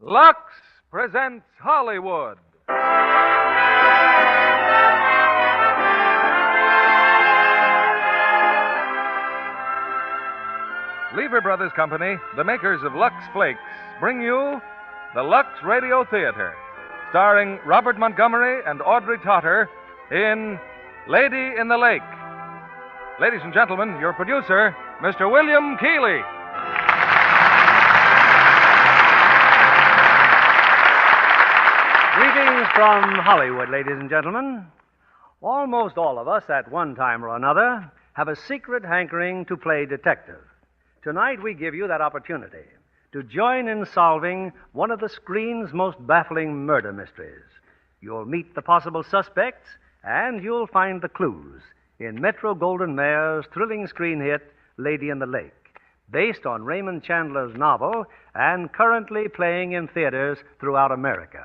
Lux presents Hollywood. Lever Brothers Company, the makers of Lux Flakes, bring you the Lux Radio Theater, starring Robert Montgomery and Audrey Totter in Lady in the Lake. Ladies and gentlemen, your producer, Mr. William Keighley. Greetings from Hollywood, ladies and gentlemen. Almost all of us, at one time or another, have a secret hankering to play detective. Tonight, we give you that opportunity to join in solving one of the screen's most baffling murder mysteries. You'll meet the possible suspects, and you'll find the clues in Metro-Goldwyn-Mayer's thrilling screen hit, Lady in the Lake, based on Raymond Chandler's novel and currently playing in theaters throughout America.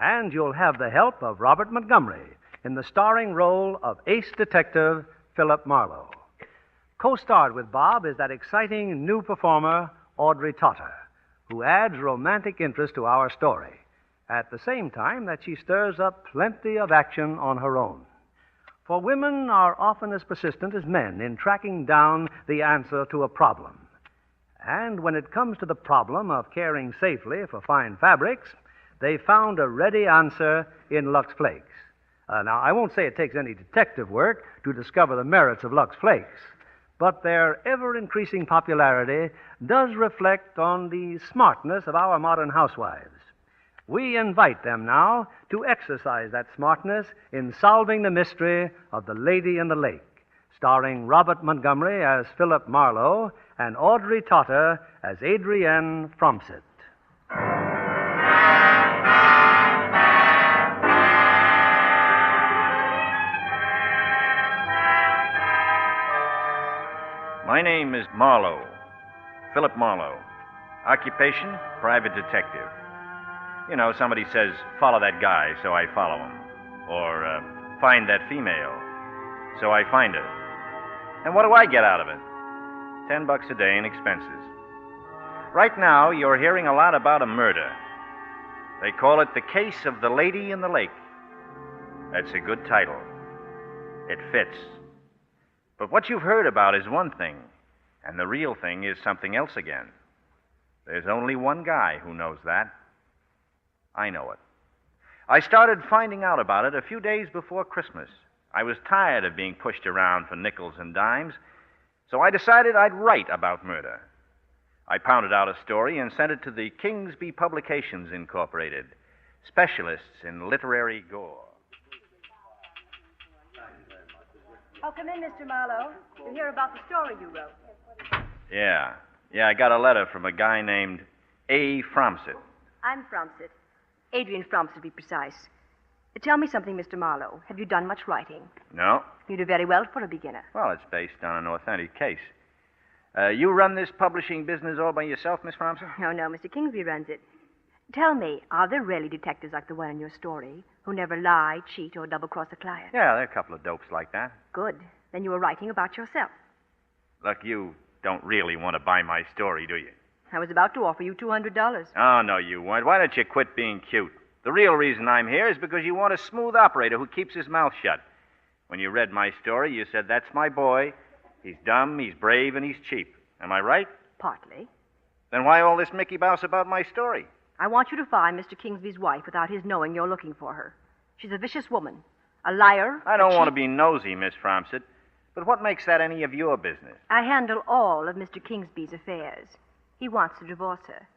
And you'll have the help of Robert Montgomery in the starring role of ace detective Philip Marlowe. Co-starred with Bob is that exciting new performer, Audrey Totter, who adds romantic interest to our story, at the same time that she stirs up plenty of action on her own. For women are often as persistent as men in tracking down the answer to a problem. And when it comes to the problem of caring safely for fine fabrics, they found a ready answer in Lux Flakes. Now, I won't say it takes any detective work to discover the merits of Lux Flakes, but their ever-increasing popularity does reflect on the smartness of our modern housewives. We invite them now to exercise that smartness in solving the mystery of the Lady in the Lake, starring Robert Montgomery as Philip Marlowe and Audrey Totter as Adrienne Fromsett. My name is Marlowe, Philip Marlowe. Occupation, private detective. You know, somebody says, follow that guy, so I follow him. Or, find that female, so I find her. And what do I get out of it? $10 a day in expenses. Right now, you're hearing a lot about a murder. They call it The Case of the Lady in the Lake. That's a good title. It fits. But what you've heard about is one thing, and the real thing is something else again. There's only one guy who knows that. I know it. I started finding out about it a few days before Christmas. I was tired of being pushed around for nickels and dimes, so I decided I'd write about murder. I pounded out a story and sent it to the Kingsby Publications Incorporated, specialists in literary gore. Oh, come in, Mr. Marlowe. To hear about the story you wrote. Yeah, I got a letter from a guy named A. Fromsett. I'm Fromsett. Adrienne Fromsett, to be precise. Tell me something, Mr. Marlowe. Have you done much writing? No? You do very well for a beginner. Well, it's based on an authentic case. You run this publishing business all by yourself, Miss Fromsett? Oh, no, Mr. Kingsby runs it. Tell me, are there really detectives like the one in your story who never lie, cheat, or double-cross a client? Yeah, there are a couple of dopes like that. Good. Then you were writing about yourself. Look, you don't really want to buy my story, do you? I was about to offer you $200. Oh, no, you weren't. Why don't you quit being cute? The real reason I'm here is because you want a smooth operator who keeps his mouth shut. When you read my story, you said, that's my boy. He's dumb, he's brave, and he's cheap. Am I right? Partly. Then why all this Mickey Mouse about my story? I want you to find Mr. Kingsby's wife without his knowing you're looking for her. She's a vicious woman, a liar. I don't want to be nosy, Miss Fromsett, but what makes that any of your business? I handle all of Mr. Kingsby's affairs. He wants to divorce her.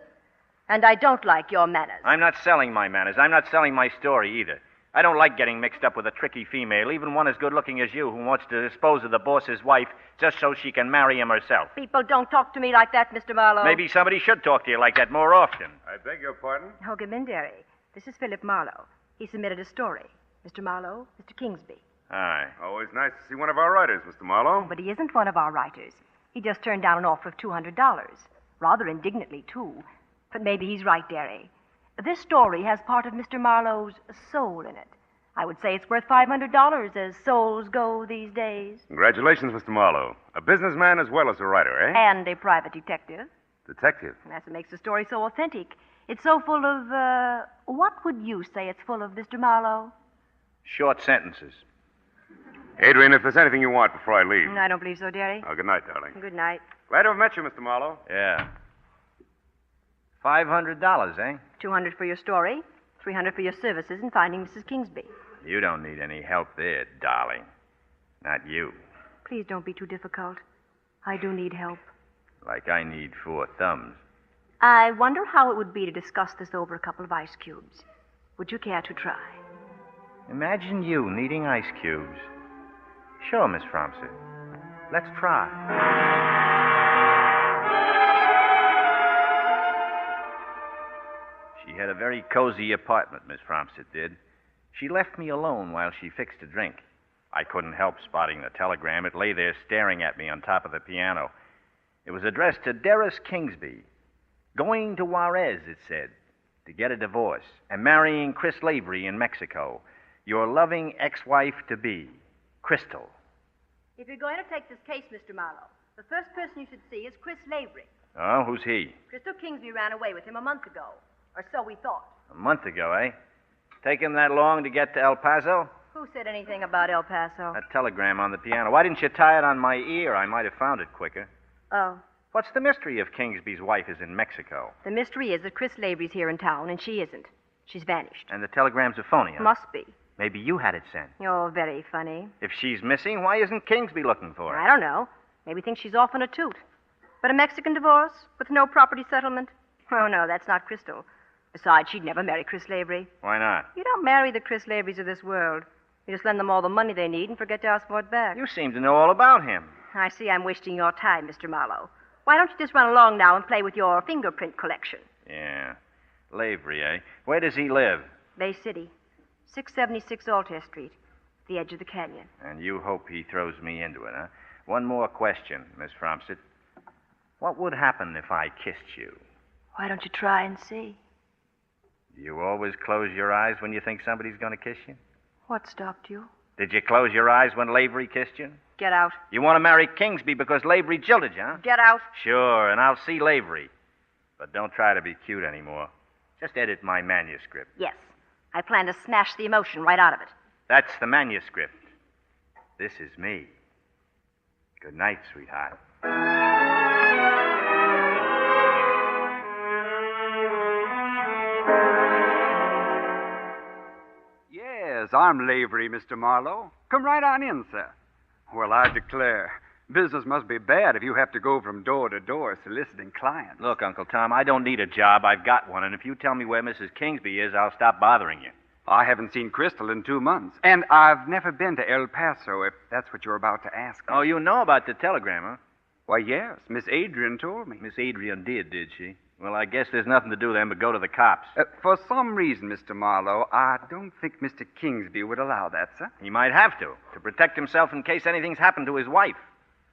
And I don't like your manners. I'm not selling my manners. I'm not selling my story either. I don't like getting mixed up with a tricky female, even one as good-looking as you, who wants to dispose of the boss's wife just so she can marry him herself. People don't talk to me like that, Mr. Marlowe. Maybe somebody should talk to you like that more often. I beg your pardon? Oh, come in, dearie. This is Philip Marlowe. He submitted a story. Mr. Marlowe, Mr. Kingsby. Hi. Always nice to see one of our writers, Mr. Marlowe. But he isn't one of our writers. He just turned down an offer of $200. Rather indignantly, too. But maybe he's right, dearie. This story has part of Mr. Marlowe's soul in it. I would say it's worth $500 as souls go these days. Congratulations, Mr. Marlowe. A businessman as well as a writer, eh? And a private detective. Detective. And that's what makes the story so authentic. It's so full of, what would you say it's full of, Mr. Marlowe? Short sentences. Adrian, if there's anything you want before I leave. I don't believe so, dearie. Oh, good night, darling. Good night. Glad to have met you, Mr. Marlowe. Yeah. $500, eh? 200 for your story, 300 for your services in finding Mrs. Kingsby. You don't need any help there, darling. Not you. Please don't be too difficult. I do need help. Like I need 4 thumbs. I wonder how it would be to discuss this over a couple of ice cubes. Would you care to try? Imagine you needing ice cubes. Sure, Miss Fromsett. Let's try. She had a very cozy apartment, Miss Fromsett did. She left me alone while she fixed a drink. I couldn't help spotting the telegram. It lay there staring at me on top of the piano. It was addressed to Deris Kingsby. Going to Juarez, it said, to get a divorce and marrying Chris Lavery in Mexico. Your loving ex-wife-to-be, Crystal. If you're going to take this case, Mr. Marlowe, the first person you should see is Chris Lavery. Oh, who's he? Crystal Kingsby ran away with him a month ago. Or so we thought. A month ago, eh? Take him that long to get to El Paso? Who said anything about El Paso? That telegram on the piano. Why didn't you tie it on my ear? I might have found it quicker. Oh. What's the mystery if Kingsby's wife is in Mexico? The mystery is that Chris Lavery's here in town, and she isn't. She's vanished. And the telegram's a phony, huh? Must be. Maybe you had it sent. You're very funny. If she's missing, why isn't Kingsby looking for her? I don't know. Maybe thinks she's off on a toot. But a Mexican divorce with no property settlement? Oh, no, that's not Crystal. Besides, she'd never marry Chris Lavery. Why not? You don't marry the Chris Laverys of this world. You just lend them all the money they need and forget to ask for it back. You seem to know all about him. I see I'm wasting your time, Mr. Marlowe. Why don't you just run along now and play with your fingerprint collection? Yeah. Lavery, eh? Where does he live? Bay City, 676 Altair Street, the edge of the canyon. And you hope he throws me into it, huh? One more question, Miss Fromsett. What would happen if I kissed you? Why don't you try and see? Do you always close your eyes when you think somebody's going to kiss you? What stopped you? Did you close your eyes when Lavery kissed you? Get out. You want to marry Kingsby because Lavery jilted you, huh? Get out. Sure, and I'll see Lavery. But don't try to be cute anymore. Just edit my manuscript. Yes. I plan to smash the emotion right out of it. That's the manuscript. This is me. Good night, sweetheart. Yes, I'm Lavery, Mr. Marlowe. Come right on in, sir. Well, I declare, business must be bad if you have to go from door to door soliciting clients. Look, Uncle Tom, I don't need a job. I've got one. And if you tell me where Mrs. Kingsby is, I'll stop bothering you. I haven't seen Crystal in 2 months. And I've never been to El Paso, if that's what you're about to ask me. Oh, you know about the telegram, huh? Why, yes. Miss Adrian told me. Miss Adrian did she? Well, I guess there's nothing to do then but go to the cops. For some reason, Mr. Marlowe, I don't think Mr. Kingsby would allow that, sir. He might have to protect himself in case anything's happened to his wife.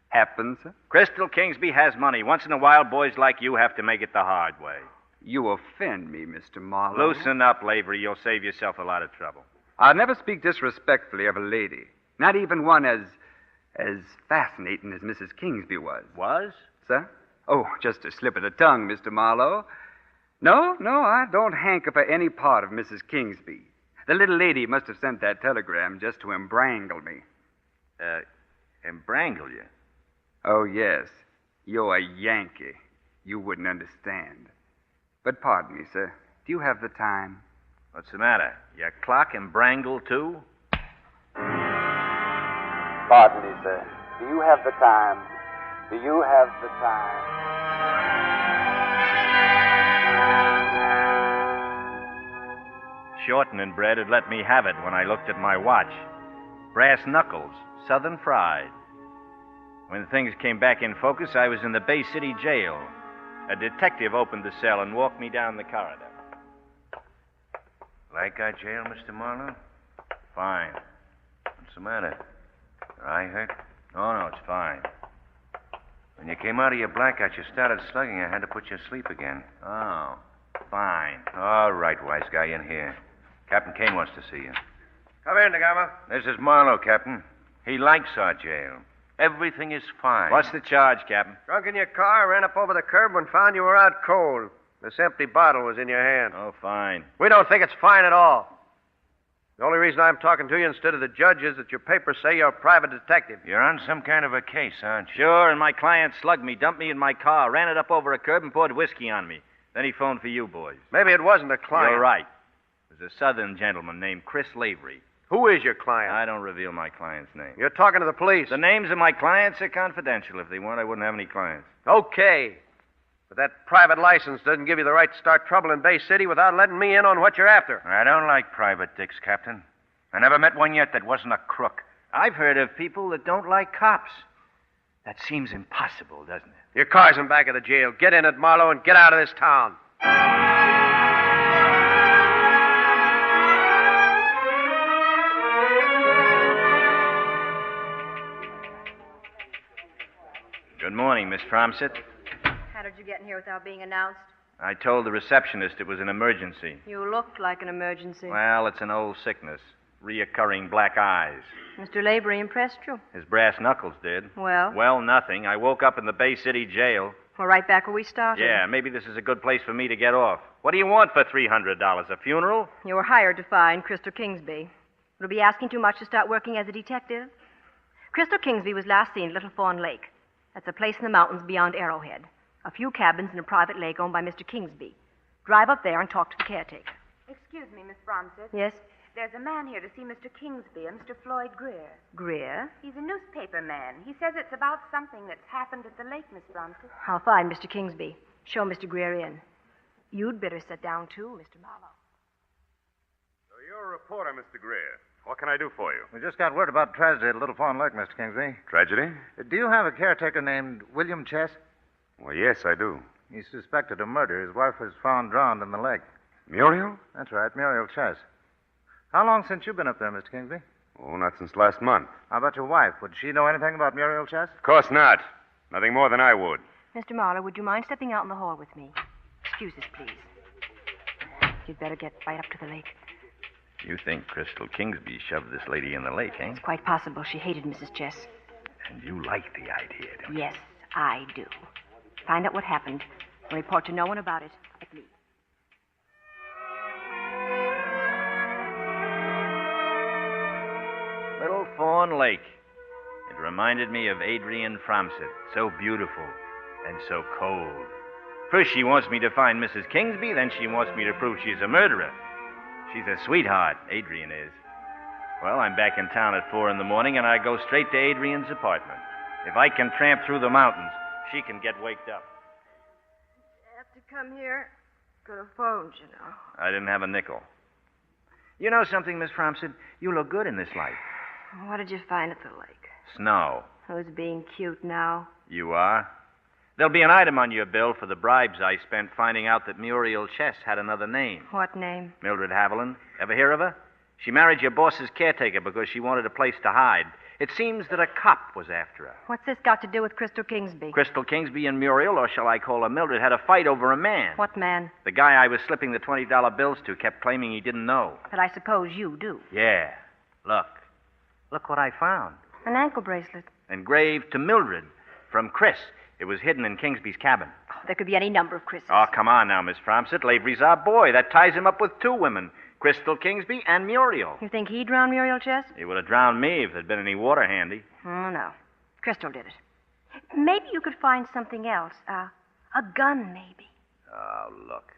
Happened, sir? Crystal Kingsby has money. Once in a while, boys like you have to make it the hard way. You offend me, Mr. Marlowe. Loosen up, Lavery. You'll save yourself a lot of trouble. I never speak disrespectfully of a lady. Not even one as fascinating as Mrs. Kingsby was. Was? Sir? Oh, just a slip of the tongue, Mr. Marlowe. No, I don't hanker for any part of Mrs. Kingsby. The little lady must have sent that telegram just to embrangle me. Embrangle you? Oh, yes. You're a Yankee. You wouldn't understand. But pardon me, sir. Do you have the time? What's the matter? Your clock embrangled, too? Pardon me, sir. Do you have the time? Do you have the time? Shorten and Bread had let me have it when I looked at my watch. Brass knuckles, Southern fried. When things came back in focus, I was in the Bay City jail. A detective opened the cell and walked me down the corridor. Like our jail, Mr. Marlowe? Fine. What's the matter? Your eye hurt? Oh, no, it's fine. When you came out of your blackout, you started slugging. I had to put you asleep again. Oh, fine. All right, wise guy, in here. Captain Kane wants to see you. Come in, Dagama. This is Marlowe, Captain. He likes our jail. Everything is fine. What's the charge, Captain? Drunk in your car, ran up over the curb and found you were out cold. This empty bottle was in your hand. Oh, fine. We don't think it's fine at all. The only reason I'm talking to you instead of the judge is that your papers say you're a private detective. You're on some kind of a case, aren't you? Sure, and my client slugged me, dumped me in my car, ran it up over a curb, and poured whiskey on me. Then he phoned for you boys. Maybe it wasn't a client. You're right. It was a southern gentleman named Chris Lavery. Who is your client? I don't reveal my client's name. You're talking to the police. The names of my clients are confidential. If they weren't, I wouldn't have any clients. Okay. But that private license doesn't give you the right to start trouble in Bay City without letting me in on what you're after. I don't like private dicks, Captain. I never met one yet that wasn't a crook. I've heard of people that don't like cops. That seems impossible, doesn't it? Your car's in back of the jail. Get in it, Marlowe, and get out of this town. Good morning, Miss Fromsett. How did you get in here without being announced? I told the receptionist it was an emergency. You looked like an emergency. Well, it's an old sickness. Reoccurring black eyes. Mr. Lavery impressed you? His brass knuckles did. Well? Well, nothing. I woke up in the Bay City jail. We're right back where we started. Yeah, maybe this is a good place for me to get off. What do you want for $300? A funeral? You were hired to find Crystal Kingsby. Would it be asking too much to start working as a detective? Crystal Kingsby was last seen at Little Fawn Lake. That's a place in the mountains beyond Arrowhead. A few cabins and a private lake owned by Mr. Kingsby. Drive up there and talk to the caretaker. Excuse me, Miss Bromsett. Yes? There's a man here to see Mr. Kingsby, a Mr. Floyd Greer. Greer? He's a newspaper man. He says it's about something that's happened at the lake, Miss Bromsett. I'll find Mr. Kingsby. Show Mr. Greer in. You'd better sit down, too, Mr. Marlowe. So you're a reporter, Mr. Greer. What can I do for you? We just got word about tragedy at Little Fawn Lake, Mr. Kingsby. Tragedy? Do you have a caretaker named William Chess? Well, yes, I do. He's suspected of murder. His wife was found drowned in the lake. Muriel? That's right, Muriel Chess. How long since you've been up there, Mr. Kingsby? Oh, not since last month. How about your wife? Would she know anything about Muriel Chess? Of course not. Nothing more than I would. Mr. Marlowe, would you mind stepping out in the hall with me? Excuse us, please. You'd better get right up to the lake. You think Crystal Kingsby shoved this lady in the lake, eh? It's quite possible she hated Mrs. Chess. And you like the idea, don't you? Yes, I do. Find out what happened and report to no one about it but me. Little Fawn Lake. It reminded me of Adrian Fromsett. So beautiful and so cold. First she wants me to find Mrs. Kingsby, then she wants me to prove she's a murderer. She's a sweetheart, Adrian is. Well, I'm back in town at 4 in the morning, and I go straight to Adrian's apartment. If I can tramp through the mountains, she can get waked up. You have to come here. Could have phoned, you know. I didn't have a nickel. You know something, Miss Fromsett? You look good in this light. What did you find at the lake? Snow. Who's being cute now? You are? There'll be an item on your bill for the bribes I spent finding out that Muriel Chess had another name. What name? Mildred Haviland. Ever hear of her? She married your boss's caretaker because she wanted a place to hide. It seems that a cop was after her. What's this got to do with Crystal Kingsby? Crystal Kingsby and Muriel, or shall I call her Mildred, had a fight over a man. What man? The guy I was slipping the $20 bills to kept claiming he didn't know. But I suppose you do. Yeah. Look. Look what I found. An ankle bracelet. Engraved to Mildred from Chris. It was hidden in Kingsby's cabin. Oh, there could be any number of Chris's. Oh, come on now, Miss Fromsett. Lavery's our boy. That ties him up with 2 women, Crystal Kingsby and Muriel. You think he drowned Muriel Chess? He would have drowned me if there'd been any water handy. Oh, no. Crystal did it. Maybe you could find something else. A gun, maybe. Oh, look.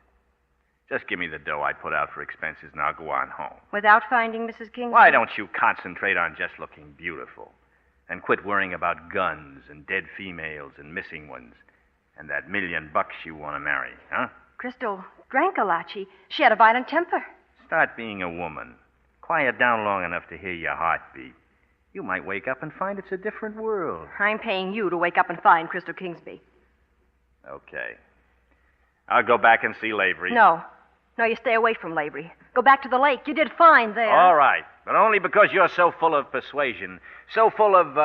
Just give me the dough I put out for expenses and I'll go on home. Without finding Mrs. Kingsby? Why don't you concentrate on just looking beautiful? And quit worrying about guns and dead females and missing ones and that $1 million you want to marry, huh? Crystal drank a lot. She had a violent temper. Start being a woman. Quiet down long enough to hear your heartbeat. You might wake up and find it's a different world. I'm paying you to wake up and find Crystal Kingsby. Okay. I'll go back and see Lavery. No, you stay away from Lavery. Go back to the lake. You did fine there. All right, but only because you're so full of persuasion. So full of,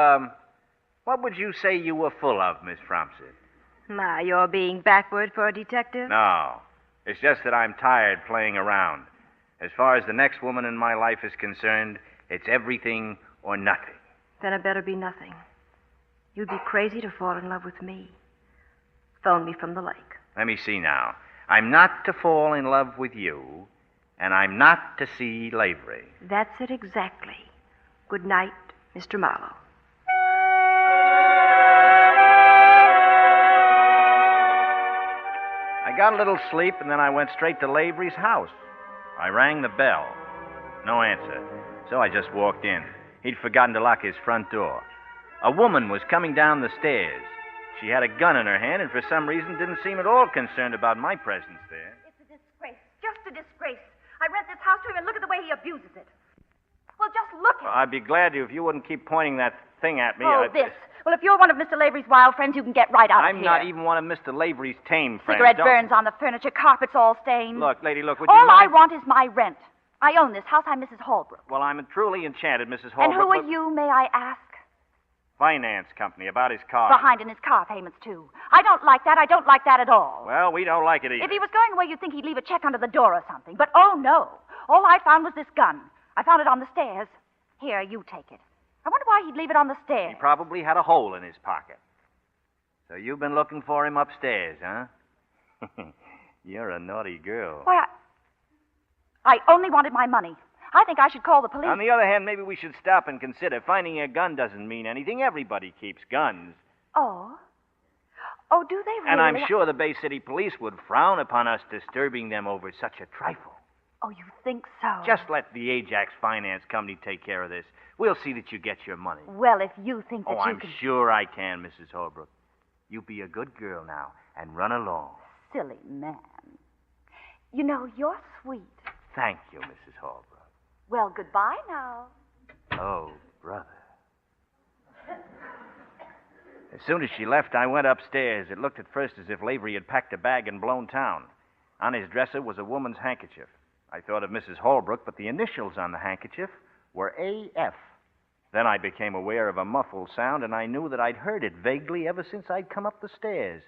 what would you say you were full of, Miss Fromsett? My, you're being backward for a detective? No. It's just that I'm tired playing around. As far as the next woman in my life is concerned, it's everything or nothing. Then it better be nothing. You'd be crazy to fall in love with me. Phone me from the lake. Let me see now. I'm not to fall in love with you, and I'm not to see Lavery. That's it exactly. Good night, Mr. Marlowe. I got a little sleep, and then I went straight to Lavery's house. I rang the bell. No answer. So I just walked in. He'd forgotten to lock his front door. A woman was coming down the stairs. She had a gun in her hand and for some reason didn't seem at all concerned about my presence there. It's a disgrace. Just a disgrace. I rent this house to him, and look at the way he abuses it. Well, just look at it. I'd be glad to if you wouldn't keep pointing that thing at me. This. Well, if you're one of Mr. Lavery's wild friends, you can get right out of here. I'm not even one of Mr. Lavery's tame friends. Cigarette burns on the furniture, carpet's all stained. Look, lady, look, would all you mind? I want is my rent. I own this house. I'm Mrs. Holbrook. Well, I'm truly enchanted, Mrs. Holbrook. And who are you, may I ask? Finance company, about his car. Behind in his car payments, too. I don't like that. I don't like that at all. Well, we don't like it either. If he was going away, you'd think he'd leave a check under the door or something. But oh, no. All I found was this gun. I found it on the stairs. Here, you take it. I wonder why he'd leave it on the stairs. He probably had a hole in his pocket. So you've been looking for him upstairs, huh? You're a naughty girl. Why, I only wanted my money. I think I should call the police. On the other hand, maybe we should stop and consider. Finding a gun doesn't mean anything. Everybody keeps guns. Oh? Oh, do they really? And I'm sure the Bay City Police would frown upon us disturbing them over such a trifle. Oh, you think so? Just let the Ajax Finance Company take care of this. We'll see that you get your money. Well, if you think that I'm sure I can, Mrs. Holbrook. You be a good girl now and run along. Silly man. You know, you're sweet. Thank you, Mrs. Holbrook. Well, goodbye now. Oh, brother. As soon as she left, I went upstairs. It looked at first as if Lavery had packed a bag and blown town. On his dresser was a woman's handkerchief. I thought of Mrs. Holbrook, but the initials on the handkerchief were A.F. Then I became aware of a muffled sound, and I knew that I'd heard it vaguely ever since I'd come up the stairs.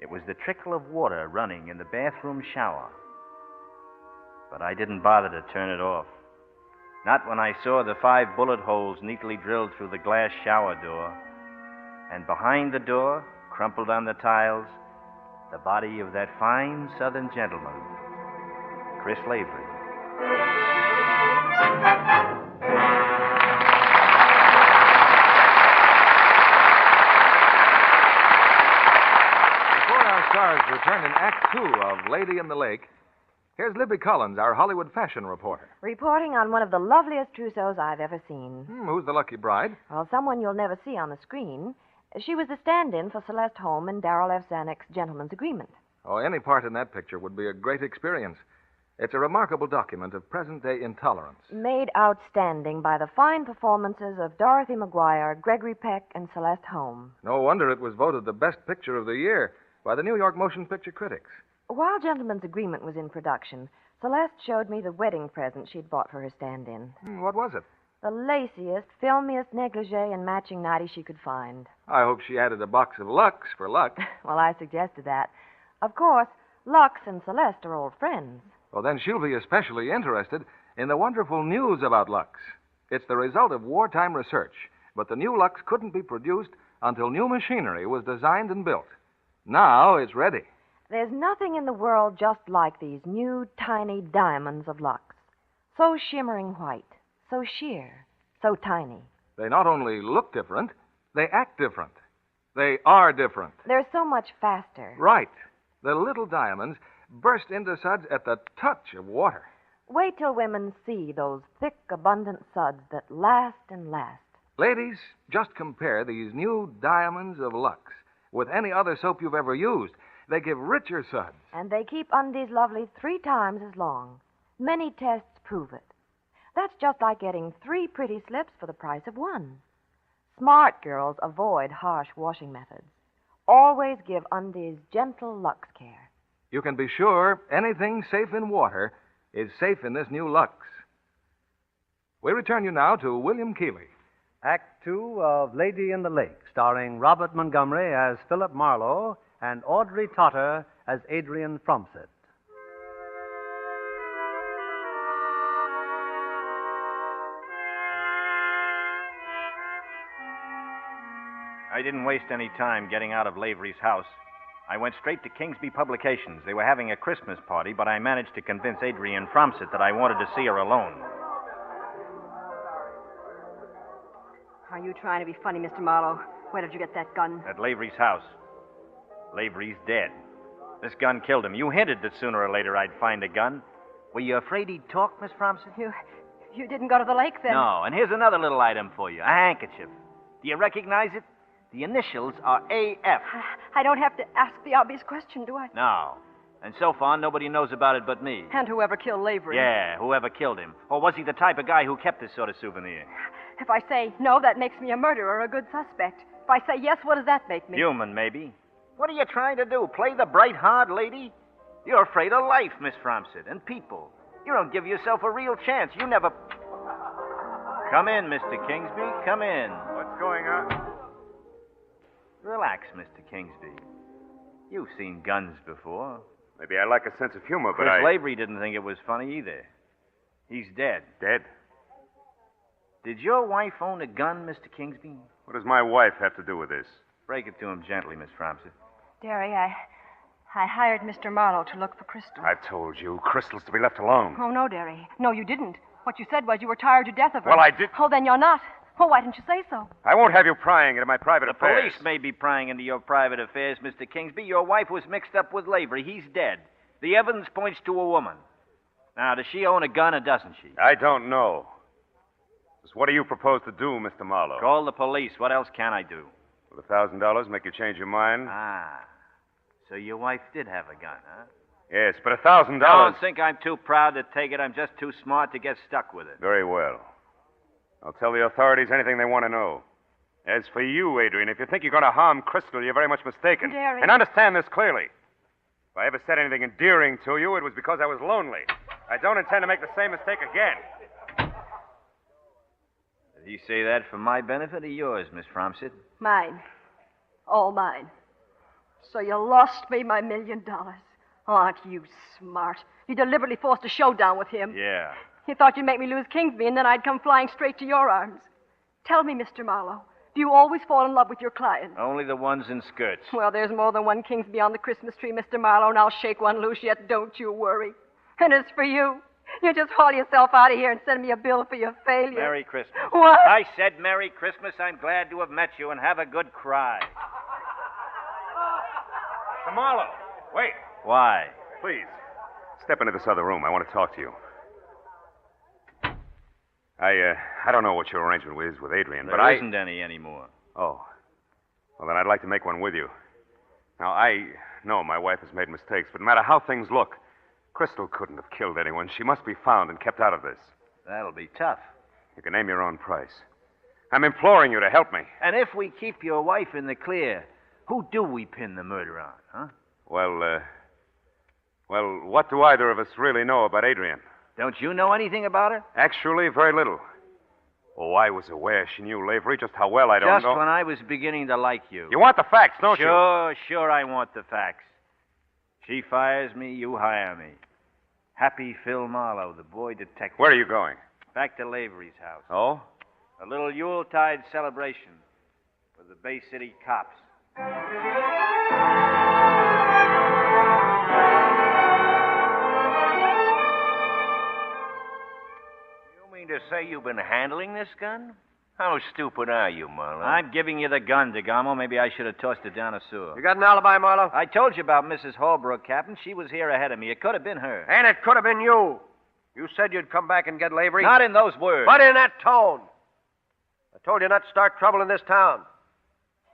It was the trickle of water running in the bathroom shower. But I didn't bother to turn it off. Not when I saw the 5 bullet holes neatly drilled through the glass shower door. And behind the door, crumpled on the tiles, the body of that fine Southern gentleman, Chris Lavery. Before our stars return in Act 2 of Lady in the Lake, here's Libby Collins, our Hollywood fashion reporter. Reporting on one of the loveliest trousseaus I've ever seen. Who's the lucky bride? Well, someone you'll never see on the screen. She was the stand-in for Celeste Holm in Darrell F. Zanuck's Gentleman's Agreement. Oh, any part in that picture would be a great experience. It's a remarkable document of present-day intolerance. Made outstanding by the fine performances of Dorothy McGuire, Gregory Peck, and Celeste Holm. No wonder it was voted the best picture of the year by the New York Motion Picture Critics. While Gentleman's Agreement was in production, Celeste showed me the wedding present she'd bought for her stand-in. What was it? The laciest, filmiest negligee and matching nightie she could find. I hope she added a box of Lux for luck. Well, I suggested that. Of course, Lux and Celeste are old friends. Well, then she'll be especially interested in the wonderful news about Lux. It's the result of wartime research, but the new Lux couldn't be produced until new machinery was designed and built. Now it's ready. There's nothing in the world just like these new, tiny diamonds of Lux. So shimmering white, so sheer, so tiny. They not only look different, they act different. They are different. They're so much faster. Right. The little diamonds burst into suds at the touch of water. Wait till women see those thick, abundant suds that last and last. Ladies, just compare these new diamonds of Lux with any other soap you've ever used. They give richer suds. And they keep undies lovely 3 times as long. Many tests prove it. That's just like getting 3 pretty slips for the price of 1. Smart girls avoid harsh washing methods. Always give undies gentle Lux care. You can be sure anything safe in water is safe in this new Lux. We return you now to William Keighley. Act 2 of Lady in the Lake, starring Robert Montgomery as Philip Marlowe and Audrey Totter as Adrian Fromsett. I didn't waste any time getting out of Lavery's house. I went straight to Kingsby Publications. They were having a Christmas party, but I managed to convince Adrian Fromsett that I wanted to see her alone. Are you trying to be funny, Mr. Marlowe? Where did you get that gun? At Lavery's house. Lavery's dead. This gun killed him. You hinted that sooner or later I'd find a gun. Were you afraid he'd talk, Miss Fromsett? You didn't go to the lake then? No, and here's another little item for you. A handkerchief. Do you recognize it? The initials are AF. I don't have to ask the obvious question, do I? No. And so far, nobody knows about it but me. And whoever killed Lavery. Yeah, whoever killed him. Or was he the type of guy who kept this sort of souvenir? If I say no, that makes me a murderer or a good suspect. If I say yes, what does that make me? Human, maybe. What are you trying to do? Play the bright, hard lady? You're afraid of life, Miss Fromsett, and people. You don't give yourself a real chance. You never... Come in, Mr. Kingsby. Come in. What's going on? Relax, Mr. Kingsby. You've seen guns before. Maybe I lack a sense of humor, but Chris Lavery didn't think it was funny either. He's dead. Dead? Did your wife own a gun, Mr. Kingsby? What does my wife have to do with this? Break it to him gently, Miss Fromsett. Derry, I hired Mr. Marlowe to look for crystal. I've told you, Crystal's to be left alone. Oh, no, Derry. No, you didn't. What you said was you were tired to death of her. Well, I did... Oh, then you're not. Well, why didn't you say so? I won't have you prying into my private affairs. The police may be prying into your private affairs, Mr. Kingsby. Your wife was mixed up with Lavery. He's dead. The evidence points to a woman. Now, does she own a gun or doesn't she? I don't know. Just what do you propose to do, Mr. Marlowe? Call the police. What else can I do? Will $1,000 make you change your mind? Ah. So your wife did have a gun, huh? Yes, but $1,000... Don't think I'm too proud to take it. I'm just too smart to get stuck with it. Very well. I'll tell the authorities anything they want to know. As for you, Adrian, if you think you're going to harm Crystal, you're very much mistaken. Derry. And understand this clearly. If I ever said anything endearing to you, it was because I was lonely. I don't intend to make the same mistake again. Did he say that for my benefit or yours, Miss Fromsett? Mine. All mine. So you lost me my $1 million. Aren't you smart? You deliberately forced a showdown with him. Yeah. You thought you'd make me lose Kingsby, and then I'd come flying straight to your arms. Tell me, Mr. Marlowe, do you always fall in love with your clients? Only the ones in skirts. Well, there's more than one Kingsby on the Christmas tree, Mr. Marlowe, and I'll shake one loose yet. Don't you worry. And as for you, you just haul yourself out of here and send me a bill for your failure. Merry Christmas. What? I said Merry Christmas. I'm glad to have met you, and have a good cry. Mr. Marlowe, wait. Why? Please, step into this other room. I want to talk to you. I don't know what your arrangement is with Adrian, but There isn't any anymore. Oh. Well, then I'd like to make one with you. Now, I know my wife has made mistakes, but no matter how things look, Crystal couldn't have killed anyone. She must be found and kept out of this. That'll be tough. You can name your own price. I'm imploring you to help me. And if we keep your wife in the clear, who do we pin the murder on, huh? Well, what do either of us really know about Adrian? Don't you know anything about her? Actually, very little. Oh, I was aware she knew Lavery. Just how well, I don't know. Just when I was beginning to like you. You want the facts, don't you? Sure, I want the facts. She fires me, you hire me. Happy Phil Marlowe, the boy detective. Where are you going? Back to Lavery's house. Oh? A little Yuletide celebration for the Bay City cops. You mean to say you've been handling this gun? How stupid are you, Marlowe? I'm giving you the gun, DeGamo. Maybe I should have tossed it down a sewer. You got an alibi, Marlowe? I told you about Mrs. Holbrook, Captain. She was here ahead of me. It could have been her. And it could have been you. You said you'd come back and get Lavery. Not in those words. But in that tone. I told you not to start trouble in this town.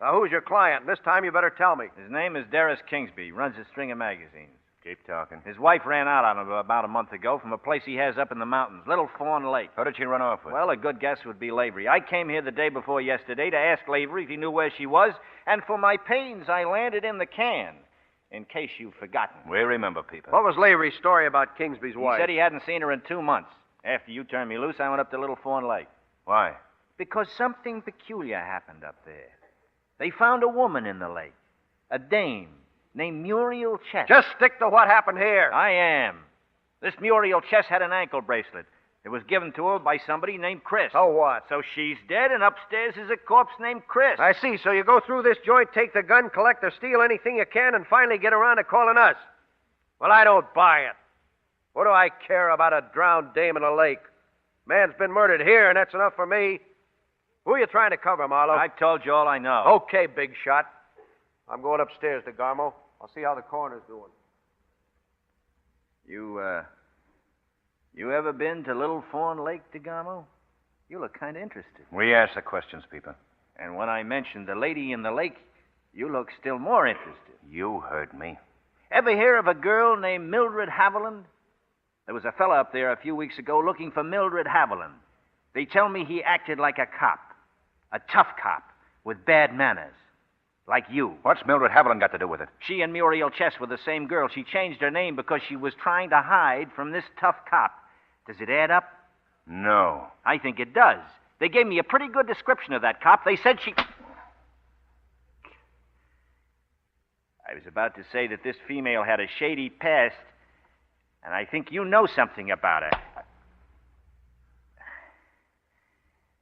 Now, who's your client? This time you better tell me. His name is Darris Kingsby. He runs a string of magazines. Keep talking. His wife ran out on him about a month ago from a place he has up in the mountains, Little Fawn Lake. Who did she run off with? Well, a good guess would be Lavery. I came here the day before yesterday to ask Lavery if he knew where she was, and for my pains, I landed in the can, in case you've forgotten. We remember, people. What was Lavery's story about Kingsby's wife? He said he hadn't seen her in 2 months. After you turned me loose, I went up to Little Fawn Lake. Why? Because something peculiar happened up there. They found a woman in the lake, a dame named Muriel Chess. Just stick to what happened here. I am. This Muriel Chess had an ankle bracelet. It was given to her by somebody named Chris. So what? So she's dead, and upstairs is a corpse named Chris. I see. So you go through this joint, take the gun, collect or steal anything you can, and finally get around to calling us. Well, I don't buy it. What do I care about a drowned dame in a lake? Man's been murdered here, and that's enough for me. Who are you trying to cover, Marlowe? I've told you all I know. Okay, big shot. I'm going upstairs, DeGarmo. I'll see how the coroner's doing. You ever been to Little Fawn Lake, DeGarmo? You look kind of interested. We ask the questions, people. And when I mentioned the lady in the lake, you look still more interested. You heard me. Ever hear of a girl named Mildred Haviland? There was a fella up there a few weeks ago looking for Mildred Haviland. They tell me he acted like a cop. A tough cop with bad manners. Like you. What's Mildred Haviland got to do with it? She and Muriel Chess were the same girl. She changed her name because she was trying to hide from this tough cop. Does it add up? No. I think it does. They gave me a pretty good description of that cop. They said she... I was about to say that this female had a shady past, and I think you know something about her.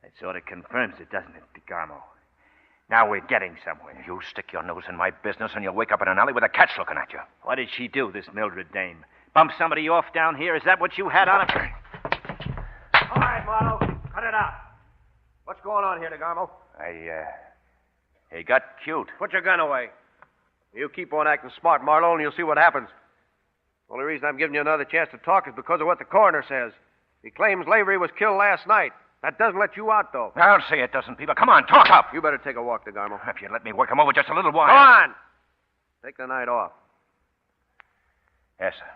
That sort of confirms it, doesn't it, DeGarmo? Now we're getting somewhere. You stick your nose in my business and you'll wake up in an alley with a catch looking at you. What did she do, this Mildred dame? Bump somebody off down here? Is that what you had on her? All right, Marlowe. Cut it out. What's going on here, DeGarmo? He got cute. Put your gun away. You keep on acting smart, Marlowe, and you'll see what happens. The only reason I'm giving you another chance to talk is because of what the coroner says. He claims Lavery was killed last night. That doesn't let you out, though. I'll say it doesn't, people. Come on, talk up. You better take a walk, DeGarmo. If you'd let me work him over just a little while. Go on. Take the night off. Yes, sir.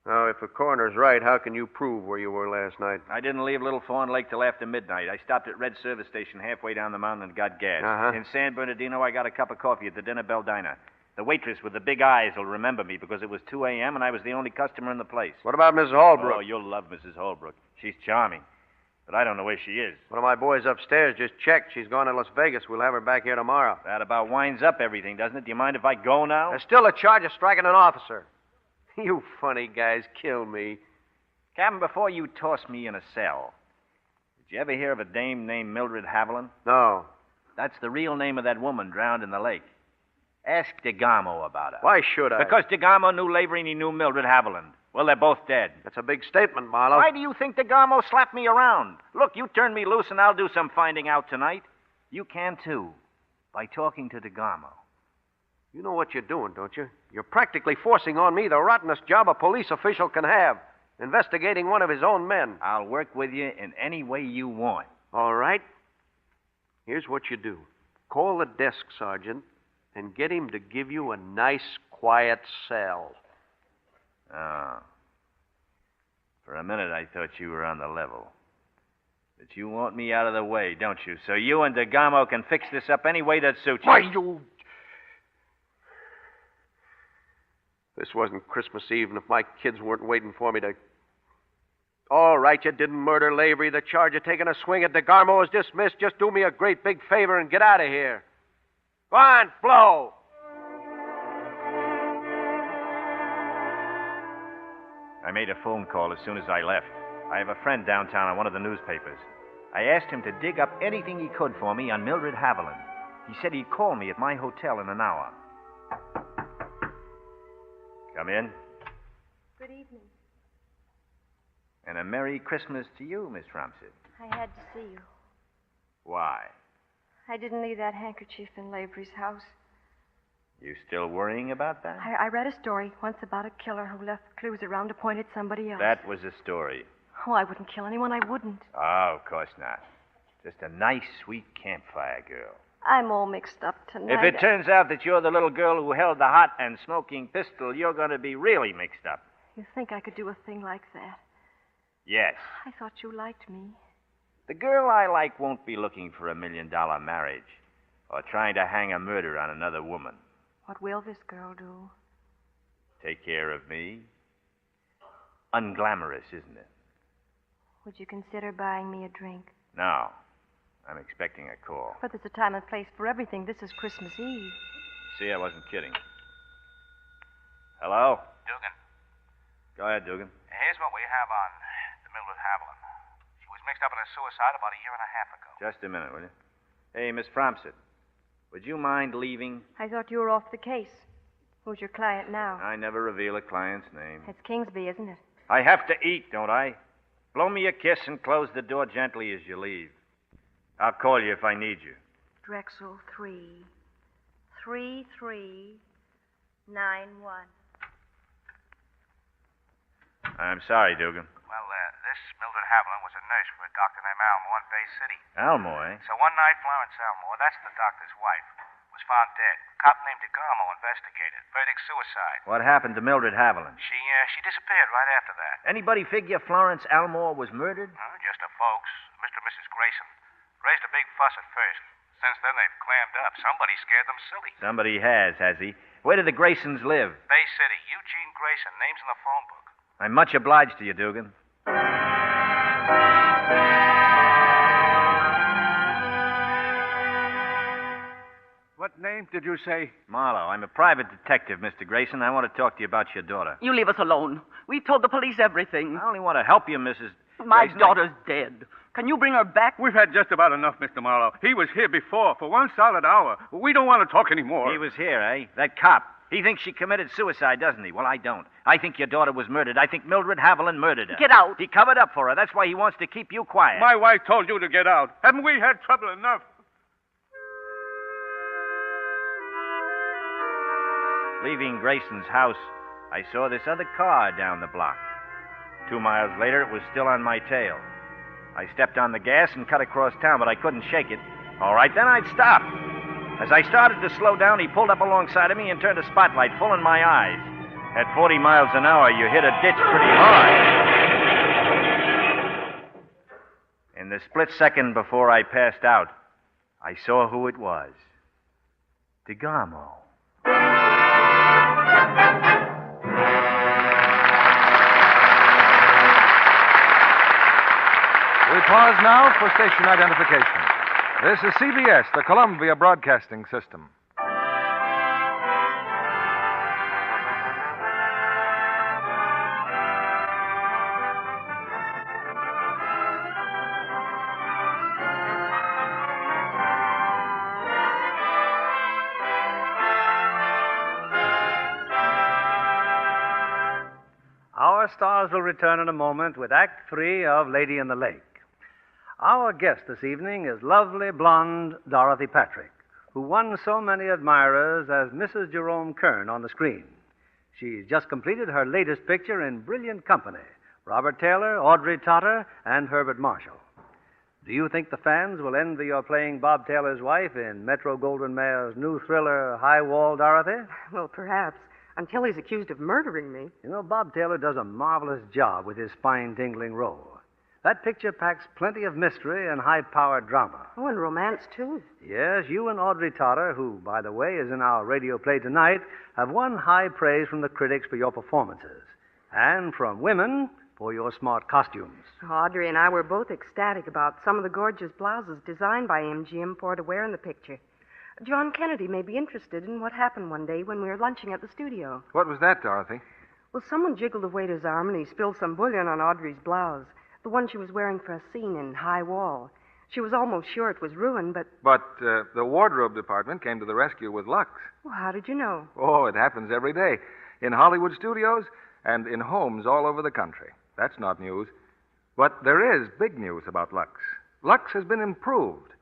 Now, if the coroner's right, how can you prove where you were last night? I didn't leave Little Fawn Lake till after midnight. I stopped at Red Service Station halfway down the mountain and got gas. Uh-huh. In San Bernardino, I got a cup of coffee at the Dinner Bell Diner. The waitress with the big eyes will remember me because it was 2 a.m. and I was the only customer in the place. What about Mrs. Holbrook? Oh, you'll love Mrs. Holbrook. She's charming. But I don't know where she is. One of my boys upstairs just checked. She's gone to Las Vegas. We'll have her back here tomorrow. That about winds up everything, doesn't it? Do you mind if I go now? There's still a charge of striking an officer. You funny guys kill me. Captain, before you toss me in a cell, did you ever hear of a dame named Mildred Haviland? No. That's the real name of that woman drowned in the lake. Ask DeGarmo about her. Why should I? Because DeGarmo knew Lavery and he knew Mildred Haviland. Well, they're both dead. That's a big statement, Marlowe. Why do you think DeGarmo slapped me around? Look, you turn me loose and I'll do some finding out tonight. You can, too, by talking to DeGarmo. You know what you're doing, don't you? You're practically forcing on me the rottenest job a police official can have, investigating one of his own men. I'll work with you in any way you want. All right. Here's what you do. Call the desk sergeant and get him to give you a nice, quiet cell. Oh. For a minute, I thought you were on the level. But you want me out of the way, don't you? So you and DeGarmo can fix this up any way that suits you. Why, you... This wasn't Christmas Eve, and if my kids weren't waiting for me to... All right, you didn't murder Lavery. The charge of taking a swing at DeGarmo is dismissed. Just do me a great big favor and get out of here. Go on, blow! I made a phone call as soon as I left. I have a friend downtown on one of the newspapers. I asked him to dig up anything he could for me on Mildred Haviland. He said he'd call me at my hotel in an hour. Come in. Good evening. And a Merry Christmas to you, Miss Ramsey. I had to see you. Why? I didn't leave that handkerchief in Lavery's house. You still worrying about that? I read a story once about a killer who left clues around to point at somebody else. That was a story. Oh, I wouldn't kill anyone. I wouldn't. Oh, of course not. Just a nice, sweet campfire girl. I'm all mixed up tonight. If it turns out that you're the little girl who held the hot and smoking pistol, you're going to be really mixed up. You think I could do a thing like that? Yes. I thought you liked me. The girl I like won't be looking for $1 million marriage or trying to hang a murder on another woman. What will this girl do? Take care of me. Unglamorous, isn't it? Would you consider buying me a drink? No. I'm expecting a call. But there's a time and place for everything. This is Christmas Eve. See, I wasn't kidding. Hello? Dugan. Go ahead, Dugan. Here's what we have on to Mildred Haviland. She was mixed up in a suicide about a year and a half ago. Just a minute, will you? Hey, Miss Fromsett, would you mind leaving? I thought you were off the case. Who's your client now? I never reveal a client's name. It's Kingsby, isn't it? I have to eat, don't I? Blow me a kiss and close the door gently as you leave. I'll call you if I need you. Drexel 33391. I'm sorry, Dugan. Well, this Mildred Haviland was a nurse for a doctor named Almore in Bay City. Almore, eh? So one night, Florence Almore, that's the doctor's wife, was found dead. Cop named DeGarmo investigated. Verdict suicide. What happened to Mildred Haviland? She disappeared right after that. Anybody figure Florence Almore was murdered? Just the folks, Mr. and Mrs. Grayson. Raised a big fuss at first. Since then, they've clammed up. Somebody scared them silly. Somebody has he? Where do the Graysons live? Bay City. Eugene Grayson. Name's in the phone book. I'm much obliged to you, Dugan. What name did you say? Marlowe. I'm a private detective, Mr. Grayson. I want to talk to you about your daughter. You leave us alone. We've told the police everything. I only want to help you, Mrs. My Grayson. daughter's dead. Can you bring her back? We've had just about enough, Mr. Marlowe. He was here before for 1 solid hour. We don't want to talk anymore. He was here, eh? That cop. He thinks she committed suicide, doesn't he? Well, I don't. I think your daughter was murdered. I think Mildred Haviland murdered her. Get out. He covered up for her. That's why he wants to keep you quiet. My wife told you to get out. Haven't we had trouble enough? Leaving Grayson's house, I saw this other car down the block. 2 miles later, it was still on my tail. I stepped on the gas and cut across town, but I couldn't shake it. All right, then I'd stop. As I started to slow down, he pulled up alongside of me and turned a spotlight full in my eyes. At 40 miles an hour, you hit a ditch pretty hard. In the split second before I passed out, I saw who it was. DeGarmo. We pause now for station identification. This is CBS, the Columbia Broadcasting System. Our stars will return in a moment with Act 3 of Lady in the Lake. Our guest this evening is lovely blonde Dorothy Patrick, who won so many admirers as Mrs. Jerome Kern on the screen. She's just completed her latest picture in brilliant company, Robert Taylor, Audrey Totter, and Herbert Marshall. Do you think the fans will envy your playing Bob Taylor's wife in Metro-Goldwyn-Mayer's new thriller, High Wall, Dorothy? Well, perhaps, until he's accused of murdering me. You know, Bob Taylor does a marvelous job with his spine-tingling role. That picture packs plenty of mystery and high-powered drama. Oh, and romance, too. Yes, you and Audrey Totter, who, by the way, is in our radio play tonight, have won high praise from the critics for your performances, and from women for your smart costumes. Audrey and I were both ecstatic about some of the gorgeous blouses designed by MGM for her to wear in the picture. John Kennedy may be interested in what happened one day when we were lunching at the studio. What was that, Dorothy? Well, someone jiggled the waiter's arm and he spilled some bouillon on Audrey's blouse, the one she was wearing for a scene in High Wall. She was almost sure it was ruined, but... But the wardrobe department came to the rescue with Lux. Well, how did you know? Oh, it happens every day. In Hollywood studios and in homes all over the country. That's not news. But there is big news about Lux. Lux has been improved.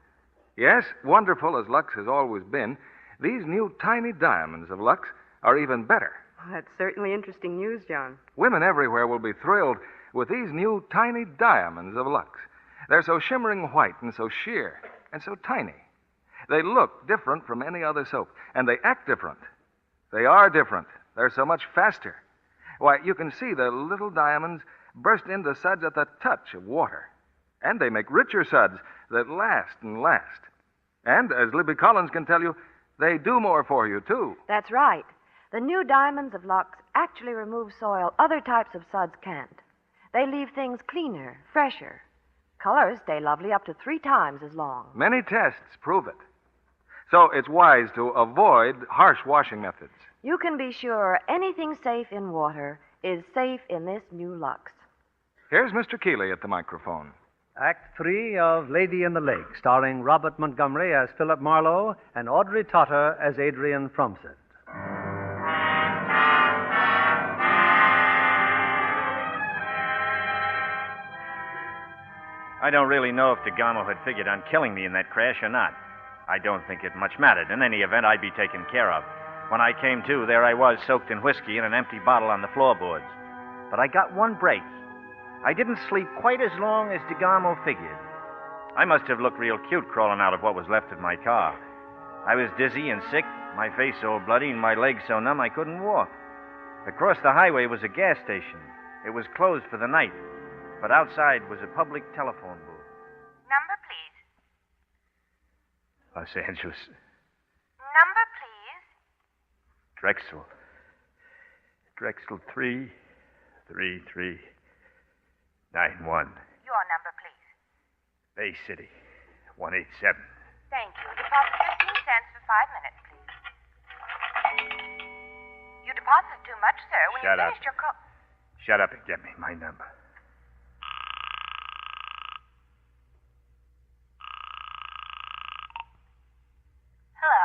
Yes, wonderful as Lux has always been, these new tiny diamonds of Lux are even better. Well, that's certainly interesting news, John. Women everywhere will be thrilled with these new tiny diamonds of Lux. They're so shimmering white and so sheer and so tiny. They look different from any other soap, and they act different. They are different. They're so much faster. Why, you can see the little diamonds burst into suds at the touch of water. And they make richer suds that last and last. And, as Libby Collins can tell you, they do more for you, too. That's right. The new diamonds of Lux actually remove soil other types of suds can't. They leave things cleaner, fresher. Colors stay lovely up to 3 times as long. Many tests prove it. So it's wise to avoid harsh washing methods. You can be sure anything safe in water is safe in this new Lux. Here's Mr. Keeley at the microphone. Act 3 of Lady in the Lake, starring Robert Montgomery as Philip Marlowe and Audrey Totter as Adrian Fromsett. I don't really know if DeGamo had figured on killing me in that crash or not. I don't think it much mattered. In any event, I'd be taken care of. When I came to, there I was, soaked in whiskey and an empty bottle on the floorboards. But I got one break. I didn't sleep quite as long as DeGamo figured. I must have looked real cute crawling out of what was left of my car. I was dizzy and sick, my face all bloody and my legs so numb I couldn't walk. Across the highway was a gas station. It was closed for the night, but outside was a public telephone booth. Number, please. Los Angeles. Number, please. Drexel. Drexel 33391. Your number, please. Bay City 187. Thank you. Deposit 15 cents for 5 minutes, please. You deposited too much, sir. When Shut you up. finished your call. Shut up and get me my number. Hello.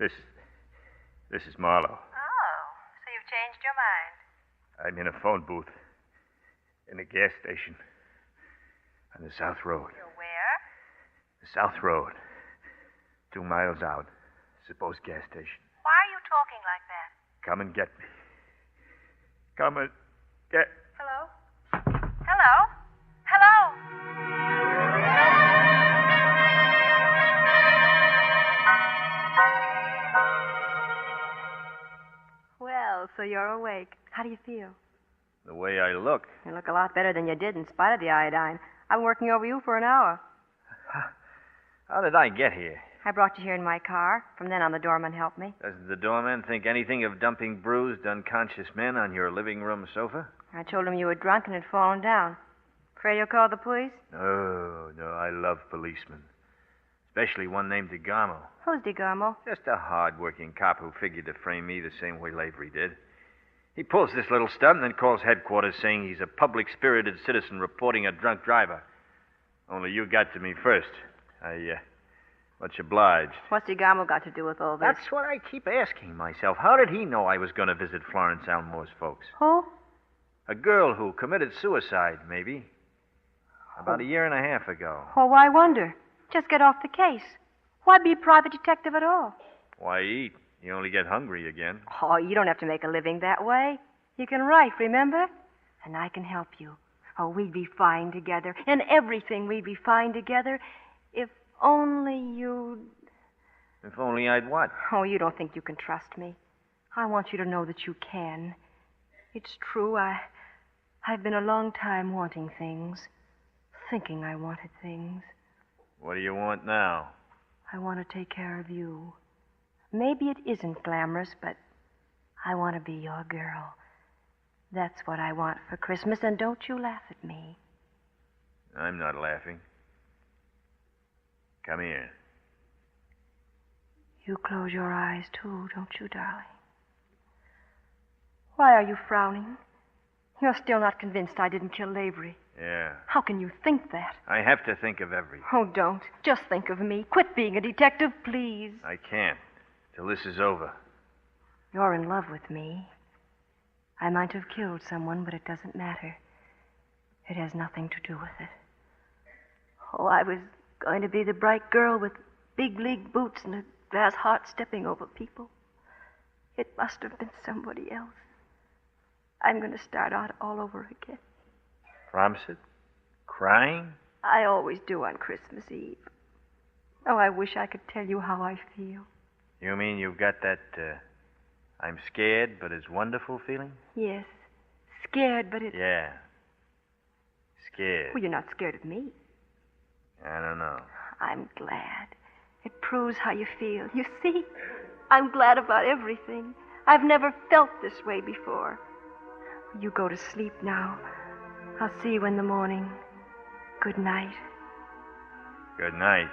This is Marlowe. Oh, so you've changed your mind. I'm in a phone booth in a gas station on the South Road. You're where? The South Road. 2 miles out. Supposed gas station. Why are you talking like that? Come and get me. Come and get... Hello? Hello? Hello? Well, so you're awake. How do you feel? The way I look. You look a lot better than you did in spite of the iodine. I've been working over you for an hour. How did I get here? I brought you here in my car. From then on, the doorman helped me. Doesn't the doorman think anything of dumping bruised, unconscious men on your living room sofa? I told him you were drunk and had fallen down. Afraid you'll call the police? No, I love policemen. Especially one named DeGamo. Who's DeGamo? Just a hard-working cop who figured to frame me the same way Lavery did. He pulls this little stunt and then calls headquarters saying he's a public-spirited citizen reporting a drunk driver. Only you got to me first. Much obliged. What's DeGamo got to do with all this? That's what I keep asking myself. How did he know I was going to visit Florence Elmore's folks? Who? A girl who committed suicide, maybe. About a year and a half ago. Well, why wonder? Just get off the case. Why be a private detective at all? Why eat? You only get hungry again. Oh, you don't have to make a living that way. You can write, remember? And I can help you. Oh, we'd be fine together. In everything, we'd be fine together. If only you'd... If only I'd what? Oh, you don't think you can trust me. I want you to know that you can. It's true, I've been a long time wanting things. Thinking I wanted things. What do you want now? I want to take care of you. Maybe it isn't glamorous, but I want to be your girl. That's what I want for Christmas, and don't you laugh at me. I'm not laughing. Come here. You close your eyes, too, don't you, darling? Why are you frowning? You're still not convinced I didn't kill Lavery. Yeah. How can you think that? I have to think of everything. Oh, don't. Just think of me. Quit being a detective, please. I can't. Till this is over. You're in love with me. I might have killed someone, but it doesn't matter. It has nothing to do with it. Oh, I was going to be the bright girl with big league boots and a glass heart stepping over people. It must have been somebody else. I'm going to start out all over again. Fromsett? Crying? I always do on Christmas Eve. Oh, I wish I could tell you how I feel. You mean you've got that, I'm scared, but it's wonderful feeling? Yes. Scared, but it's... Yeah. Scared. Well, you're not scared of me. I don't know. I'm glad. It proves how you feel. You see? I'm glad about everything. I've never felt this way before. You go to sleep now. I'll see you in the morning. Good night. Good night.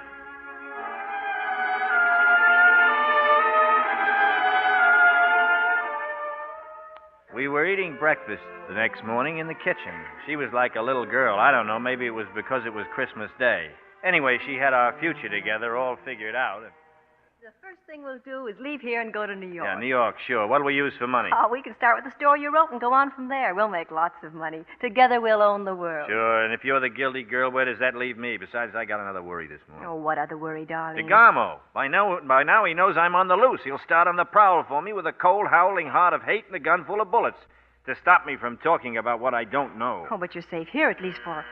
We were eating breakfast the next morning in the kitchen. She was like a little girl. I don't know, maybe it was because it was Christmas Day. Anyway, she had our future together all figured out. The first thing we'll do is leave here and go to New York. Yeah, New York, sure. What'll we use for money? Oh, we can start with the store you wrote and go on from there. We'll make lots of money. Together we'll own the world. Sure, and if you're the guilty girl, where does that leave me? Besides, I got another worry this morning. Oh, what other worry, darling? DeGarmo. By now he knows I'm on the loose. He'll start on the prowl for me with a cold, howling heart of hate and a gun full of bullets to stop me from talking about what I don't know. Oh, but you're safe here, at least for...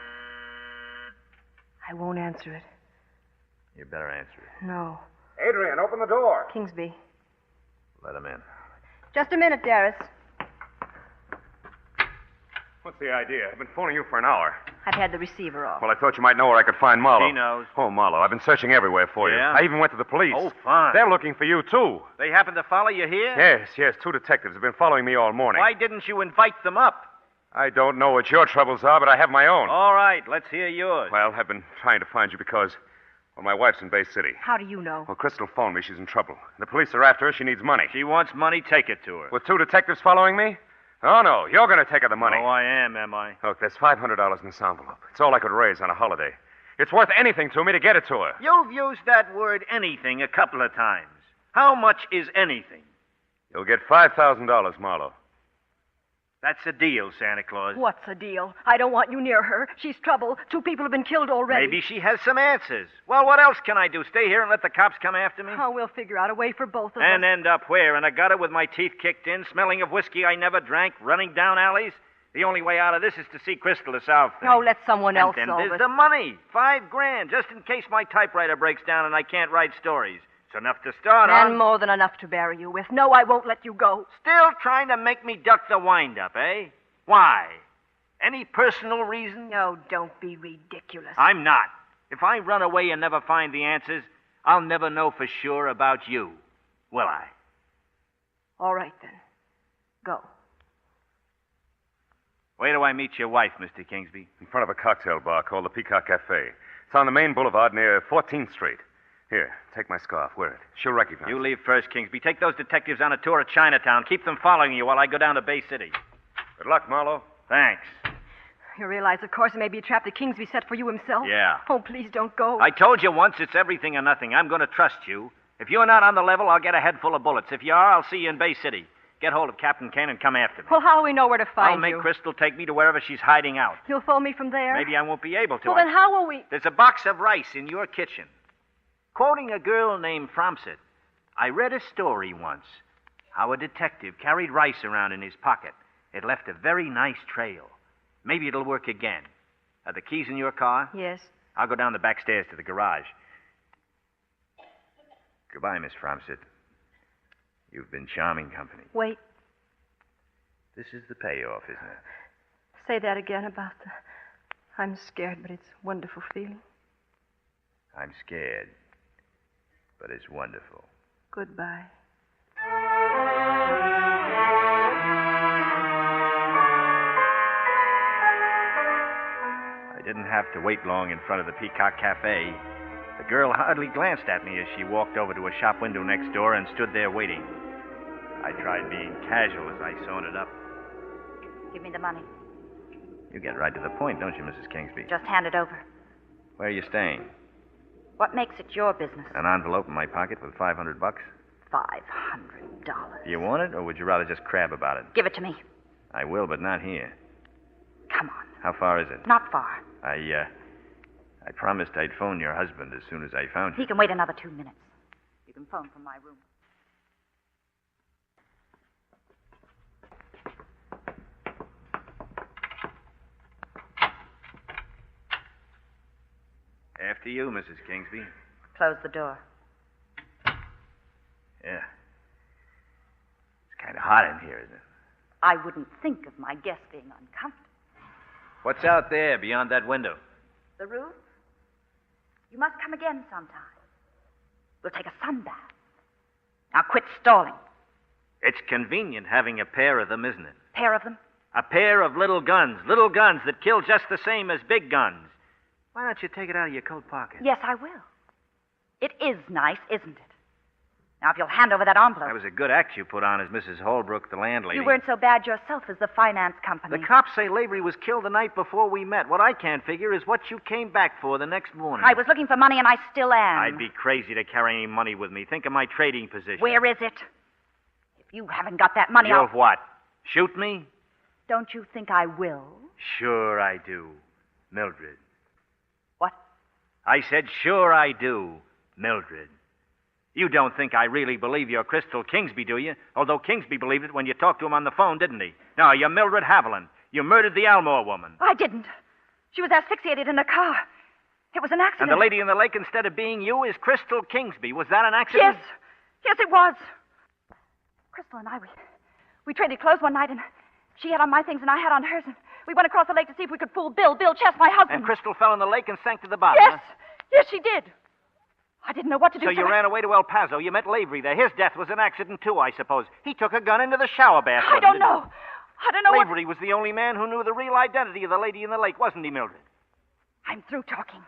I won't answer it. You better answer it. No. Adrian, open the door. Kingsby. Let him in. Just a minute, Darius. What's the idea? I've been phoning you for an hour. I've had the receiver off. Well, I thought you might know where I could find Marlowe. She knows. Oh, Marlowe, I've been searching everywhere for you. Yeah? I even went to the police. Oh, fine. They're looking for you, too. They happen to follow you here? Yes. 2 detectives have been following me all morning. Why didn't you invite them up? I don't know what your troubles are, but I have my own. All right, let's hear yours. Well, I've been trying to find you because, well, my wife's in Bay City. How do you know? Well, Crystal phoned me. She's in trouble. The police are after her. She needs money. She wants money, take it to her. With 2 detectives following me? Oh, no. You're going to take her the money. Oh, I am I? Look, there's $500 in this envelope. It's all I could raise on a holiday. It's worth anything to me to get it to her. You've used that word anything a couple of times. How much is anything? You'll get $5,000, Marlowe. That's a deal, Santa Claus. What's the deal? I don't want you near her. She's trouble. 2 people have been killed already. Maybe she has some answers. Well, what else can I do? Stay here and let the cops come after me? Oh, we'll figure out a way for both of us. And end up where? In a gutter with my teeth kicked in, smelling of whiskey I never drank, running down alleys? The only way out of this is to see Crystal herself. Oh, let someone else And then solve there's it. the money. $5,000, just in case my typewriter breaks down and I can't write stories. It's enough to start on. And more than enough to bury you with. No, I won't let you go. Still trying to make me duck the wind-up, eh? Why? Any personal reason? No, don't be ridiculous. I'm not. If I run away and never find the answers, I'll never know for sure about you. Will I? All right, then. Go. Where do I meet your wife, Mr. Kingsby? In front of a cocktail bar called the Peacock Cafe. It's on the main boulevard near 14th Street. Here, take my scarf. Wear it. She'll recognize You it. leave first, Kingsby. Take those detectives on a tour of Chinatown. Keep them following you while I go down to Bay City. Good luck, Marlowe. Thanks. You realize, of course, it may be a trap that Kingsby set for you himself? Yeah. Oh, please don't go. I told you once it's everything or nothing. I'm going to trust you. If you're not on the level, I'll get a head full of bullets. If you are, I'll see you in Bay City. Get hold of Captain Kane and come after me. Well, how do we know where to find I'll make you? Crystal take me to wherever she's hiding out. You'll phone me from there? Maybe I won't be able to. Well, then how will we... There's a box of rice in your kitchen. Quoting a girl named Fromset, I read a story once how a detective carried rice around in his pocket. It left a very nice trail. Maybe it'll work again. Are the keys in your car? Yes. I'll go down the back stairs to the garage. Goodbye, Miss Fromset. You've been charming company. Wait. This is the payoff, isn't it? Say that again about the... I'm scared, but it's a wonderful feeling. I'm scared, but it's wonderful. Goodbye. I didn't have to wait long in front of the Peacock Cafe. The girl hardly glanced at me as she walked over to a shop window next door and stood there waiting. I tried being casual as I sauntered up. Give me the money. You get right to the point, don't you, Mrs. Kingsby? Just hand it over. Where are you staying? What makes it your business? An envelope in my pocket with $500. $500. Do you want it, or would you rather just crab about it? Give it to me. I will, but not here. Come on. How far is it? Not far. I promised I'd phone your husband as soon as I found you. He can wait another 2 minutes. You can phone from my room. After you, Mrs. Kingsby. Close the door. Yeah. It's kind of hot in here, isn't it? I wouldn't think of my guest being uncomfortable. What's out there beyond that window? The roof? You must come again sometime. We'll take a sun bath. Now quit stalling. It's convenient having a pair of them, isn't it? Pair of them? A pair of little guns that kill just the same as big guns. Why don't you take it out of your coat pocket? Yes, I will. It is nice, isn't it? Now, if you'll hand over that envelope. That was a good act you put on as Mrs. Holbrook, the landlady. You weren't so bad yourself as the finance company. The cops say Lavery was killed the night before we met. What I can't figure is what you came back for the next morning. I was looking for money, and I still am. I'd be crazy to carry any money with me. Think of my trading position. Where is it? If you haven't got that money, You'll what? Shoot me? Don't you think I will? Sure I do, Mildred. What? I said, sure I do, Mildred. You don't think I really believe you're Crystal Kingsby, do you? Although Kingsby believed it when you talked to him on the phone, didn't he? No, you're Mildred Haviland. You murdered the Almore woman. I didn't. She was asphyxiated in a car. It was an accident. And the lady in the lake, instead of being you, is Crystal Kingsby. Was that an accident? Yes. Yes, it was. Crystal and I, we traded clothes one night, and she had on my things and I had on hers, and we went across the lake to see if we could fool Bill Chess, my husband. And Crystal fell in the lake and sank to the bottom, Yes. huh? Yes, she did. I didn't know what to do. So you ran away to El Paso. You met Lavery there. His death was an accident, too, I suppose. He took a gun into the shower bath. I don't know. I don't know Lavery was the only man who knew the real identity of the lady in the lake, wasn't he, Mildred? I'm through talking.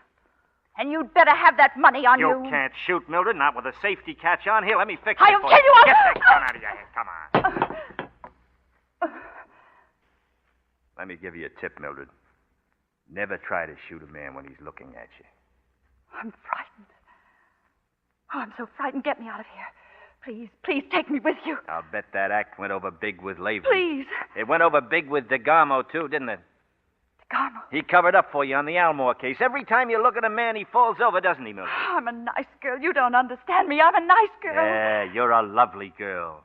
And you'd better have that money on you. You can't shoot, Mildred, not with a safety catch on. Here, let me fix it I'll for kill you. Get that gun out of your head. Come on. Let me give you a tip, Mildred. Never try to shoot a man when he's looking at you. I'm frightened. Oh, I'm so frightened. Get me out of here. Please take me with you. I'll bet that act went over big with Lavery. Please. It went over big with DeGarmo, too, didn't it? DeGarmo? He covered up for you on the Almore case. Every time you look at a man, he falls over, doesn't he, Mildred? I'm a nice girl. You don't understand me. I'm a nice girl. Yeah, you're a lovely girl.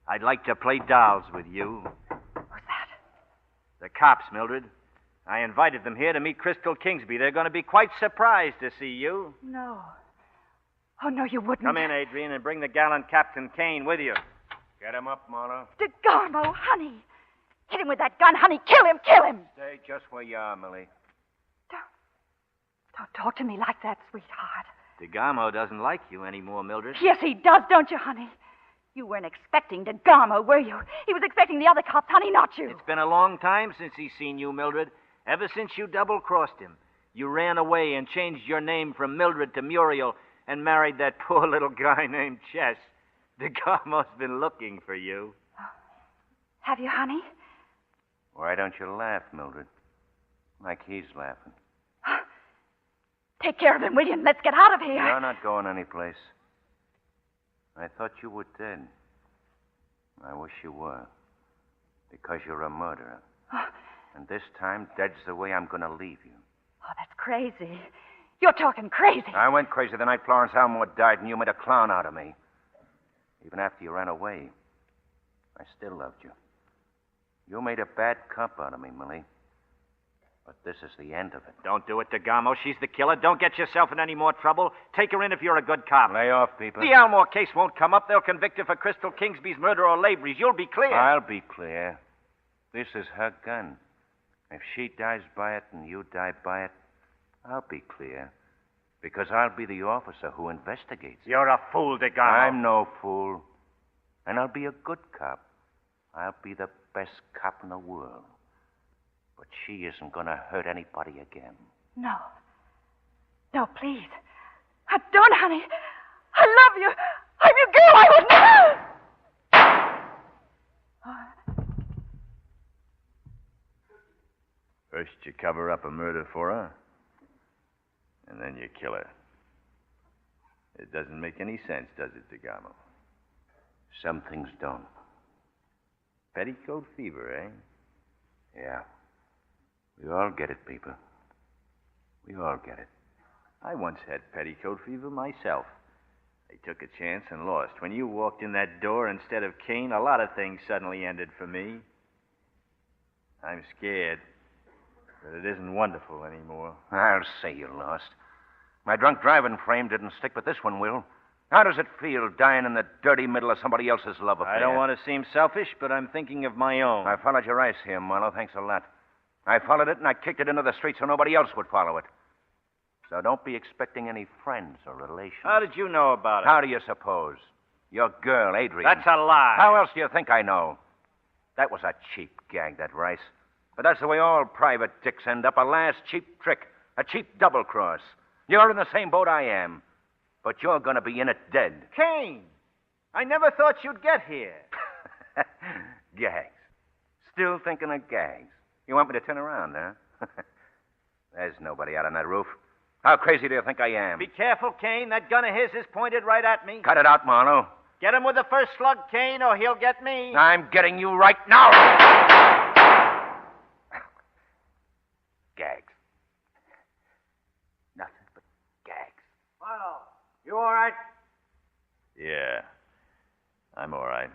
I'd like to play dolls with you. Who's that? The cops, Mildred. I invited them here to meet Crystal Kingsby. They're going to be quite surprised to see you. No. Oh, no, you wouldn't. Come in, Adrian, and bring the gallant Captain Kane with you. Get him up, Marlowe. DeGarmo, honey. Hit him with that gun, honey. Kill him, kill him. Stay just where you are, Millie. Don't talk to me like that, sweetheart. DeGarmo doesn't like you anymore, Mildred. Yes, he does, don't you, honey? You weren't expecting DeGarmo, were you? He was expecting the other cops, honey, not you. It's been a long time since he's seen you, Mildred. Ever since you double-crossed him. You ran away and changed your name from Mildred to Muriel and married that poor little guy named Chess. DeGarmo's been looking for you. Have you, honey? Why don't you laugh, Mildred? Like he's laughing. Take care of him, will you? And let's get out of here. You're not going anyplace. I thought you were dead. I wish you were. Because you're a murderer. And this time, dead's the way I'm going to leave you. Oh, that's crazy. You're talking crazy. I went crazy the night Florence Almore died, and you made a clown out of me. Even after you ran away, I still loved you. You made a bad cop out of me, Millie. But this is the end of it. Don't do it, DeGarmo. She's the killer. Don't get yourself in any more trouble. Take her in if you're a good cop. Lay off, people. The Almore case won't come up. They'll convict her for Crystal Kingsby's murder or Lavery's. You'll be clear. I'll be clear. This is her gun. If she dies by it and you die by it, I'll be clear. Because I'll be the officer who investigates. You're a fool, DeGarmo. I'm no fool. And I'll be a good cop. I'll be the best cop in the world. But she isn't going to hurt anybody again. No. No, please. Don't, honey. I love you. I'm your girl. I would never. First you cover up a murder for her, and then you kill her. It doesn't make any sense, does it, DeGarmo? Some things don't. Petticoat fever, eh? Yeah. We all get it, people. We all get it. I once had petticoat fever myself. I took a chance and lost. When you walked in that door instead of Kane, a lot of things suddenly ended for me. I'm scared, but it isn't wonderful anymore. I'll say you lost. My drunk driving frame didn't stick, but this one will. How does it feel dying in the dirty middle of somebody else's love affair? I don't want to seem selfish, but I'm thinking of my own. I followed your ice here, Marlowe. Thanks a lot. I followed it, and I kicked it into the street so nobody else would follow it. So don't be expecting any friends or relations. How did you know about it? How do you suppose? Your girl, Adrian. That's a lie. How else do you think I know? That was a cheap gag, that Rice. But that's the way all private dicks end up, a last cheap trick, a cheap double-cross. You're in the same boat I am, but you're going to be in it dead. Kane! I never thought you'd get here. Gags. Still thinking of gags. You want me to turn around, huh? There's nobody out on that roof. How crazy do you think I am? Be careful, Kane. That gun of his is pointed right at me. Cut it out, Marlowe. Get him with the first slug, Kane, or he'll get me. I'm getting you right now. Gags. Nothing but gags. Marlowe, you all right? Yeah, I'm all right.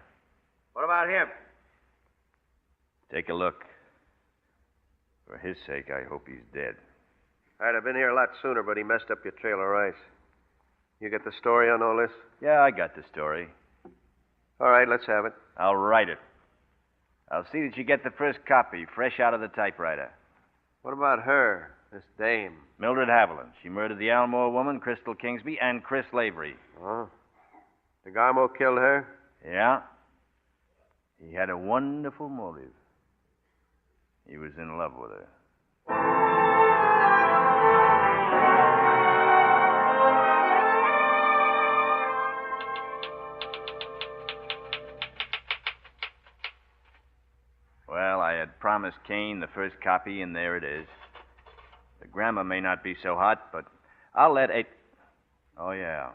What about him? Take a look. For his sake, I hope he's dead. I'd have been here a lot sooner, but he messed up your trail of rice. You get the story on all this? Yeah, I got the story. All right, let's have it. I'll write it. I'll see that you get the first copy, fresh out of the typewriter. What about her, this dame? Mildred Haviland. She murdered the Almore woman, Crystal Kingsby, and Chris Lavery. Oh. DeGarmo killed her? Yeah. He had a wonderful motive. He was in love with her. Well, I had promised Kane the first copy, and there it is. The grammar may not be so hot, but I'll let Oh, yeah.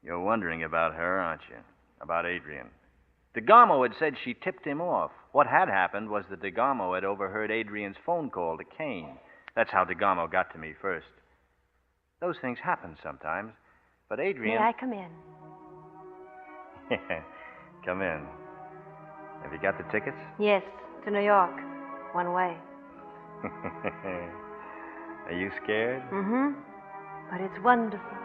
You're wondering about her, aren't you? About Adrian. DeGarmo had said she tipped him off. What had happened was that DeGarmo had overheard Adrian's phone call to Kane. That's how DeGarmo got to me first. Those things happen sometimes, but Adrian... May I come in? Come in. Have you got the tickets? Yes, to New York. One way. Are you scared? Mm-hmm. But it's wonderful.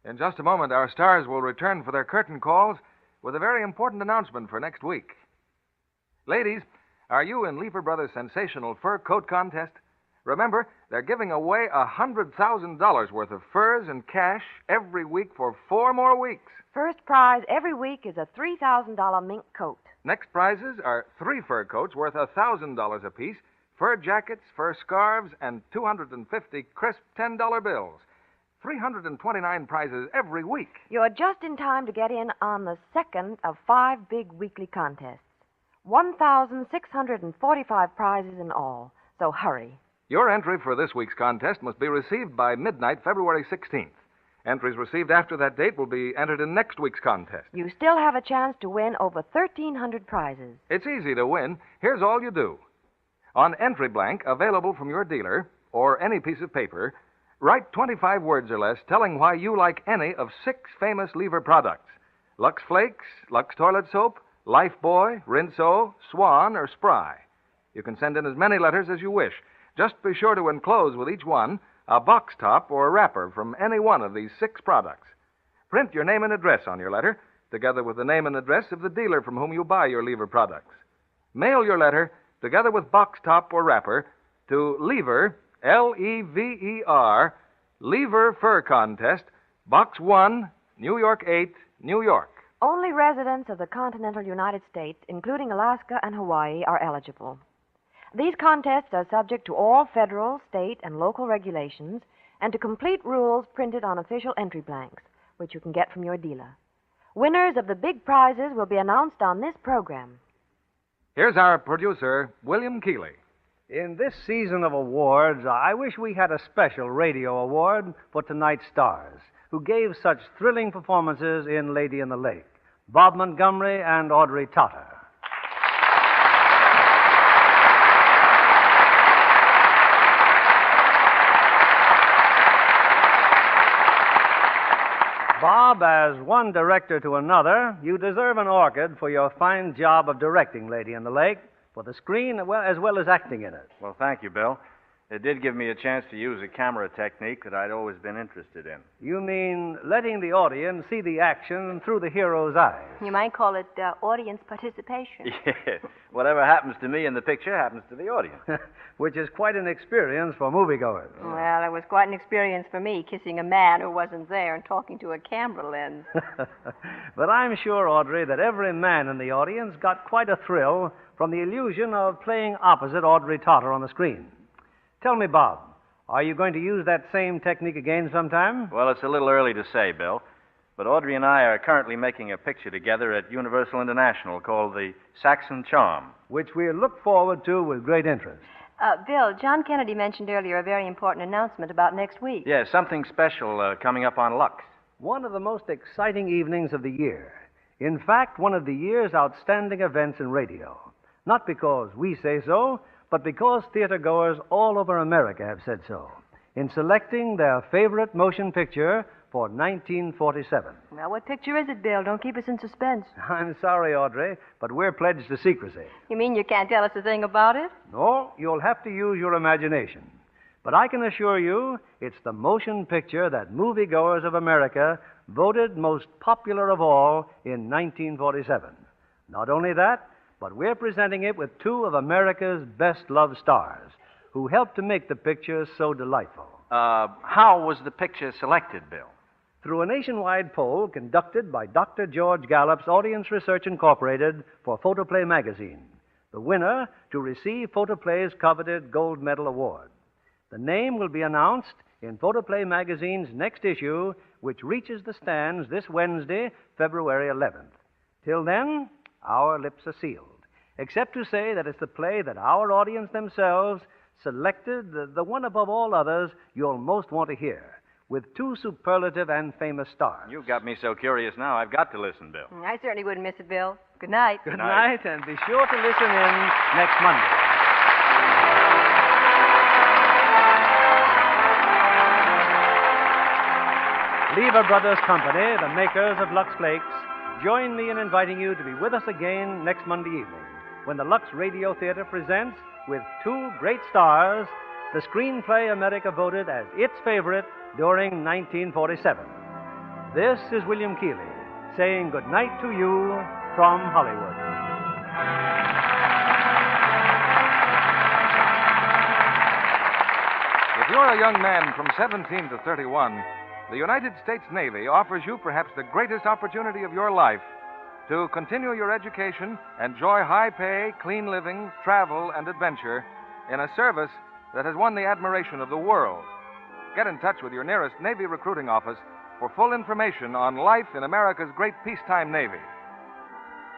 In just a moment, our stars will return for their curtain calls with a very important announcement for next week. Ladies, are you in Lever Brothers' sensational fur coat contest? Remember, they're giving away $100,000 worth of furs and cash every week for 4 more weeks. First prize every week is a $3,000 mink coat. Next prizes are 3 fur coats worth $1,000 apiece, fur jackets, fur scarves, and 250 crisp $10 bills. 329 prizes every week. You're just in time to get in on the second of 5 big weekly contests. 1,645 prizes in all, so hurry. Your entry for this week's contest must be received by midnight, February 16th. Entries received after that date will be entered in next week's contest. You still have a chance to win over 1,300 prizes. It's easy to win. Here's all you do. On entry blank, available from your dealer, or any piece of paper, write 25 words or less telling why you like any of 6 famous Lever products. Lux Flakes, Lux Toilet Soap, Lifebuoy, Rinso, Swan, or Spry. You can send in as many letters as you wish. Just be sure to enclose with each one a box top or a wrapper from any one of these 6 products. Print your name and address on your letter, together with the name and address of the dealer from whom you buy your Lever products. Mail your letter, together with box top or wrapper, to Lever, Lever, Lever Fur Contest, Box 1, New York 8, New York. Only residents of the continental United States, including Alaska and Hawaii, are eligible. These contests are subject to all federal, state, and local regulations and to complete rules printed on official entry blanks, which you can get from your dealer. Winners of the big prizes will be announced on this program. Here's our producer, William Keeley. In this season of awards, I wish we had a special radio award for tonight's stars, who gave such thrilling performances in Lady in the Lake, Bob Montgomery and Audrey Totter. Bob, as one director to another, you deserve an orchid for your fine job of directing Lady in the Lake, for the screen as well as acting in it. Well, thank you, Bill. It did give me a chance to use a camera technique that I'd always been interested in. You mean letting the audience see the action through the hero's eyes? You might call it audience participation. Yeah. Whatever happens to me in the picture happens to the audience. Which is quite an experience for moviegoers. Well, it was quite an experience for me, kissing a man who wasn't there and talking to a camera lens. But I'm sure, Audrey, that every man in the audience got quite a thrill from the illusion of playing opposite Audrey Totter on the screen. Tell me, Bob, are you going to use that same technique again sometime? Well, it's a little early to say, Bill. But Audrey and I are currently making a picture together at Universal International called The Saxon Charm. Which we look forward to with great interest. Bill, John Kennedy mentioned earlier a very important announcement about next week. Yeah, something special coming up on Lux. One of the most exciting evenings of the year. In fact, one of the year's outstanding events in radio. Not because we say so, but because theatergoers all over America have said so, in selecting their favorite motion picture for 1947. Well, what picture is it, Bill? Don't keep us in suspense. I'm sorry, Audrey, but we're pledged to secrecy. You mean you can't tell us a thing about it? No, you'll have to use your imagination. But I can assure you it's the motion picture that moviegoers of America voted most popular of all in 1947. Not only that, but we're presenting it with two of America's best-loved stars who helped to make the picture so delightful. How was the picture selected, Bill? Through a nationwide poll conducted by Dr. George Gallup's Audience Research Incorporated for Photoplay magazine, the winner to receive Photoplay's coveted Gold Medal Award. The name will be announced in Photoplay magazine's next issue, which reaches the stands this Wednesday, February 11th. Till then, our lips are sealed, except to say that it's the play that our audience themselves selected, the one above all others you'll most want to hear, with two superlative and famous stars. You've got me so curious now, I've got to listen, Bill. I certainly wouldn't miss it, Bill. Good night. Good night, and be sure to listen in next Monday. Lever Brothers Company, the makers of Lux Flakes, join me in inviting you to be with us again next Monday evening when the Lux Radio Theater presents, with two great stars, the screenplay America voted as its favorite during 1947. This is William Keeley saying good night to you from Hollywood. If you're a young man from 17 to 31, the United States Navy offers you perhaps the greatest opportunity of your life to continue your education, enjoy high pay, clean living, travel, and adventure in a service that has won the admiration of the world. Get in touch with your nearest Navy recruiting office for full information on life in America's great peacetime Navy.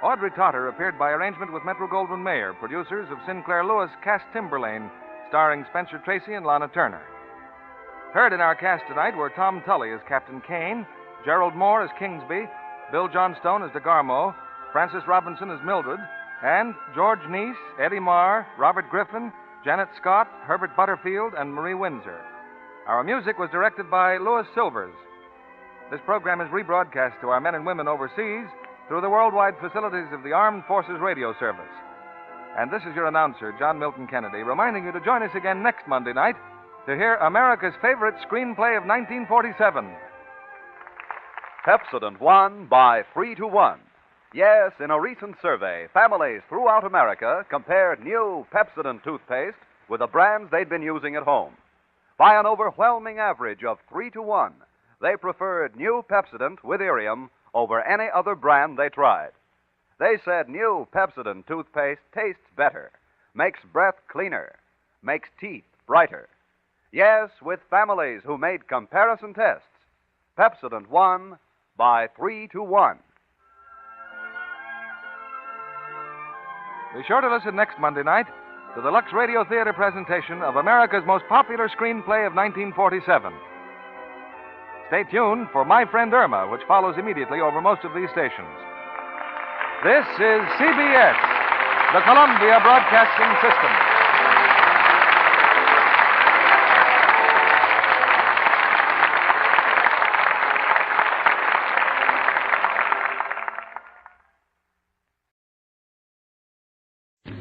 Audrey Totter appeared by arrangement with Metro-Goldwyn-Mayer, producers of Sinclair Lewis' Cass Timberlane, starring Spencer Tracy and Lana Turner. Heard in our cast tonight were Tom Tully as Captain Kane, Gerald Moore as Kingsby, Bill Johnstone as DeGarmo, Francis Robinson as Mildred, and George Neese, Eddie Marr, Robert Griffin, Janet Scott, Herbert Butterfield, and Marie Windsor. Our music was directed by Louis Silvers. This program is rebroadcast to our men and women overseas through the worldwide facilities of the Armed Forces Radio Service. And this is your announcer, John Milton Kennedy, reminding you to join us again next Monday night to hear America's favorite screenplay of 1947. Pepsodent won by 3-1. Yes, in a recent survey, families throughout America compared new Pepsodent toothpaste with the brands they'd been using at home. By an overwhelming average of 3-1, they preferred new Pepsodent with Irium over any other brand they tried. They said new Pepsodent toothpaste tastes better, makes breath cleaner, makes teeth brighter. Yes, with families who made comparison tests, Pepsodent won by 3-1. Be sure to listen next Monday night to the Lux Radio Theater presentation of America's most popular screenplay of 1947. Stay tuned for My Friend Irma, which follows immediately over most of these stations. This is CBS, the Columbia Broadcasting System.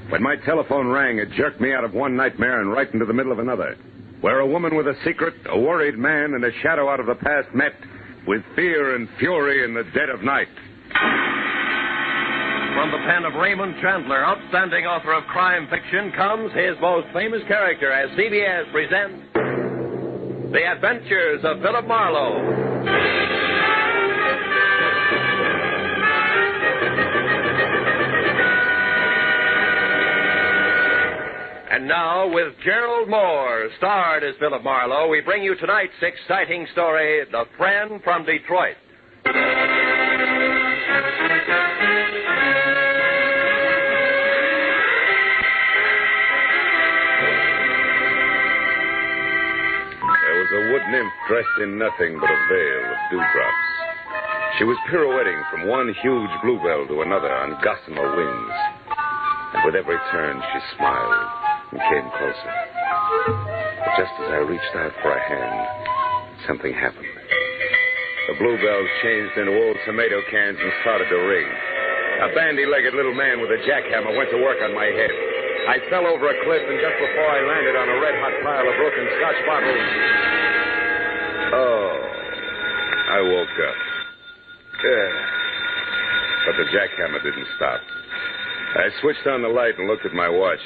When my my telephone rang, it jerked me out of one nightmare and right into the middle of another, where a woman with a secret, a worried man, and a shadow out of the past met with fear and fury in the dead of night. From the pen of Raymond, Chandler, outstanding author of crime fiction, comes his most famous character as CBS presents The Adventures of Philip Marlowe. And now, with Gerald Moore, starred as Philip Marlowe, we bring you tonight's exciting story, The Friend from Detroit. There was a wood nymph dressed in nothing but a veil of dewdrops. She was pirouetting from one huge bluebell to another on gossamer wings. And with every turn, she smiled and came closer. But just as I reached out for a hand, something happened. The bluebells changed into old tomato cans and started to ring. A bandy-legged little man with a jackhammer went to work on my head. I fell over a cliff, and just before I landed on a red-hot pile of broken Scotch bottles... Oh, I woke up. But the jackhammer didn't stop. I switched on the light and looked at my watch.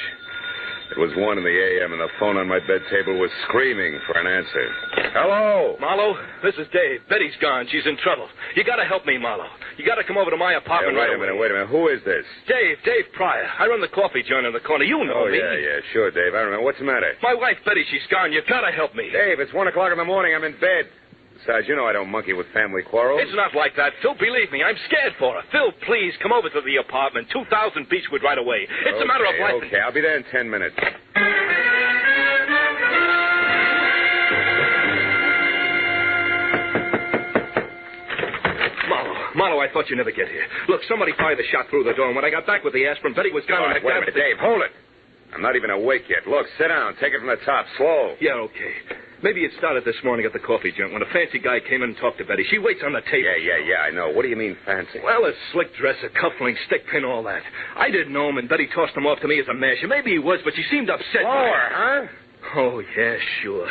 It was 1 in the a.m., and the phone on my bed table was screaming for an answer. Hello? Marlowe, this is Dave. Betty's gone. She's in trouble. You gotta help me, Marlowe. You gotta come over to my apartment Wait a minute. Who is this? Dave Pryor. I run the coffee joint in the corner. You know me. Yeah, sure, Dave. I remember. What's the matter? My wife, Betty, she's gone. You gotta help me. Dave, it's 1 o'clock in the morning. I'm in bed. Besides, you know I don't monkey with family quarrels. It's not like that, Phil. Believe me, I'm scared for her. Phil, please, come over to the apartment. 2000 Beechwood right away. It's a matter of life. Okay, I'll be there in 10 minutes. Marlowe, I thought you'd never get here. Look, somebody fired the shot through the door, and when I got back with the aspirin, Betty was gone. All right, wait a minute, Dave, hold it. I'm not even awake yet. Look, sit down. Take it from the top. Slow. Yeah, okay. Maybe it started this morning at the coffee joint when a fancy guy came in and talked to Betty. She waits on the table. Yeah, I know. What do you mean fancy? Well, a slick dresser, cufflinks, stick pin, all that. I didn't know him, and Betty tossed him off to me as a masher. Maybe he was, but she seemed upset. Lower, huh? Oh, yeah, sure.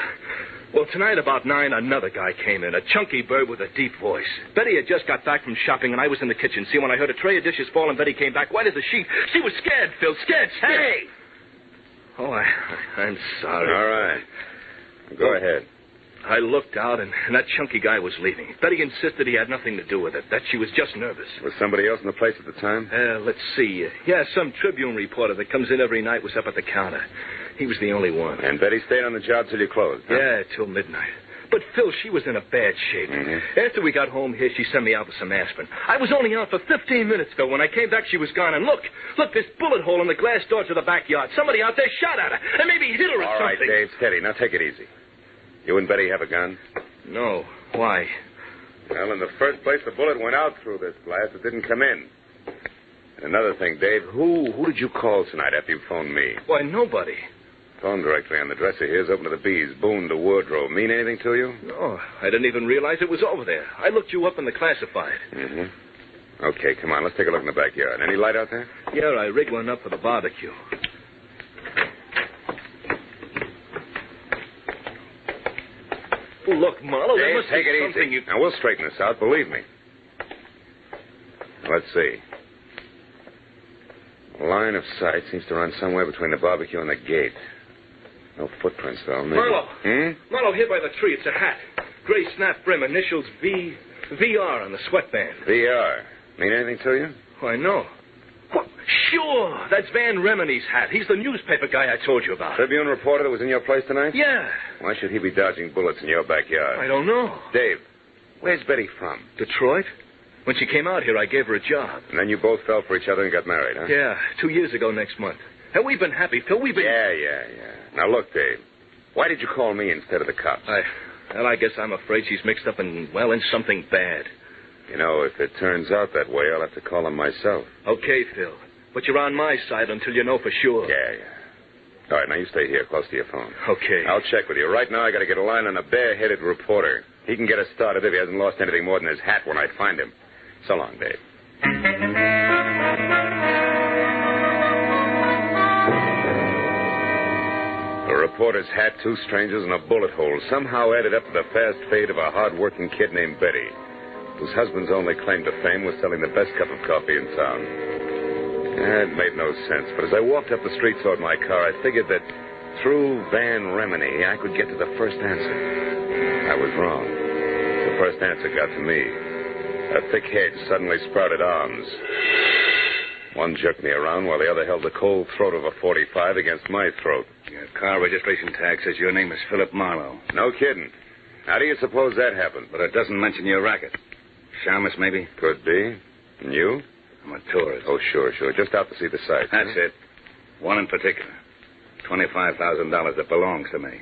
Well, tonight about 9, another guy came in, a chunky bird with a deep voice. Betty had just got back from shopping, and I was in the kitchen. See, when I heard a tray of dishes fall and Betty came back, white as a sheet, she was scared, Phil, scared. Hey! Oh, I'm sorry. All right. Go ahead. I looked out, and that chunky guy was leaving. Betty insisted he had nothing to do with it, that she was just nervous. Was somebody else in the place at the time? Let's see. Yeah, some Tribune reporter that comes in every night was up at the counter. He was the only one. And Betty stayed on the job till you closed, huh? Yeah, till midnight. But, Phil, she was in a bad shape. Mm-hmm. After we got home here, she sent me out with some aspirin. I was only out for 15 minutes, Phil. When I came back, she was gone. And look, this bullet hole in the glass door to the backyard. Somebody out there shot at her. And maybe hit her or something. All right, Dave, steady. Now take it easy. You and Betty have a gun? No. Why? Well, in the first place, the bullet went out through this glass. It didn't come in. And another thing, Dave, who did you call tonight after you phoned me? Why, nobody. Phone directory on the dresser here's open to the bees. Boone to wardrobe. Mean anything to you? No, I didn't even realize it was over there. I looked you up in the classified. Mm-hmm. Okay, come on. Let's take a look in the backyard. Any light out there? Yeah, I rigged one up for the barbecue. Oh, look, Marlowe, there must take be it something easy. Now, we'll straighten this out, believe me. Now, let's see. Line of sight seems to run somewhere between the barbecue and the gate. No footprints, though. Maybe. Marlowe. Marlowe, here by the tree. It's a hat. Gray snap brim, initials VR on the sweatband. VR. Mean anything to you? Why, no. What? Sure. That's Van Remini's hat. He's the newspaper guy I told you about. Tribune reporter that was in your place tonight? Yeah. Why should he be dodging bullets in your backyard? I don't know. Dave, where's Betty from? Detroit. When she came out here, I gave her a job. And then you both fell for each other and got married, huh? Yeah, 2 years ago next month. And we've been happy, Phil. We've been... Yeah. Now, look, Dave. Why did you call me instead of the cops? I guess I'm afraid she's mixed up in something bad. You know, if it turns out that way, I'll have to call them myself. Okay, Phil. But you're on my side until you know for sure. Yeah. All right, now you stay here, close to your phone. Okay. I'll check with you. Right now, I got to get a line on a bare-headed reporter. He can get us started if he hasn't lost anything more than his hat when I find him. So long, Dave. reporter's hat, 2 strangers, and a bullet hole somehow added up to the fast fate of a hard-working kid named Betty, whose husband's only claim to fame was selling the best cup of coffee in town. It made no sense, but as I walked up the street toward my car, I figured that through Van Remini, I could get to the first answer. I was wrong. The first answer got to me. A thick hedge suddenly sprouted arms. One jerked me around while the other held the cold throat of a .45 against my throat. Your car registration tag says your name is Philip Marlowe. No kidding. How do you suppose that happened? But it doesn't mention your racket. Shamus, maybe? Could be. And you? I'm a tourist. Oh, sure. Just out to see the sights. That's it. One in particular. $25,000 that belongs to me.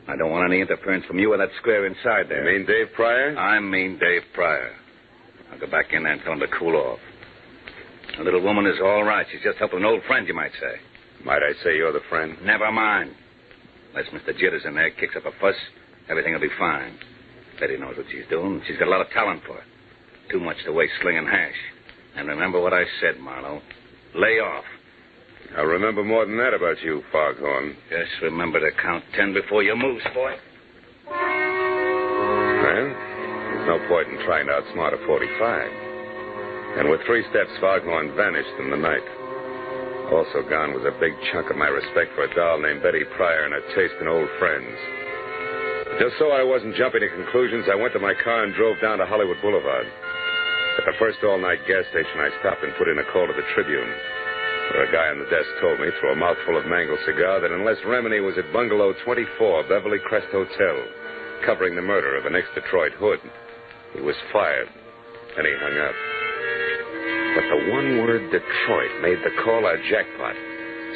I don't want any interference from you or that square inside there. You mean Dave Pryor? I mean Dave Pryor. I'll go back in there and tell him to cool off. The little woman is all right. She's just helping an old friend, you might say. Might I say you're the friend? Never mind. Unless Mr. Jitters in there kicks up a fuss, everything will be fine. Betty knows what she's doing. She's got a lot of talent for it. Too much to waste slinging hash. And remember what I said, Marlowe. Lay off. I'll remember more than that about you, Foghorn. Just remember to count 10 before you move, boy. Well, there's no point in trying to outsmart a .45. And with 3 steps, Foghorn vanished in the night. Also gone was a big chunk of my respect for a doll named Betty Pryor and a taste in old friends. Just so I wasn't jumping to conclusions, I went to my car and drove down to Hollywood Boulevard. At the first all-night gas station, I stopped and put in a call to the Tribune, where a guy on the desk told me, through a mouthful of mango cigar, that unless Remini was at Bungalow 24, Beverly Crest Hotel, covering the murder of an ex-Detroit hood, he was fired. And he hung up. But the one word Detroit made the call a jackpot,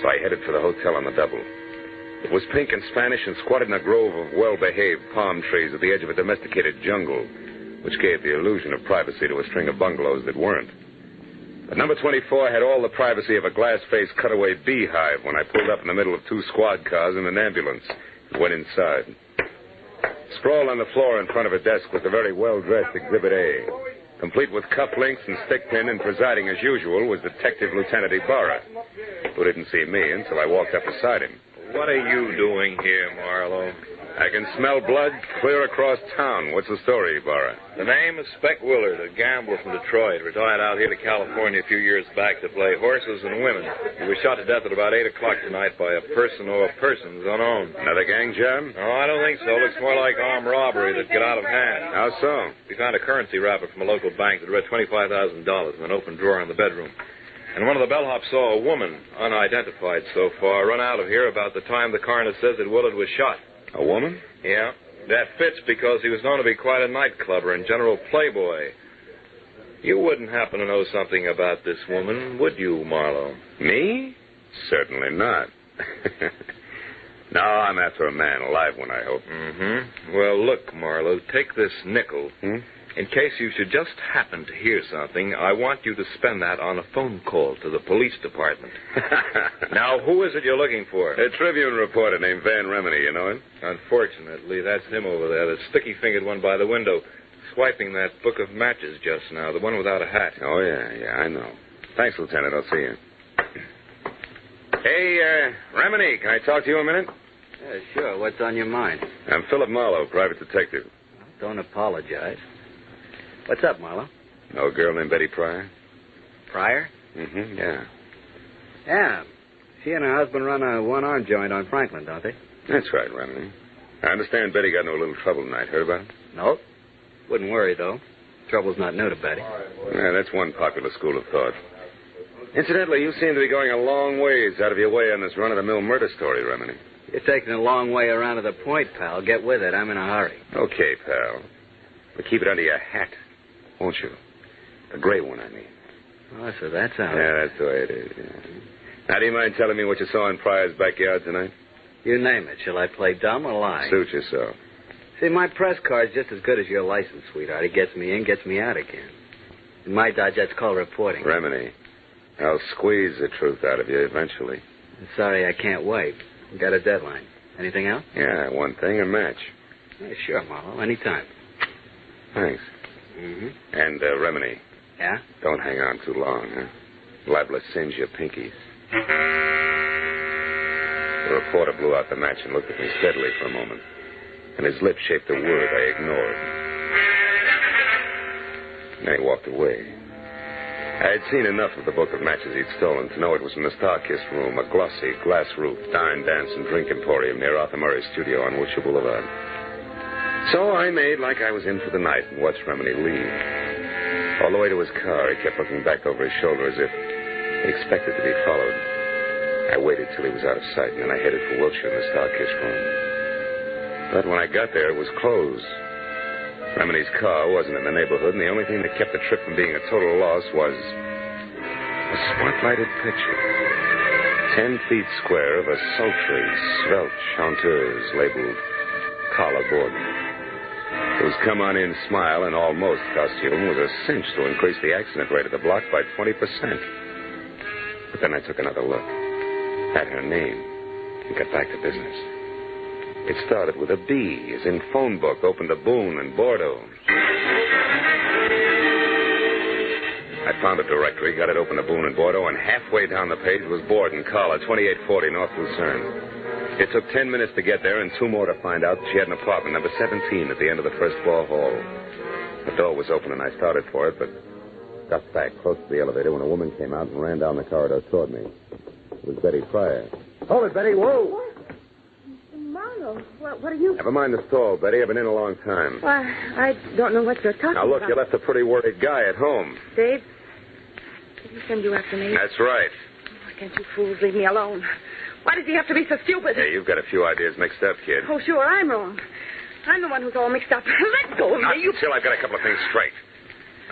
so I headed for the hotel on the double. It was pink and Spanish and squatted in a grove of well-behaved palm trees at the edge of a domesticated jungle, which gave the illusion of privacy to a string of bungalows that weren't. But number 24 had all the privacy of a glass-faced cutaway beehive when I pulled up in the middle of 2 squad cars and an ambulance and went inside. Sprawled on the floor in front of a desk was a very well-dressed Exhibit A, complete with cufflinks and stickpin, and presiding as usual was Detective Lieutenant Ibarra, who didn't see me until I walked up beside him. What are you doing here, Marlowe? I can smell blood clear across town. What's the story, Ibarra? The name is Spec Willard, a gambler from Detroit, retired out here to California a few years back to play horses and women. He was shot to death at about 8 o'clock tonight by a person or persons unknown. Another gang job? No, I don't think so. Looks more like armed robbery that got out of hand. How so? We found a currency wrapper from a local bank that read $25,000 in an open drawer in the bedroom. And one of the bellhops saw a woman, unidentified so far, run out of here about the time the coroner says that Willard was shot. A woman? Yeah. That fits because he was known to be quite a nightclubber and general playboy. You wouldn't happen to know something about this woman, would you, Marlowe? Me? Certainly not. No, I'm after a man, a live one, I hope. Mm-hmm. Well, look, Marlowe, take this nickel. In case you should just happen to hear something, I want you to spend that on a phone call to the police department. Now, who is it you're looking for? A Tribune reporter named Van Remini, you know him? Unfortunately, that's him over there, the sticky-fingered one by the window, swiping that book of matches just now, the one without a hat. Oh, yeah, I know. Thanks, Lieutenant. I'll see you. Hey, Remini, can I talk to you a minute? Yeah, sure. What's on your mind? I'm Philip Marlowe, private detective. Don't apologize. What's up, Marlowe? Know a girl named Betty Pryor? Pryor? Mm-hmm, yeah. Yeah. She and her husband run a one-arm joint on Franklin, don't they? That's right, Remini. I understand Betty got into a little trouble tonight. Heard about it? Nope. Wouldn't worry, though. Trouble's not new to Betty. Yeah, that's one popular school of thought. Incidentally, you seem to be going a long ways out of your way on this run-of-the-mill murder story, Remini. You're taking a long way around to the point, pal. Get with it. I'm in a hurry. Okay, pal. But keep it under your hat, won't you? The gray one, I mean. Oh, so that's how... Yeah, that's the way it is, yeah. Now, do you mind telling me what you saw in Pryor's backyard tonight? You name it. Shall I play dumb or lie? Suit yourself. See, my press card's just as good as your license, sweetheart. It gets me in, gets me out again. In my dodge, that's called reporting. Remini, I'll squeeze the truth out of you eventually. I'm sorry I can't wait. We got a deadline. Anything else? Yeah, one thing, a match. Yeah, sure, Marlowe. Anytime. Thanks. Mm-hmm. And, Remini. Yeah? Don't hang on too long, huh? Liable to singe your pinkies. The reporter blew out the match and looked at me steadily for a moment. And his lips shaped a word I ignored. And then he walked away. I had seen enough of the book of matches he'd stolen to know it was from the Star-Kissed Room, a glossy, glass-roofed dine, dance, and drink emporium near Arthur Murray's studio on Wilshire Boulevard. So I made like I was in for the night and watched Remini leave. All the way to his car, he kept looking back over his shoulder as if he expected to be followed. I waited till he was out of sight, and then I headed for Wilshire in the Star-Kissed Room. But when I got there, it was closed. Remini's car wasn't in the neighborhood, and the only thing that kept the trip from being a total loss was a spotlighted picture. 10 feet square of a sultry, svelte chanteuse labeled Carla Borden, whose come-on-in smile and almost costume was a cinch to increase the accident rate of the block by 20%. But then I took another look at her name and got back to business. It started with a B, as in phone book, opened to Boone and Bordeaux. I found a directory, got it open to Boone and Bordeaux, and halfway down the page was Borden, Carla, 2840 North Lucerne. It took 10 minutes to get there and 2 more to find out that she had an apartment, number 17, at the end of the first floor hall. The door was open and I started for it, but got back close to the elevator when a woman came out and ran down the corridor toward me. It was Betty Pryor. Hold it, Betty, whoa! Marlowe, what are you... Never mind the stall, Betty. I've been in a long time. Why, I don't know what you're talking about. Now, look, you left a pretty worried guy at home. Dave, did he send you after me? That's right. Why can't you fools leave me alone? Why does he have to be so stupid? Hey, you've got a few ideas mixed up, kid. Oh, sure, I'm wrong. I'm the one who's all mixed up. Let go of Not me. You... until I've got a couple of things straight.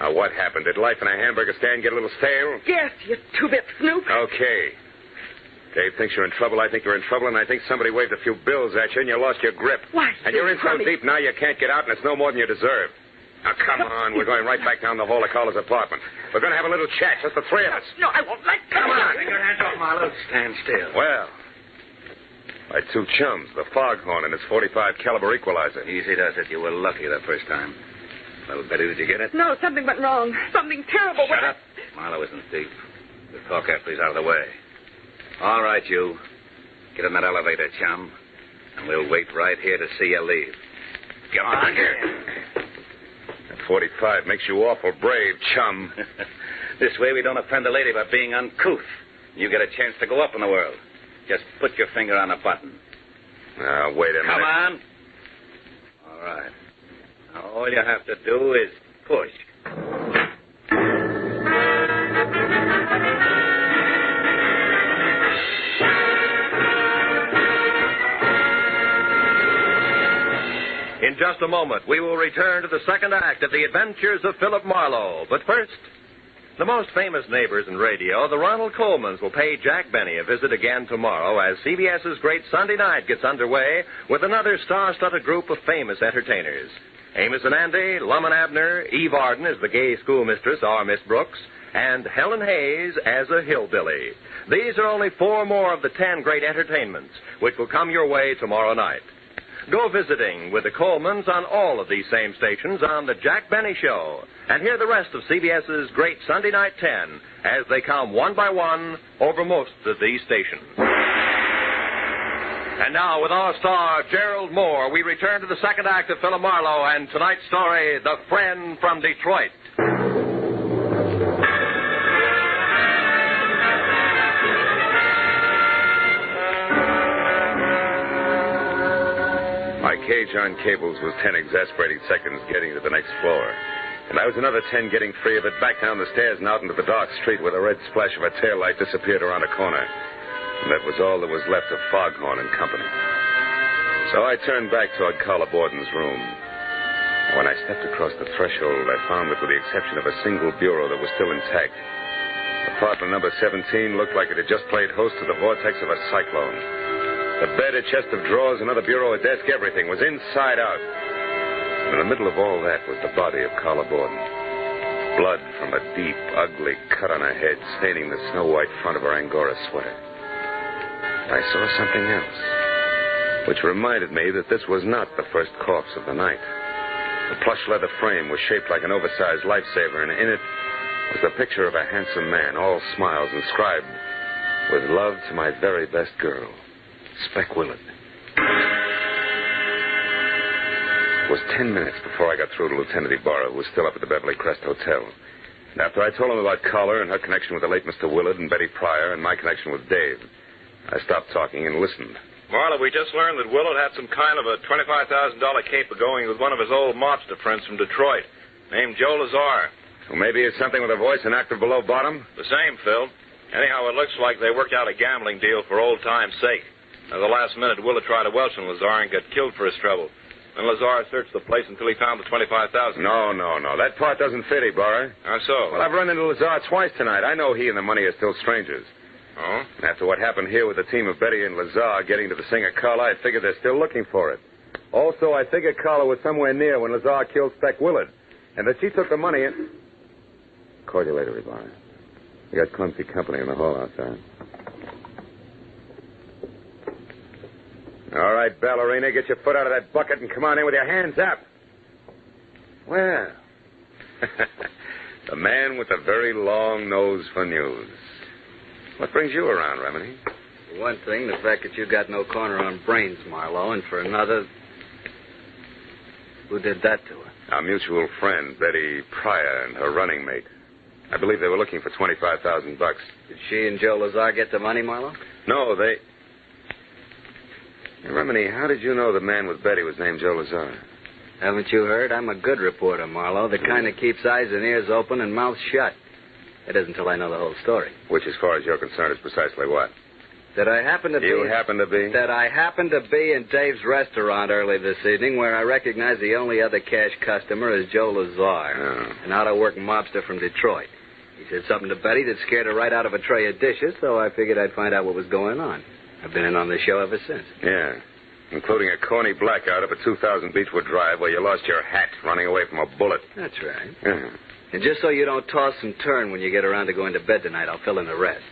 Now, what happened? Did life in a hamburger stand get a little stale? Yes, you two-bit snoop. Okay. Dave thinks you're in trouble. I think you're in trouble, and I think somebody waved a few bills at you, and you lost your grip. Why? And you're in so deep now you can't get out, and it's no more than you deserve. Now, come on. We're going right back down the hall to Carla's apartment. We're going to have a little chat, just the three of us. No, I won't. Come on. Take your hands off, Marlowe. Stand still. Well, my 2 chums, the Foghorn and his .45 caliber equalizer. Easy does it. You were lucky the first time. Well, Betty, did you get it? No, something went wrong. Something terrible went... Shut up. Marlowe isn't deep. We'll talk after he's out of the way. All right, you. Get in that elevator, chum. And we'll wait right here to see you leave. Come on. That .45 makes you awful brave, chum. This way we don't offend the lady by being uncouth. You get a chance to go up in the world. Just put your finger on a button. Now, wait a minute. Come on. All right. Now, all you have to do is push. In just a moment, we will return to the second act of The Adventures of Philip Marlowe. But first, the most famous neighbors in radio, the Ronald Colemans, will pay Jack Benny a visit again tomorrow as CBS's great Sunday night gets underway with another star-studded group of famous entertainers. Amos and Andy, Lum and Abner, Eve Arden as the gay schoolmistress, our Miss Brooks, and Helen Hayes as a hillbilly. These are only 4 more of the 10 great entertainments which will come your way tomorrow night. Go visiting with the Colemans on all of these same stations on The Jack Benny Show. And hear the rest of CBS's great Sunday Night 10 as they come one by one over most of these stations. And now, with our star, Gerald Moore, we return to the second act of Philip Marlowe and tonight's story, The Friend from Detroit. My cage on cables was 10 exasperating seconds getting to the next floor. And I was another 10 getting free of it back down the stairs and out into the dark street where the red splash of a taillight disappeared around a corner. And that was all that was left of Foghorn and company. So I turned back toward Carla Borden's room. When I stepped across the threshold, I found that with the exception of a single bureau that was still intact, apartment number 17 looked like it had just played host to the vortex of a cyclone. The bed, a chest of drawers, another bureau, a desk, everything was inside out. In the middle of all that was the body of Carla Borden. Blood from a deep, ugly cut on her head, staining the snow-white front of her Angora sweater. I saw something else, which reminded me that this was not the first corpse of the night. The plush leather frame was shaped like an oversized lifesaver, and in it was the picture of a handsome man, all smiles, inscribed, "With love to my very best girl." Speck Willard. It was 10 minutes before I got through to Lieutenant Ibarra, who was still up at the Beverly Crest Hotel. And after I told him about Collar and her connection with the late Mr. Willard and Betty Pryor and my connection with Dave, I stopped talking and listened. Marlowe, we just learned that Willard had some kind of a $25,000 caper going with one of his old mobster friends from Detroit, named Joe Lazar. So maybe it's something with a voice and actor below bottom? The same, Phil. Anyhow, it looks like they worked out a gambling deal for old time's sake. At the last minute, Willard tried to welch on Lazar and got killed for his trouble. And Lazar searched the place until he found the $25,000. No. That part doesn't fit, Ibarra. How so? Well, I've run into Lazar twice tonight. I know he and the money are still strangers. Oh? And after what happened here with the team of Betty and Lazar getting to the singer Carla, I figured they're still looking for it. Also, I figured Carla was somewhere near when Lazar killed Speck Willard. And that she took the money and... Call you later, Ibarra. We got clumsy company in the hall outside. All right, ballerina, get your foot out of that bucket and come on in with your hands up. Well, the man with the very long nose for news. What brings you around, Remedy? For one thing, the fact that you got no corner on brains, Marlowe, and for another, who did that to her? Our mutual friend, Betty Pryor, and her running mate. I believe they were looking for $25,000. Did she and Joe Lazar get the money, Marlowe? No, they... Hey, Remedy, how did you know the man with Betty was named Joe Lazar? Haven't you heard? I'm a good reporter, Marlowe, the kind that keeps eyes and ears open and mouth shut. It isn't until I know the whole story. Which, as far as you're concerned, is precisely what? That I happen to be... You happen to be? That I happened to be in Dave's restaurant early this evening, where I recognize the only other cash customer is Joe Lazar, an out-of-work mobster from Detroit. He said something to Betty that scared her right out of a tray of dishes, so I figured I'd find out what was going on. I've been in on the show ever since. Yeah, including a corny blackout up at 2000 Beechwood Drive where you lost your hat running away from a bullet. That's right. Yeah. And just so you don't toss and turn when you get around to going to bed tonight, I'll fill in the rest.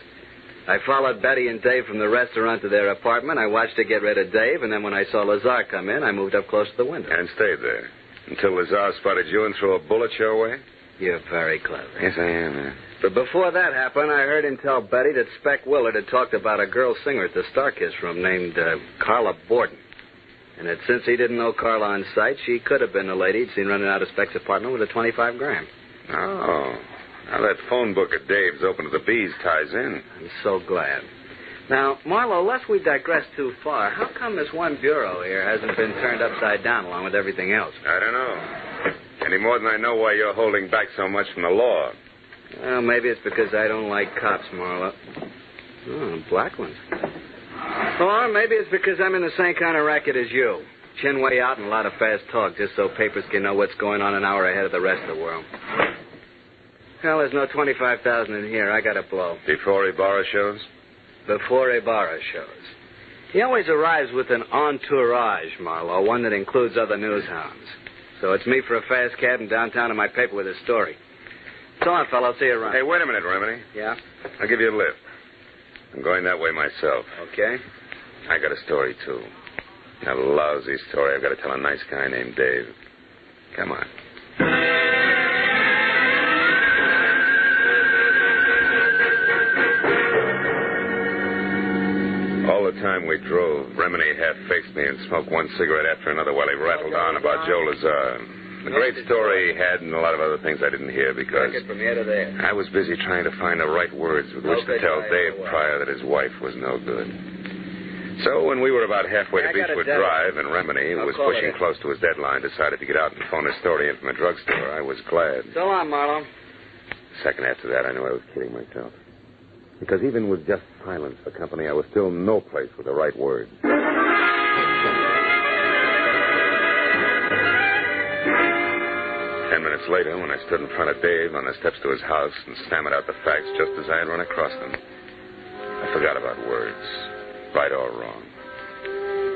I followed Betty and Dave from the restaurant to their apartment. I watched her get rid of Dave, and then when I saw Lazar come in, I moved up close to the window. And stayed there until Lazar spotted you and threw a bullet your way? You're very clever. Yes, I am, man. But before that happened, I heard him tell Betty that Speck Willard had talked about a girl singer at the Starkiss room named Carla Borden. And that since he didn't know Carla on sight, she could have been the lady he'd seen running out of Speck's apartment with a 25 grand. Oh. Now that phone book of Dave's open to the bees ties in. I'm so glad. Now, Marlowe, lest we digress too far, how come this one bureau here hasn't been turned upside down along with everything else? I don't know. Any more than I know why you're holding back so much from the law. Well, maybe it's because I don't like cops, Marlowe. Oh, black ones. Or maybe it's because I'm in the same kind of racket as you. Chin way out and a lot of fast talk, just so papers can know what's going on an hour ahead of the rest of the world. Well, there's no 25,000 in here. I got to blow. Before Ibarra shows? Before Ibarra shows. He always arrives with an entourage, Marlowe, one that includes other news hounds. So it's me for a fast cab and downtown to my paper with a story. So on, fellow. See you around. Hey, wait a minute, Remedy. Yeah? I'll give you a lift. I'm going that way myself. Okay. I got a story, too. A lousy story I've got to tell a nice guy named Dave. Come on. All the time we drove, Remedy half-faced me and smoked one cigarette after another while he rattled on about Joe Lazar. The great story he had and a lot of other things I didn't hear because from here to there. I was busy trying to find the right words with which to tell Dave Pryor that his wife was no good. So when we were about halfway to Beechwood Drive and Remedy, who was pushing close to his deadline, decided to get out and phone his story in from a drugstore, I was glad. So long, Marlowe. A second after that, I knew I was kidding myself. Because even with just silence for company, I was still no place with the right words. 10 minutes later, when I stood in front of Dave on the steps to his house and stammered out the facts just as I had run across them, I forgot about words, right or wrong.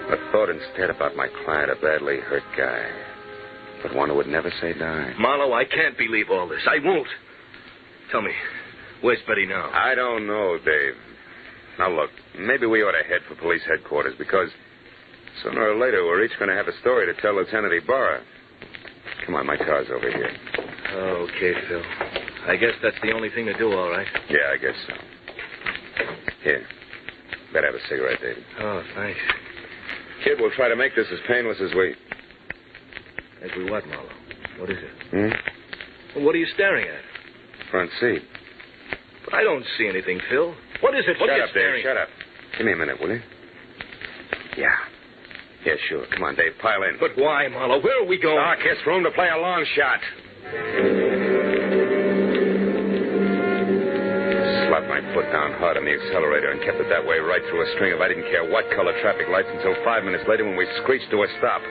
I thought instead about my client, a badly hurt guy, but one who would never say die. Marlowe, I can't believe all this. I won't. Tell me, where's Betty now? I don't know, Dave. Now, look, maybe we ought to head for police headquarters because sooner or later we're each going to have a story to tell Lieutenant Ibarra. Come on, my car's over here. Okay, Phil. I guess that's the only thing to do, all right. Yeah, I guess so. Here. Better have a cigarette, David. Oh, thanks. Kid, we'll try to make this as painless as we... As we what, Marlowe? What is it? Hmm? Well, what are you staring at? Front seat. But I don't see anything, Phil. What is it? What are you Shut up, Dave. staring Shut up. Give me a minute, will you? Yeah. Yeah, sure. Come on, Dave. Pile in. But why, Marlowe? Where are we going? Darkest room to play a long shot. Slapped my foot down hard on the accelerator and kept it that way right through a string of I didn't care what color traffic lights until 5 minutes later when we screeched to a stop.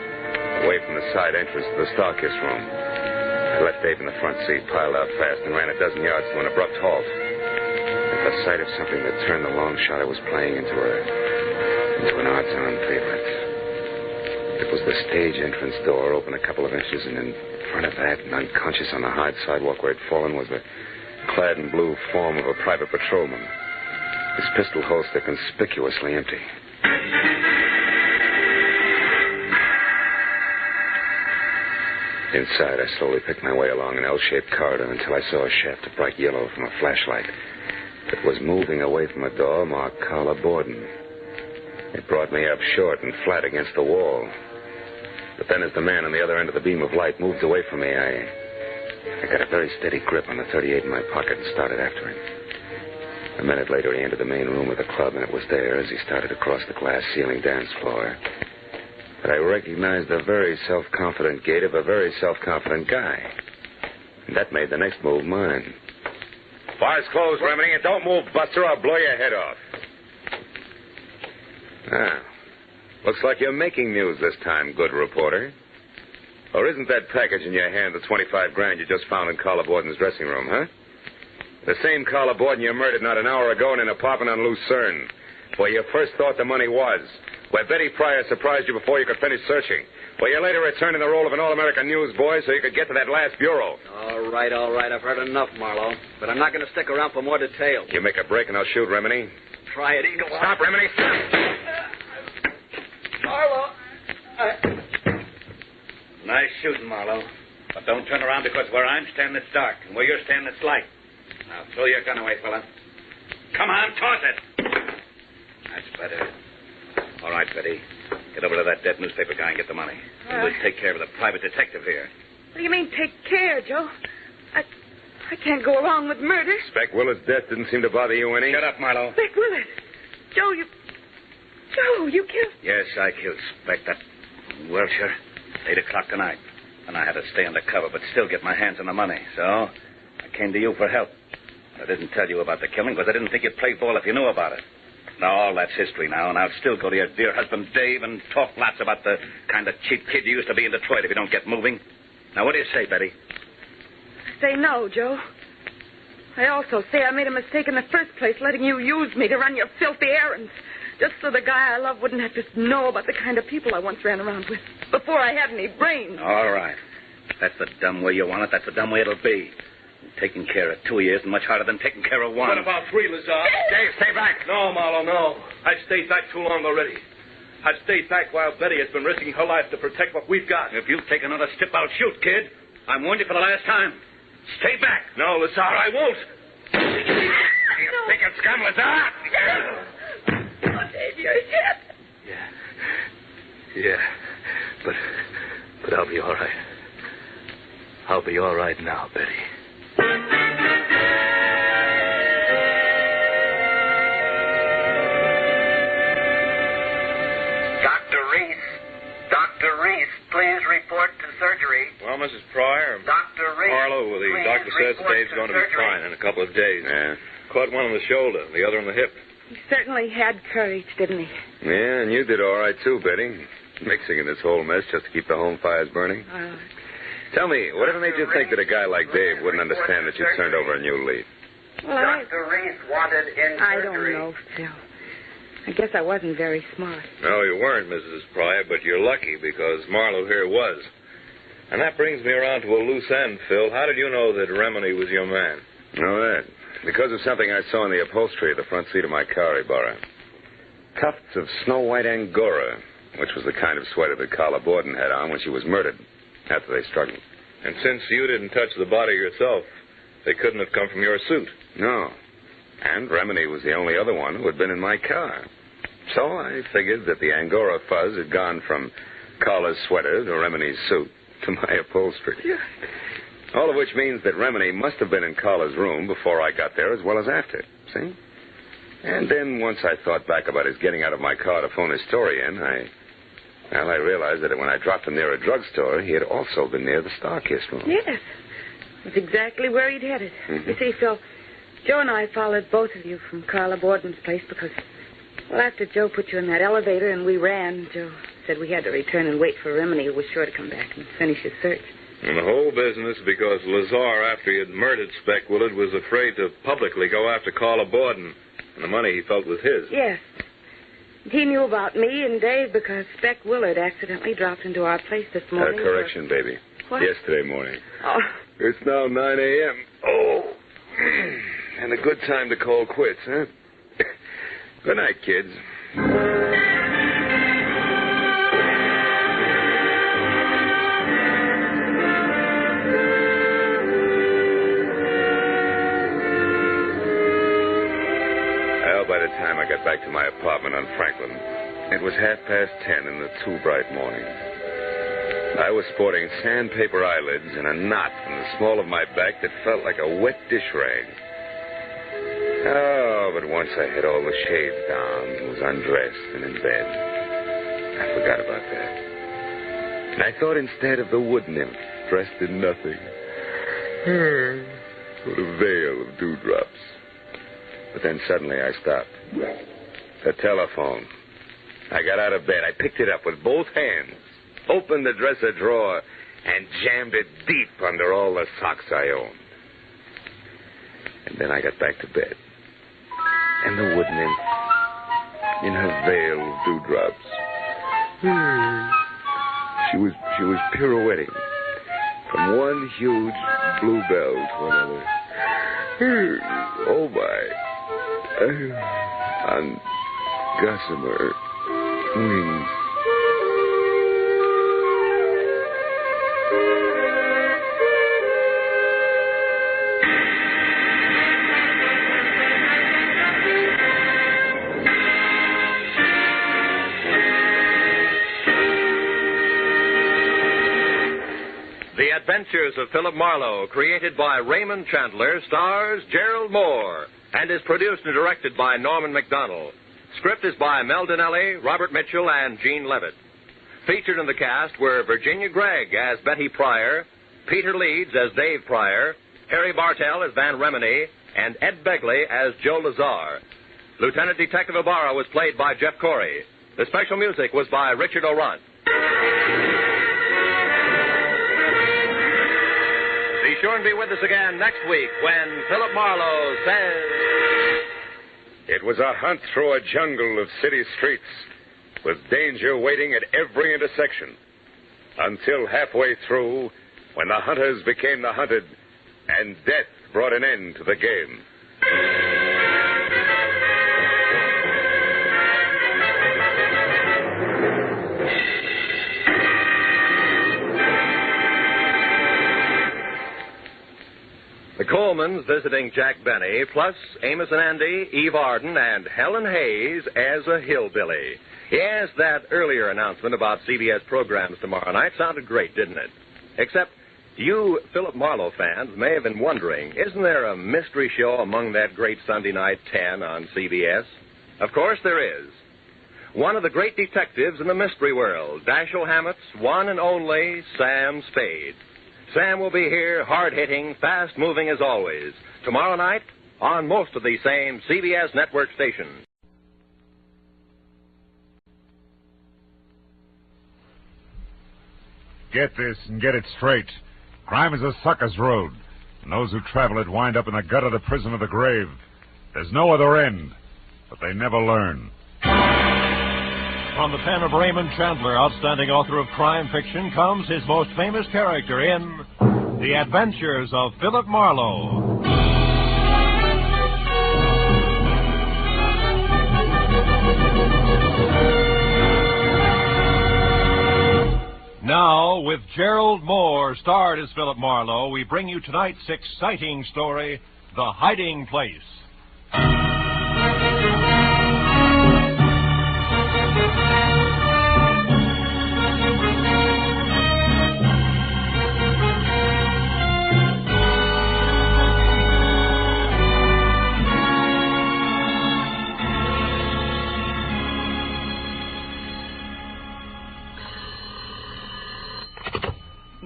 Away from the side entrance to the Starkiss room. I left Dave in the front seat, piled out fast, and ran a dozen yards to an abrupt halt. At the sight of something that turned the long shot I was playing into an odds-on favorite. It was the stage entrance door, open a couple of inches, and in front of that, and unconscious on the hard sidewalk where it had fallen, was the clad in blue form of a private patrolman. His pistol holster conspicuously empty. Inside, I slowly picked my way along an L-shaped corridor until I saw a shaft of bright yellow from a flashlight that was moving away from a door marked Carla Borden. It brought me up short and flat against the wall. But then as the man on the other end of the beam of light moved away from me, I got a very steady grip on the .38 in my pocket and started after him. A minute later, he entered the main room of the club, and it was there, as he started across the glass ceiling dance floor, that I recognized the very self-confident gait of a very self-confident guy. And that made the next move mine. Bar's closed, Remedy, and don't move, Buster, or I'll blow your head off. Ah, looks like you're making news this time, good reporter. Or isn't that package in your hand the 25 grand you just found in Carla Borden's dressing room, huh? The same Carla Borden you murdered not an hour ago in an apartment on Lucerne, where you first thought the money was, where Betty Pryor surprised you before you could finish searching, where you later returned in the role of an all-American newsboy so you could get to that last bureau. All right. I've heard enough, Marlowe. But I'm not going to stick around for more details. You make a break and I'll shoot, Remedy. Try it, Eagle. Stop, Remedy, stop! Marlowe. Nice shooting, Marlowe. But don't turn around because where I'm standing it's dark, and where you're standing it's light. Now, throw your gun away, fella. Come on, toss it. That's better. All right, Betty. Get over to that dead newspaper guy and get the money. And we'll take care of the private detective here. What do you mean, take care, Joe? I can't go along with murder. Spec Willard's death didn't seem to bother you any. Shut up, Marlowe. Spec Willard. Joe, you killed... Yes, I killed Spec. That Welcher. 8 o'clock tonight. And I had to stay undercover, but still get my hands on the money. So, I came to you for help. I didn't tell you about the killing because I didn't think you'd play ball if you knew about it. Now, all that's history now, and I'll still go to your dear husband, Dave, and talk lots about the kind of cheap kid you used to be in Detroit if you don't get moving. Now, what do you say, Betty? Say no, Joe. I also say I made a mistake in the first place, letting you use me to run your filthy errands, just so the guy I love wouldn't have to know about the kind of people I once ran around with, before I had any brains. All right. That's the dumb way you want it. That's the dumb way it'll be. Taking care of 2 years is much harder than taking care of one. What about 3, Lazar? Dave, stay back. No, Marlowe, no. I've stayed back too long already. I've stayed back while Betty has been risking her life to protect what we've got. If you take another step, I'll shoot, kid. I warned you for the last time. Stay back. No, Lazar, I won't. You thinking scum, Lazar? Oh, Dave, you're hit. Yeah. But I'll be all right. I'll be all right now, Betty. Dr. Reese, please report to surgery. Well, Mrs. Pryor, Dr. Reese, Marlowe, the doctor says Dave's going to be fine in a couple of days. Yeah. Caught one on the shoulder, the other on the hip. He certainly had courage, didn't he? Yeah, and you did all right, too, Betty. Mixing in this whole mess just to keep the home fires burning. Tell me, whatever made you think that a guy like Dave wouldn't understand that you turned over a new leaf? Well, Dr. Reese wanted in I surgery. don't know, Phil. I guess I wasn't very smart. No, you weren't, Mrs. Pryor, but you're lucky because Marlowe here was. And that brings me around to a loose end, Phil. How did you know that Remedy was your man? Oh, that. Because of something I saw in the upholstery of the front seat of my car he borrowed. Tufts of snow-white Angora, which was the kind of sweater that Carla Borden had on when she was murdered, after they struggled. And since you didn't touch the body yourself, they couldn't have come from your suit. No. And Remedy was the only other one who had been in my car. So I figured that the Angora fuzz had gone from Carla's sweater to Remini's suit to my upholstery. Yeah. All of which means that Remini must have been in Carla's room before I got there as well as after. See? And then once I thought back about his getting out of my car to phone his story in, I realized that when I dropped him near a drugstore, he had also been near the Star-Kissed room. Yes. That's exactly where he'd headed. Mm-hmm. You see, Phil, Joe and I followed both of you from Carla Borden's place because, well, after Joe put you in that elevator and we ran, Joe said we had to return and wait for Remini, who was sure to come back and finish his search. And the whole business because Lazar, after he had murdered Speck Willard, was afraid to publicly go after Carla Borden. And the money he felt was his. Yes. He knew about me and Dave because Speck Willard accidentally dropped into our place this morning. Correction, baby. What? Yesterday morning. Oh. It's now 9 a.m. Oh. And a good time to call quits, huh? Good night, kids. By the time I got back to my apartment on Franklin, it was 10:30 in the too bright morning. I was sporting sandpaper eyelids and a knot in the small of my back that felt like a wet dish rag. Oh, but once I had all the shades down and was undressed and in bed, I forgot about that. And I thought instead of the wood nymph dressed in nothing. What a veil of dewdrops. But then suddenly I stopped. The telephone. I got out of bed. I picked it up with both hands, opened the dresser drawer, and jammed it deep under all the socks I owned. And then I got back to bed. And the wood nymph, in her veil of dewdrops, she was pirouetting from one huge bluebell to another. Oh, my. On gossamer wings. The Adventures of Philip Marlowe, created by Raymond Chandler, stars Gerald Moore, and is produced and directed by Norman MacDonald. Script is by Mel Donnelly, Robert Mitchell, and Gene Levitt. Featured in the cast were Virginia Gregg as Betty Pryor, Peter Leeds as Dave Pryor, Harry Bartell as Van Remini, and Ed Begley as Joe Lazar. Lieutenant Detective Ibarra was played by Jeff Corey. The special music was by Richard O'Runt. Be sure and be with us again next week when Philip Marlowe says... It was a hunt through a jungle of city streets, with danger waiting at every intersection, until halfway through, when the hunters became the hunted, and death brought an end to the game. The Colemans visiting Jack Benny, plus Amos and Andy, Eve Arden, and Helen Hayes as a hillbilly. Yes, that earlier announcement about CBS programs tomorrow night sounded great, didn't it? Except you Philip Marlowe fans may have been wondering, isn't there a mystery show among that great Sunday night 10 on CBS? Of course there is. One of the great detectives in the mystery world, Dashiell Hammett's one and only Sam Spade. Sam will be here, hard-hitting, fast-moving as always, tomorrow night on most of the same CBS network stations. Get this and get it straight. Crime is a sucker's road, and those who travel it wind up in the gut of the prison of the grave. There's no other end, but they never learn. From the pen of Raymond Chandler, outstanding author of crime fiction, comes his most famous character in The Adventures of Philip Marlowe. Now, with Gerald Moore, starred as Philip Marlowe, we bring you tonight's exciting story, The Hiding Place.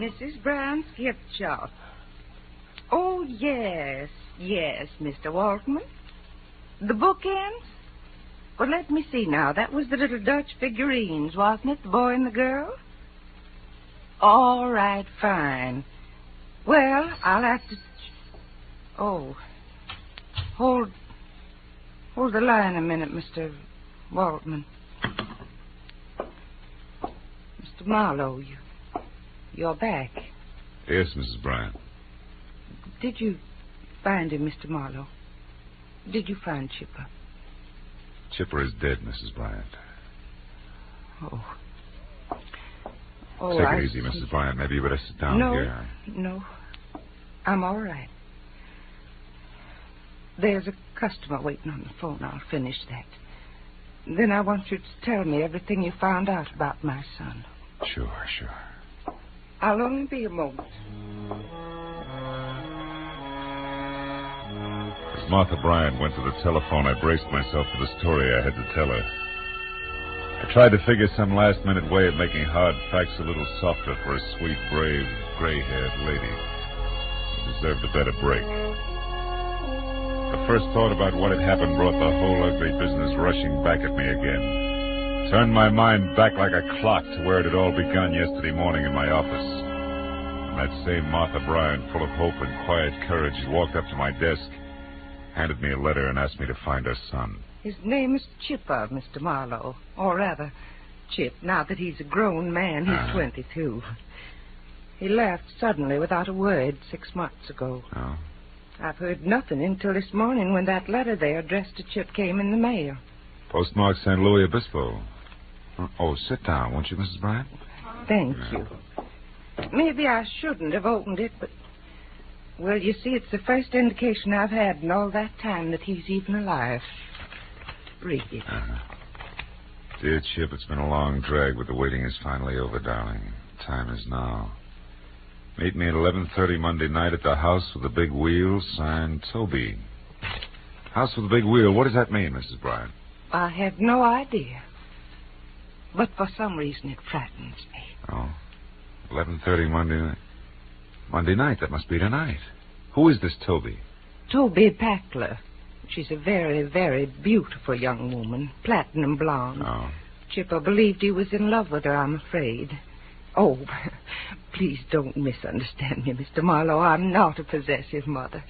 Mrs. Brown's gift shop. Oh, yes, Mr. Waltman. The bookends? Well, let me see now. That was the little Dutch figurines, wasn't it? The boy and the girl? All right, fine. Well, I'll have to... Oh. Hold the line a minute, Mr. Waltman. Mr. Marlowe, you're back. Yes, Mrs. Bryant. Did you find him, Mr. Marlowe? Did you find Chipper? Chipper is dead, Mrs. Bryant. Oh, Take it easy, Mrs. Bryant. Maybe you better sit down here. No. I'm all right. There's a customer waiting on the phone. I'll finish that. Then I want you to tell me everything you found out about my son. Sure. I'll only be a moment. As Martha Bryant went to the telephone, I braced myself for the story I had to tell her. I tried to figure some last-minute way of making hard facts a little softer for a sweet, brave, gray-haired lady who deserved a better break. The first thought about what had happened brought the whole ugly business rushing back at me again. Turned my mind back like a clock to where it had all begun yesterday morning in my office. And that same Martha Bryant, full of hope and quiet courage, walked up to my desk, handed me a letter, and asked me to find her son. His name is Chipper, Mr. Marlowe. Or rather, Chip, now that he's a grown man. He's 22. He left suddenly without a word 6 months ago. Oh? I've heard nothing until this morning when that letter there addressed to Chip came in the mail. Postmark St. Louis Obispo. Oh, sit down, won't you, Mrs. Bryant? Thank you. Maybe I shouldn't have opened it, but... Well, you see, it's the first indication I've had in all that time that he's even alive. Read it. Dear Chip, it's been a long drag, but the waiting is finally over, darling. Time is now. Meet me at 11:30 Monday night at the House with the Big Wheel, signed Toby. House with the Big Wheel, what does that mean, Mrs. Bryant? I have no idea. But for some reason it frightens me. Oh. 11:30 Monday night. Monday night, that must be tonight. Who is this Toby? Toby Packler. She's a very, very beautiful young woman, platinum blonde. Oh. Chipper believed he was in love with her, I'm afraid. Oh, please don't misunderstand me, Mr. Marlowe. I'm not a possessive mother.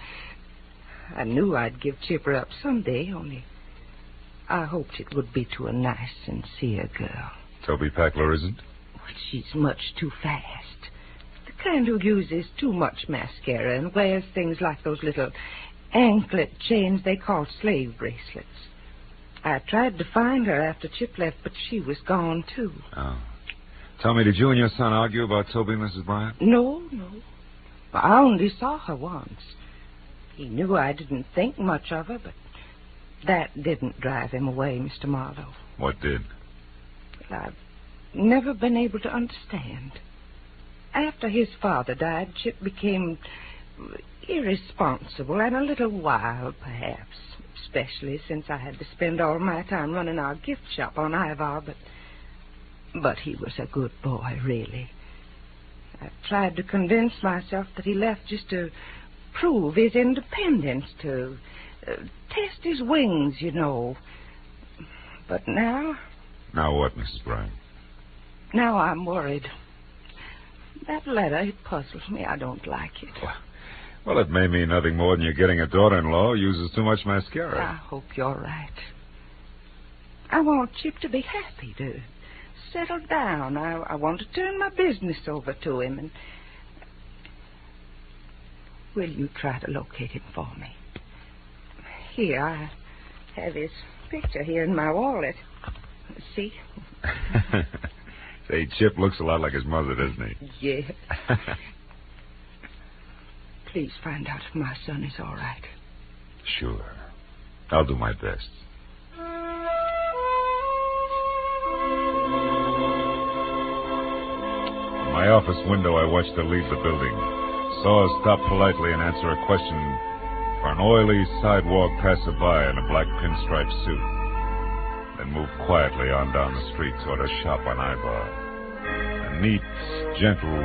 I knew I'd give Chipper up someday, only I hoped it would be to a nice, sincere girl. Toby Packler isn't? Well, she's much too fast. The kind who uses too much mascara and wears things like those little anklet chains they call slave bracelets. I tried to find her after Chip left, but she was gone, too. Oh. Tell me, did you and your son argue about Toby, Mrs. Bryant? No. I only saw her once. He knew I didn't think much of her, but that didn't drive him away, Mr. Marlowe. What did? Well, I've never been able to understand. After his father died, Chip became irresponsible and a little wild, perhaps, especially since I had to spend all my time running our gift shop on Ivar, but he was a good boy, really. I tried to convince myself that he left just to prove his independence, to test his wings, you know. But now... Now what, Mrs. Bryant? Now I'm worried. That letter, it puzzles me. I don't like it. Well, it may mean nothing more than you're getting a daughter-in-law who uses too much mascara. I hope you're right. I want Chip to be happy, to settle down. I want to turn my business over to him. And will you try to locate him for me? Here, I have his picture here in my wallet. See? Say, Chip looks a lot like his mother, doesn't he? Yeah. Please find out if my son is all right. Sure. I'll do my best. From my office window, I watched her leave the building. Saw her stop politely and answer a question for an oily sidewalk passerby in a black pinstripe suit. Then moved quietly on down the street toward her shop on Ivar. A neat, gentle,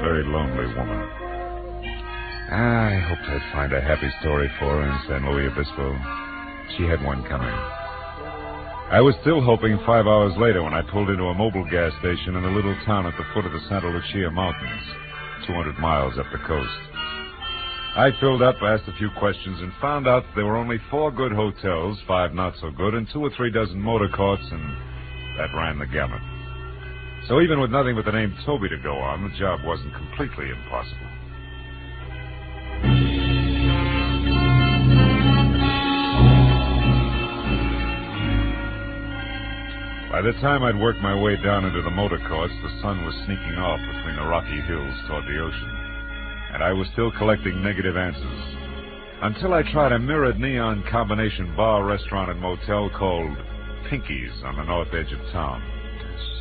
very lonely woman. I hoped I'd find a happy story for her in San Luis Obispo. She had one coming. I was still hoping 5 hours later when I pulled into a mobile gas station in a little town at the foot of the Santa Lucia Mountains, 200 miles up the coast. I filled up, asked a few questions, and found out that there were only 4 good hotels, 5 not so good, and 2 or 3 dozen motor courts, and that ran the gamut. So even with nothing but the name Toby to go on, the job wasn't completely impossible. By the time I'd worked my way down into the motor courts, the sun was sneaking off between the rocky hills toward the ocean. And I was still collecting negative answers. Until I tried a mirrored neon combination bar, restaurant, and motel called Pinky's on the north edge of town.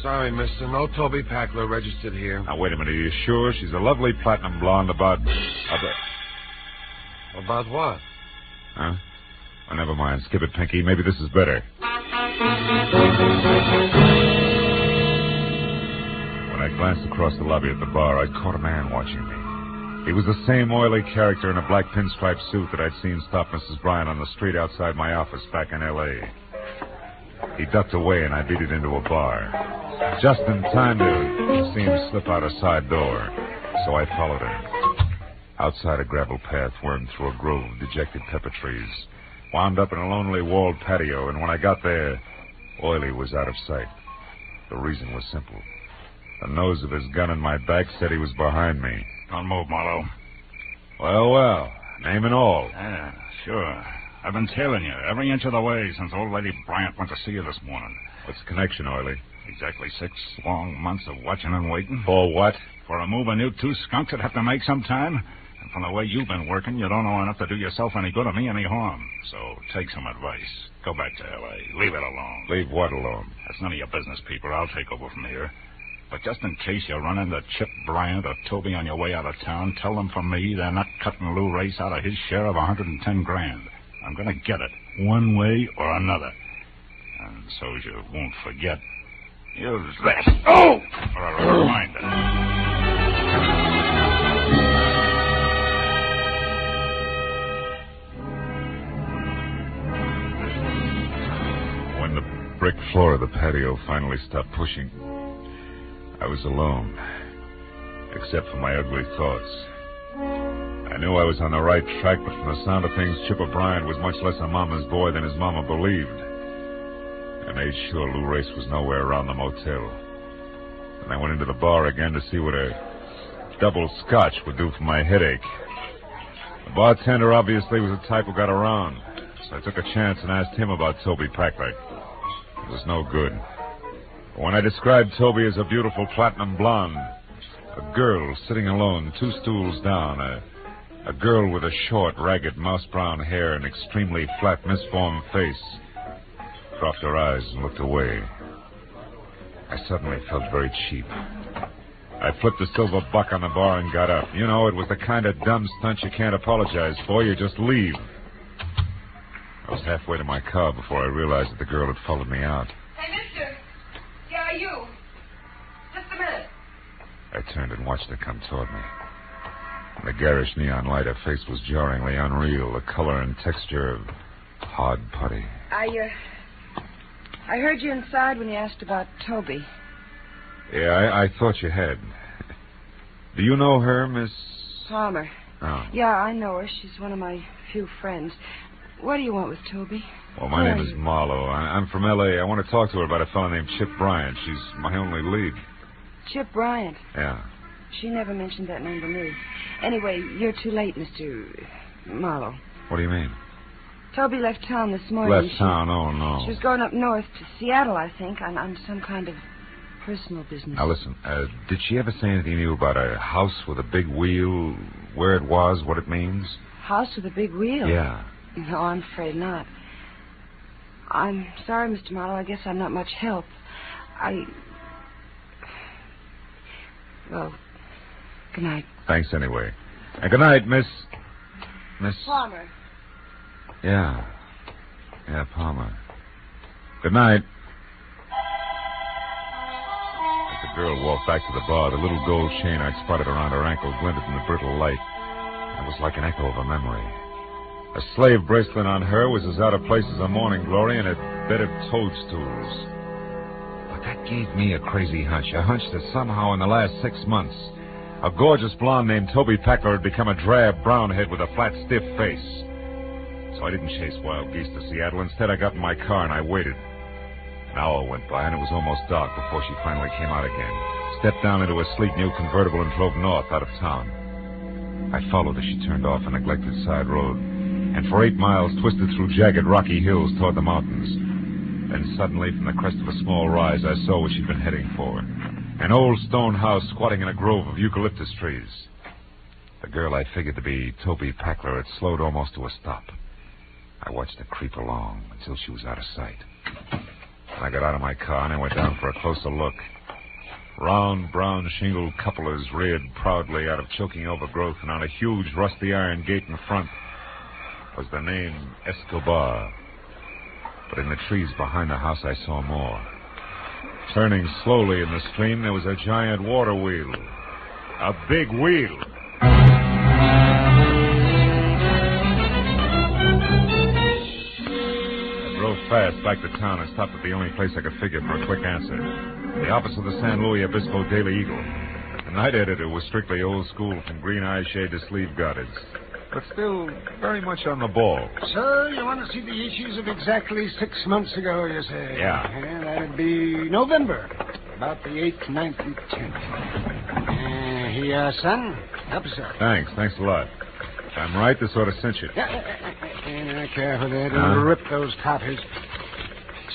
Sorry, mister. No Toby Packler registered here. Now, wait a minute. Are you sure? She's a lovely platinum blonde about... About what? Huh? Oh, never mind. Skip it, Pinky. Maybe this is better. When I glanced across the lobby at the bar, I caught a man watching me. He was the same oily character in a black pinstripe suit that I'd seen stop Mrs. Bryant on the street outside my office back in L.A. He ducked away, and I beat it into a bar. Just in time to see him slip out a side door, so I followed him. Outside, a gravel path wormed through a grove of dejected pepper trees, wound up in a lonely walled patio, and when I got there, Oily was out of sight. The reason was simple. The nose of his gun in my back said he was behind me. Don't move, Marlowe. Well, name and all. Yeah, sure. I've been tailing you every inch of the way since old Lady Bryant went to see you this morning. What's the connection, Oily? Exactly 6 long months of watching and waiting. For what? For a move a new 2 skunks that have to make some time. And from the way you've been working, you don't know enough to do yourself any good or me any harm. So take some advice. Go back to L.A. Leave it alone. Leave what alone? That's none of your business, people. I'll take over from here. But just in case you run into Chip Bryant or Toby on your way out of town, tell them from me they're not cutting Lou Race out of his share of $110,000. I'm going to get it, one way or another. And so you won't forget, use this. Oh! For a reminder. When the brick floor of the patio finally stopped pushing, I was alone, except for my ugly thoughts. I knew I was on the right track, but from the sound of things, Chipper Bryant was much less a mama's boy than his mama believed. I made sure Lou Race was nowhere around the motel. And I went into the bar again to see what a double scotch would do for my headache. The bartender obviously was the type who got around, so I took a chance and asked him about Toby Packler. It was no good. When I described Toby as a beautiful platinum blonde, a girl sitting alone 2 stools down, a girl with a short, ragged, mouse-brown hair and extremely flat, misformed face, dropped her eyes and looked away. I suddenly felt very cheap. I flipped a silver buck on the bar and got up. You know, it was the kind of dumb stunt you can't apologize for. You just leave. I was halfway to my car before I realized that the girl had followed me out. Hey, mister. Yeah, you. Just a minute. I turned and watched her come toward me. In the garish neon light, her face was jarringly unreal, the color and texture of hard putty. I heard you inside when you asked about Toby. Yeah, I thought you had. Do you know her, Miss... Palmer. Oh. Yeah, I know her. She's one of my few friends. What do you want with Toby? Well, my name is Marlowe. I'm from L.A. I want to talk to her about a fellow named Chip Bryant. She's my only lead. Chip Bryant? Yeah. She never mentioned that name to me. Anyway, you're too late, Mr. Marlowe. What do you mean? Toby left town this morning. Left town? Oh, no. She was going up north to Seattle, I think, on some kind of personal business. Now, listen, did she ever say anything to you about a house with a big wheel, where it was, what it means? House with a big wheel? Yeah. No, I'm afraid not. I'm sorry, Mr. Marlowe. I guess I'm not much help. Well, good night. Thanks anyway. And good night, Miss... Palmer. Yeah. Yeah, Palmer. Good night. As the girl walked back to the bar. The little gold chain I'd spotted around her ankle glinted in the brittle light. It was like an echo of a memory. A slave bracelet on her was as out of place as a morning glory in a bed of toadstools. But that gave me a crazy hunch. A hunch that somehow in the last 6 months, a gorgeous blonde named Toby Packler had become a drab brown head with a flat, stiff face. So I didn't chase wild geese to Seattle. Instead, I got in my car and I waited. An hour went by, and it was almost dark before she finally came out again, stepped down into a sleek new convertible and drove north out of town. I followed as she turned off a neglected side road, and for 8 miles twisted through jagged rocky hills toward the mountains. Then suddenly, from the crest of a small rise, I saw what she'd been heading for. An old stone house squatting in a grove of eucalyptus trees. The girl I figured to be Toby Packler had slowed almost to a stop. I watched her creep along until she was out of sight. I got out of my car and I went down for a closer look. Round, brown shingled cupolas reared proudly out of choking overgrowth, and on a huge rusty iron gate in front was the name Escobar. But in the trees behind the house I saw more. Turning slowly in the stream, there was a giant water wheel. A big wheel. Fast back to town and stopped at the only place I could figure for a quick answer. The office of the San Luis Obispo Daily Eagle. The night editor was strictly old school, from green eye shade to sleeve garters, but still very much on the ball. So, you want to see the issues of exactly 6 months ago, you say? Yeah. That'd be November. About the 8th, 9th, and 10th. Here you are, son. Help yourself. Thanks a lot. If I'm right, this ought to cinch it. Careful there. Don't rip those copies.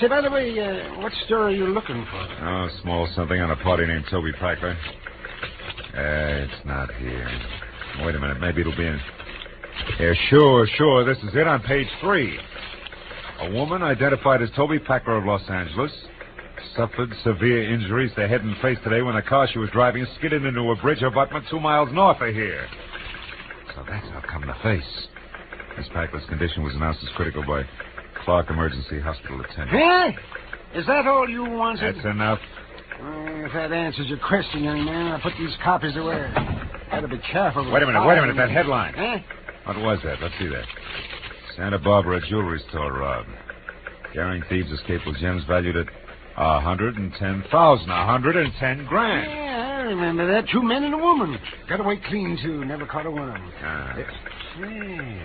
Say, by the way, what story are you looking for? Oh, small something on a party named Toby Packler. It's not here. Wait a minute. Maybe it'll be in... Yeah, sure. This is it on page 3. A woman identified as Toby Packler of Los Angeles suffered severe injuries to head and face today when the car she was driving skidded into a bridge abutment 2 miles north of here. So that's how come the face. Miss Packler's condition was announced as critical by Clark Emergency Hospital attendant. Hey! Is that all you wanted? That's enough. If that answers your question, young man, I'll put these copies away. Gotta be careful with Wait a minute, that headline. Eh? What was that? Let's see that. Santa Barbara jewelry store robbed. Daring thieves escaped with gems valued at $110,000. $110 grand. Yeah, I remember that. 2 men and a woman. Got away clean, too. Never caught a worm. Hey.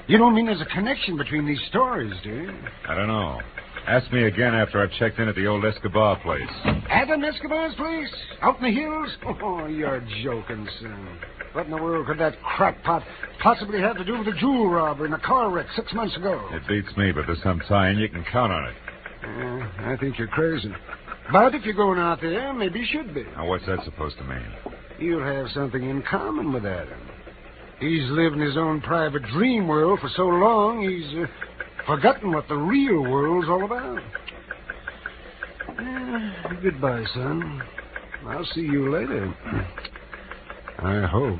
You don't mean there's a connection between these stories, do you? I don't know. Ask me again after I've checked in at the old Escobar place. Adam Escobar's place? Out in the hills? Oh, you're joking, son. What in the world could that crackpot possibly have to do with a jewel robbery and a car wreck 6 months ago? It beats me, but there's some tie-in. You can count on it. I think you're crazy. But if you're going out there, maybe you should be. Now, what's that supposed to mean? You'll have something in common with Adam. He's lived in his own private dream world for so long, he's forgotten what the real world's all about. Goodbye, son. I'll see you later. I hope.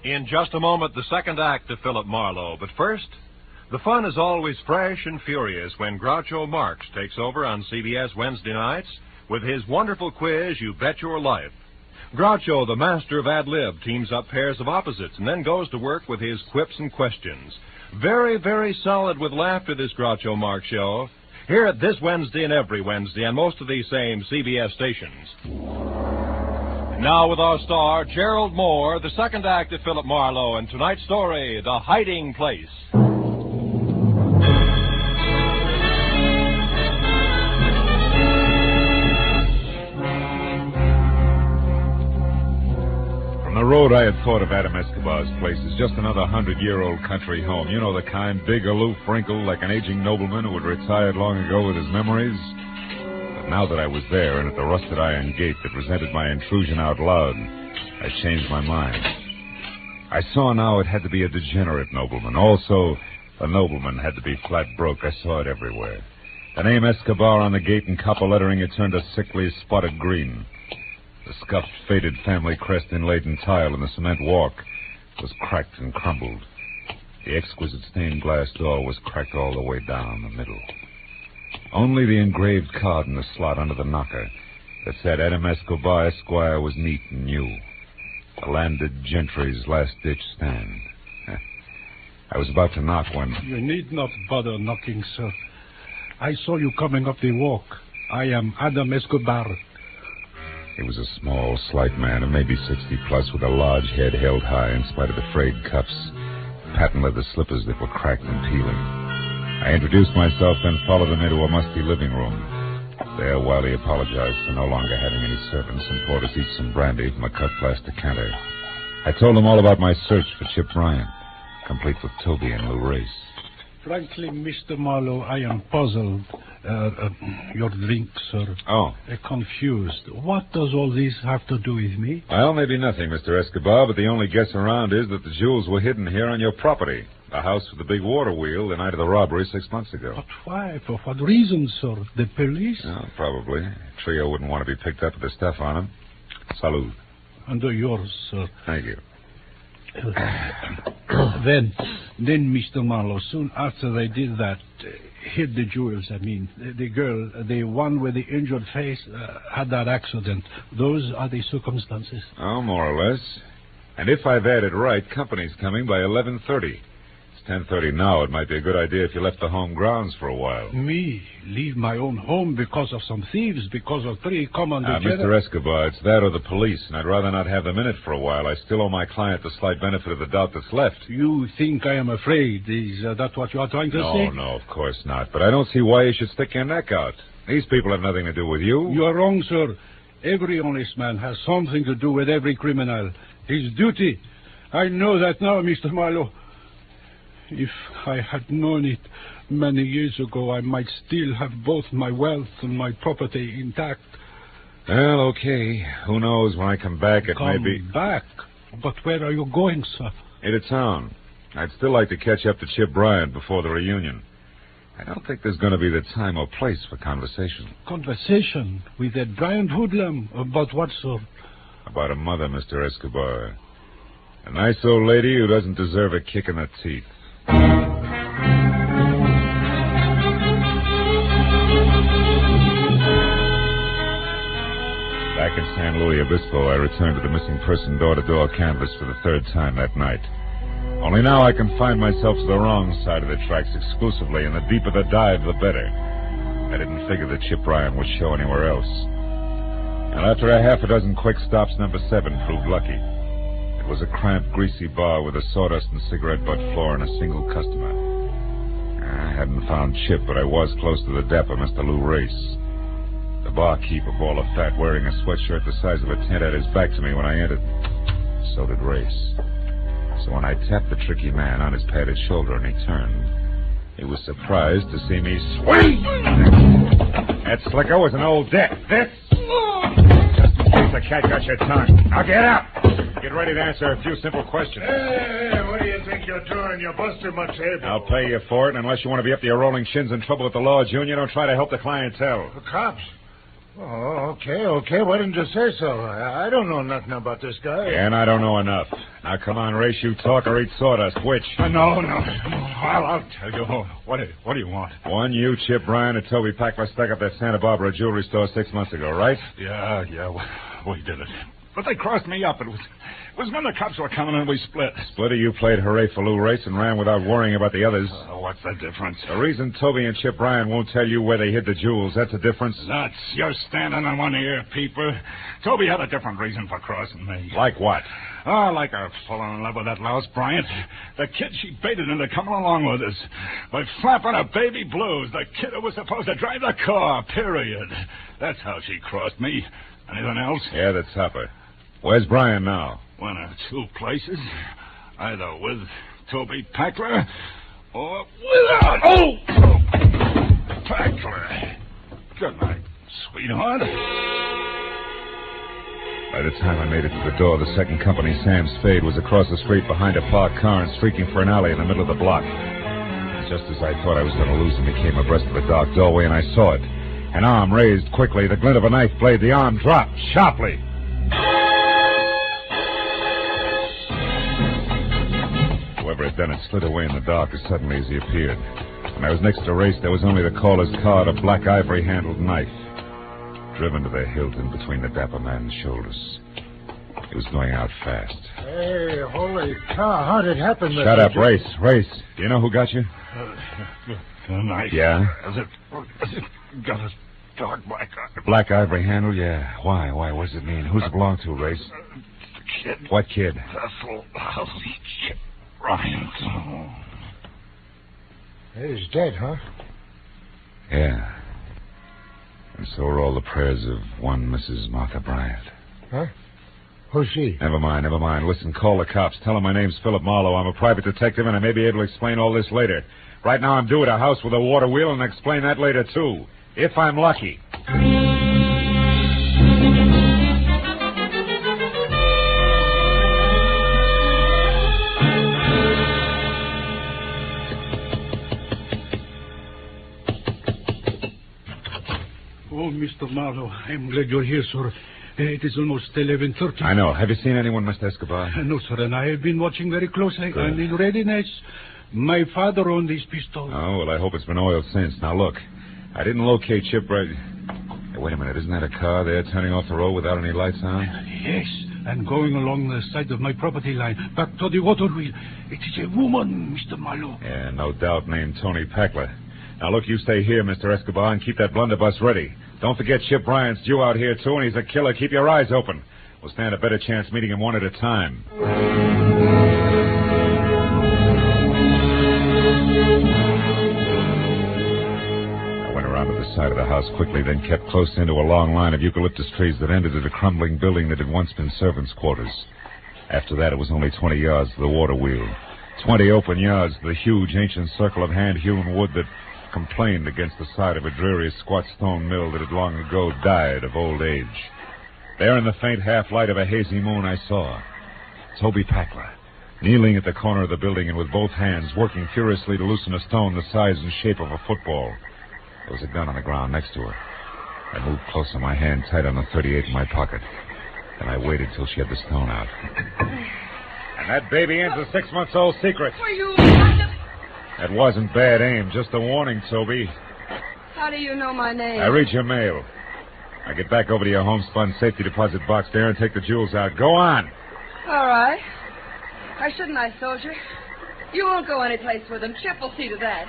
In just a moment, the second act of Philip Marlowe. But first, the fun is always fresh and furious when Groucho Marx takes over on CBS Wednesday nights with his wonderful quiz, You Bet Your Life. Groucho, the master of ad-lib, teams up pairs of opposites and then goes to work with his quips and questions. Very, very solid with laughter, this Groucho Marx show. Hear it this Wednesday and every Wednesday on most of these same CBS stations. Now with our star, Gerald Moore, the second act of Philip Marlowe, and tonight's story, The Hiding Place. From the road, I had thought of Adam Escobar's place as just another 100-year-old country home. You know, the kind, big, aloof, wrinkled, like an aging nobleman who had retired long ago with his memories. Now that I was there and at the rusted iron gate that resented my intrusion out loud, I changed my mind. I saw now it had to be a degenerate nobleman. Also, a nobleman had to be flat broke. I saw it everywhere. The name Escobar on the gate in copper lettering had turned a sickly, spotted green. The scuffed, faded family crest inlaid in tile in the cement walk was cracked and crumbled. The exquisite stained glass door was cracked all the way down the middle. Only the engraved card in the slot under the knocker that said Adam Escobar, Esquire, was neat and new. The landed gentry's last-ditch stand. I was about to knock when... You need not bother knocking, sir. I saw you coming up the walk. I am Adam Escobar. He was a small, slight man of maybe 60 plus, with a large head held high in spite of the frayed cuffs, patent leather slippers that were cracked and peeling. I introduced myself, then followed him into a musty living room. There, Wiley apologized for no longer having any servants and poured us each some brandy from a cut-glass decanter. I told him all about my search for Chip Bryant, complete with Toby and Lou Race. Frankly, Mr. Marlowe, I am puzzled. Your drink, sir. Oh. Confused. What does all this have to do with me? Well, maybe nothing, Mr. Escobar, but the only guess around is that the jewels were hidden here on your property. The house with the big water wheel the night of the robbery 6 months ago. But why? For what reason, sir? The police? Oh, probably. Trio wouldn't want to be picked up with the stuff on them. Salud. Under yours, sir. Thank you. Then, Mr. Marlowe, soon after they did that, hid the jewels, I mean, the girl, the one with the injured face, had that accident. Those are the circumstances. Oh, more or less. And if I've added right, company's coming by 11:30. It's 10:30 now. It might be a good idea if you left the home grounds for a while. Me? Leave my own home because of some thieves, because of three common degenerates? Mr. Escobar, it's that or the police, and I'd rather not have them in it for a while. I still owe my client the slight benefit of the doubt that's left. You think I am afraid? Is that what you are trying to say? No, of course not. But I don't see why you should stick your neck out. These people have nothing to do with you. You are wrong, sir. Every honest man has something to do with every criminal. His duty. I know that now, Mr. Marlowe. If I had known it many years ago, I might still have both my wealth and my property intact. Well, okay. Who knows? When I come back, it may be... Come back? But where are you going, sir? Into town. I'd still like to catch up to Chip Bryant before the reunion. I don't think there's going to be the time or place for conversation. Conversation? With that Bryant hoodlum? About what, sir? About a mother, Mr. Escobar. A nice old lady who doesn't deserve a kick in the teeth. Back in San Luis Obispo, I returned to the missing person door-to-door canvass for the third time that night. Only now I confined myself to the wrong side of the tracks exclusively, and the deeper the dive, the better. I didn't figure that Chip Bryant would show anywhere else. And after a half a dozen quick stops, number 7 proved lucky. It was a cramped, greasy bar with a sawdust and cigarette butt floor and a single customer. I hadn't found Chip, but I was close to the dapper Mr. Lou Race. The barkeep, a ball of fat, wearing a sweatshirt the size of a tent, had his back to me when I entered. So did Race. So when I tapped the tricky man on his padded shoulder and he turned, he was surprised to see me swing. That slicker was an old deck. This? Just in case the cat got your tongue. Now get up. Get ready to answer a few simple questions. Hey, what do you think you're doing? You're busting my table. I'll pay you for it, and unless you want to be up to your rolling shins in trouble with the law, Junior, don't try to help the clientele. The cops? Oh, okay. Why didn't you say so? I don't know nothing about this guy. Yeah, and I don't know enough. Now, come on, Race, you talk or eat sawdust. Which? No. I'll tell you. What do you want? One, you, Chip Bryant, and Toby Packler stuck up that Santa Barbara jewelry store 6 months ago, right? Yeah, we did it. But they crossed me up. It was when the cops were coming and we split. Split or you played hooray for Lou Race and ran without worrying about the others? What's the difference? The reason Toby and Chip Bryant won't tell you where they hid the jewels, that's the difference? Nuts. You're standing on one ear, peeper. Toby had a different reason for crossing me. Like what? Oh, like her falling in love with that louse Bryant. The kid she baited into coming along with us. By flapping her baby blues, the kid who was supposed to drive the car, period. That's how she crossed me. Anything else? Yeah, the topper. Where's Brian now? One of two places. Either with Toby Packler or without. Oh! Packler. Good night, sweetheart. By the time I made it to the door, the second company, Sam Spade, was across the street behind a parked car and streaking for an alley in the middle of the block. Just as I thought I was going to lose him, he came abreast of the dark doorway, and I saw it. An arm raised quickly, the glint of a knife blade. The arm dropped sharply. Whoever had done it slid away in the dark as suddenly as he appeared. When I was next to Race, there was only the caller's card, a black ivory-handled knife, driven to the hilt in between the dapper man's shoulders. He was going out fast. Hey, holy cow, how did it happen? Shut up, Race. Race, do you know who got you? The knife. Yeah? Has it got a dark black eye? Black ivory handle, yeah. Why? What does it mean? Who's it belong to, Race? The kid. What kid? Cecil Chip Bryant. He's dead, huh? Yeah. And so are all the prayers of one Mrs. Martha Bryant. Huh? Who's she? Never mind. Listen, call the cops. Tell them my name's Philip Marlowe. I'm a private detective, and I may be able to explain all this later. Right now I'm due at a house with a water wheel, and I'll explain that later, too. If I'm lucky. Oh, Mr. Marlowe, I'm glad you're here, sir. It is almost 11:30. I know. Have you seen anyone, Mr. Escobar? No, sir, and I have been watching very closely. Good. And in readiness, my father owned this pistol. Oh, well, I hope it's been oiled since. Now, look, I didn't locate Shipwright. Hey, wait a minute. Isn't that a car there turning off the road without any lights on? Yes, and going along the side of my property line, back to the water wheel. It is a woman, Mr. Marlowe. Yeah, no doubt, named Tony Packler. Now, look, you stay here, Mr. Escobar, and keep that blunderbuss ready. Don't forget Chip Bryant's due out here, too, and he's a killer. Keep your eyes open. We'll stand a better chance meeting him one at a time. I went around to the side of the house quickly, then kept close into a long line of eucalyptus trees that ended at a crumbling building that had once been servants' quarters. After that, it was only 20 yards to the water wheel. 20 open yards to the huge ancient circle of hand-hewn wood that complained against the side of a dreary squat stone mill that had long ago died of old age. There in the faint half-light of a hazy moon I saw Toby Packler, kneeling at the corner of the building and with both hands working furiously to loosen a stone the size and shape of a football. There was a gun on the ground next to her. I moved closer, my hand tight on the .38 in my pocket. Then I waited till she had the stone out. And that baby ends a 6-month-old secret. Were you... That wasn't bad aim, just a warning, Toby. How do you know my name? I read your mail. I get back over to your homespun safety deposit box there and take the jewels out. Go on. All right. Why shouldn't I, soldier? You won't go anyplace with them. Chip will see to that.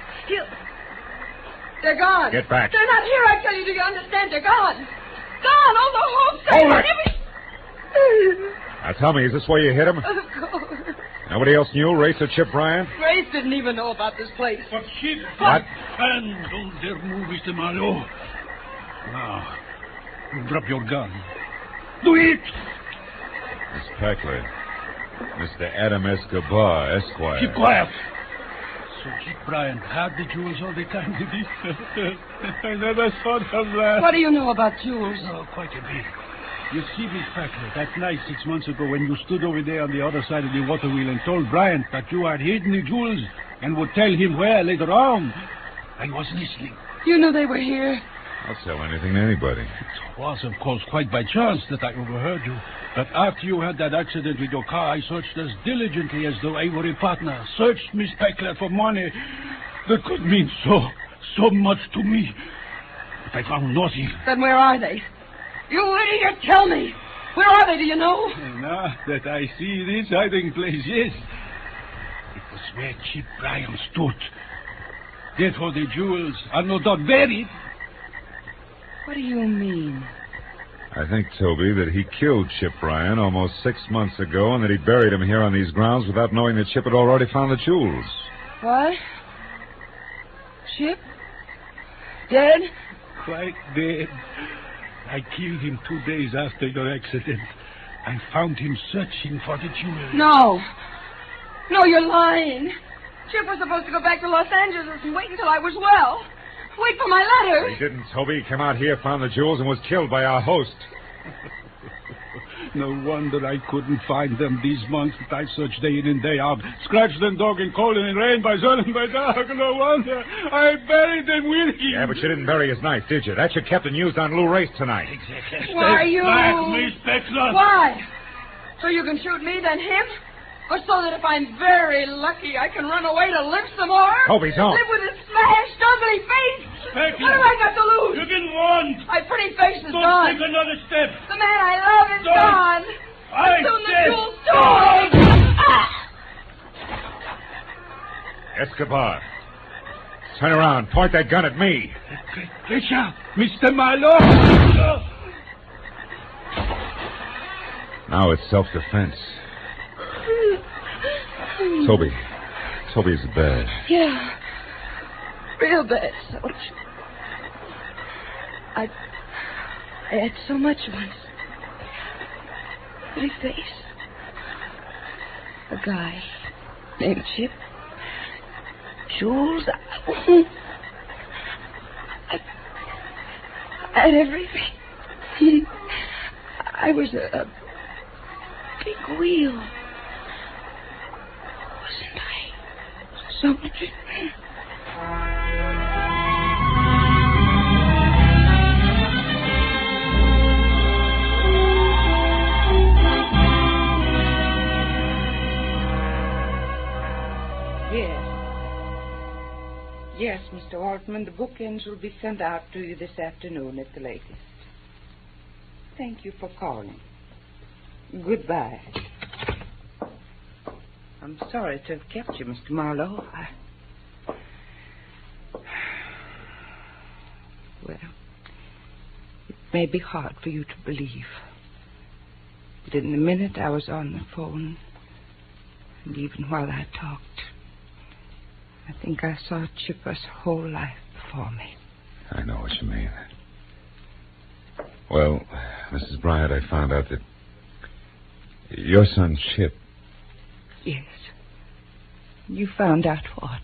They're gone. Get back. They're not here, I tell you. Do you understand? They're gone. Gone. Oh, the whole thing. Hold it. Now tell me, is this where you hit him? Of course. Nobody else knew? Race or Chip Bryant? Grace didn't even know about this place. But she... What? And don't dare move, Mr. Marlowe. Now, you drop your gun. Do it! Miss Packler. Mr. Adam Escobar, Esquire. Keep quiet. So Chip Bryant had the jewels all the time, did he? I never thought of that. What do you know about jewels? Oh, quite a bit. You see, Miss Packler, that night 6 months ago when you stood over there on the other side of the water wheel and told Bryant that you had hidden the jewels and would tell him where later on, I was listening. You knew they were here? I'll sell anything to anybody. It was, of course, quite by chance that I overheard you. But after you had that accident with your car, I searched as diligently as though I were a partner. Searched Miss Packler for money that could mean so much to me. But I found nothing. Then where are they? You idiot, tell me. Where are they, do you know? Now that I see this hiding place, yes. It was where Chip Bryant stood. Therefore the jewels are no doubt buried. What do you mean? I think, Toby, that he killed Chip Bryant almost 6 months ago and that he buried him here on these grounds without knowing that Chip had already found the jewels. What? Chip? Dead? Quite dead. I killed him 2 days after your accident. I found him searching for the jewels. No. No, you're lying. Chip was supposed to go back to Los Angeles and wait until I was well. Wait for my letter. He didn't, Toby. He came out here, found the jewels, and was killed by our host. No wonder I couldn't find them these months that I searched day in and day out. Scratched and dog and cold and in rain by sun and by dark. No wonder I buried them with him. Yeah, but you didn't bury his knife, did you? That's your Captain used on Lou Race tonight. Why, you... Miss Spexler. Why? So you can shoot me, then him? Or so that if I'm very lucky, I can run away to live some more? Toby, don't. Live with his smashed, ugly face? Spexler. What have I got to lose? You can want. My pretty face is Don't gone. take another step. The man I love is Don't. gone. I Soon the said jewel's stolen. Escobar. Turn around. Point that gun at me. Fisher, Mr. Marlowe. Now it's self-defense. Toby is bad. Yeah. Real bad, Soldier. I had so much once. Pretty face. A guy named Chip. Jewels. I had everything. I was a big wheel. Wasn't I? Soldier. Yes, Mr. Altman, the bookends will be sent out to you this afternoon at the latest. Thank you for calling. Goodbye. I'm sorry to have kept you, Mr. Marlowe. Well, it may be hard for you to believe, but in the minute I was on the phone, and even while I talked, I think I saw Chipper's whole life before me. I know what you mean. Well, Mrs. Bryant, I found out that your son, Chip... Yes. You found out what?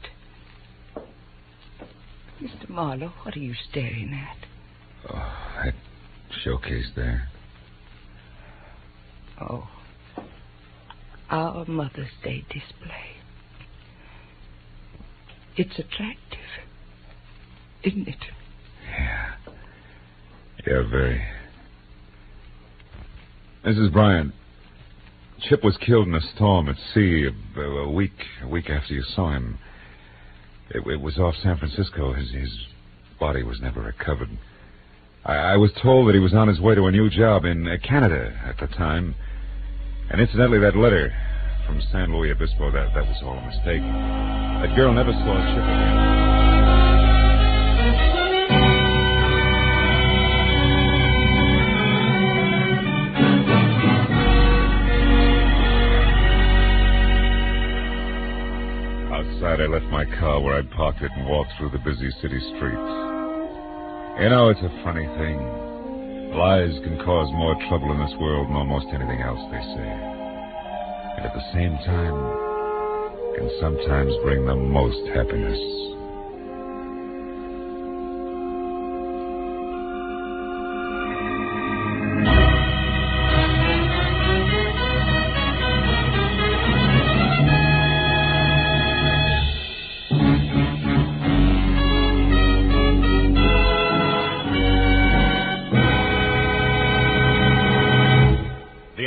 Mr. Marlowe, what are you staring at? Oh, that showcase there. Oh. Our Mother's Day display. It's attractive, isn't it? Yeah, very. Mrs. Bryant, Chip was killed in a storm at sea a week after you saw him. It was off San Francisco. His body was never recovered. I was told that he was on his way to a new job in Canada at the time. And incidentally, that letter from San Luis Obispo, that was all a mistake. That girl never saw Chip again. Outside, I left my car where I'd parked it and walked through the busy city streets. You know, it's a funny thing. Lies can cause more trouble in this world than almost anything else, they say. And at the same time, can sometimes bring the most happiness.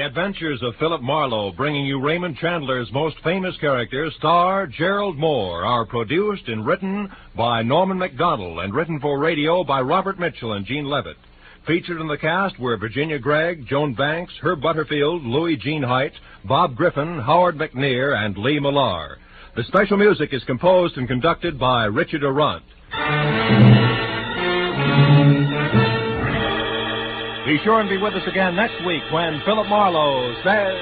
Adventures of Philip Marlowe, bringing you Raymond Chandler's most famous character, star Gerald Moore, are produced and written by Norman MacDonald and written for radio by Robert Mitchell and Gene Levitt. Featured in the cast were Virginia Gregg, Joan Banks, Herb Butterfield, Louis Jean Height, Bob Griffin, Howard McNear, and Lee Millar. The special music is composed and conducted by Richard Arant. Be sure and be with us again next week when Philip Marlowe says...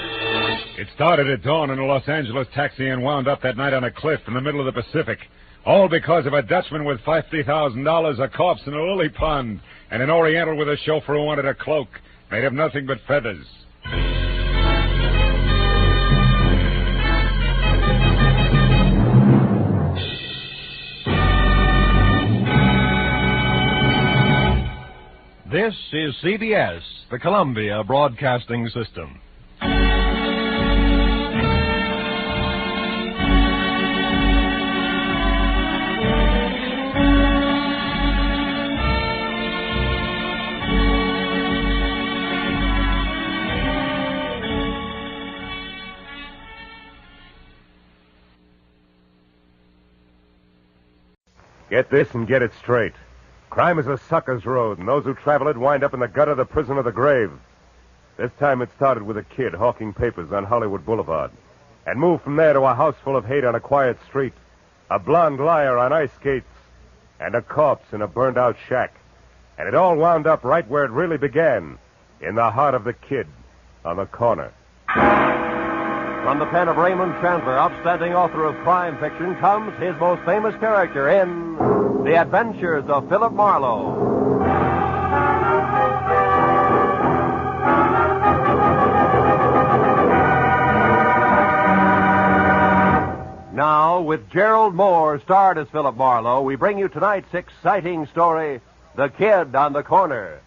It started at dawn in a Los Angeles taxi and wound up that night on a cliff in the middle of the Pacific. All because of a Dutchman with $50,000, a corpse in a lily pond, and an Oriental with a chauffeur who wanted a cloak made of nothing but feathers. This is CBS, the Columbia Broadcasting System. Get this and get it straight. Crime is a sucker's road, and those who travel it wind up in the gutter of the prison or the grave. This time it started with a kid hawking papers on Hollywood Boulevard, and moved from there to a house full of hate on a quiet street, a blonde liar on ice skates, and a corpse in a burned-out shack. And it all wound up right where it really began, in the heart of the kid on the corner. From the pen of Raymond Chandler, outstanding author of crime fiction, comes his most famous character in The Adventures of Philip Marlowe. Now, with Gerald Moore starred as Philip Marlowe, we bring you tonight's exciting story, The Kid on the Corner.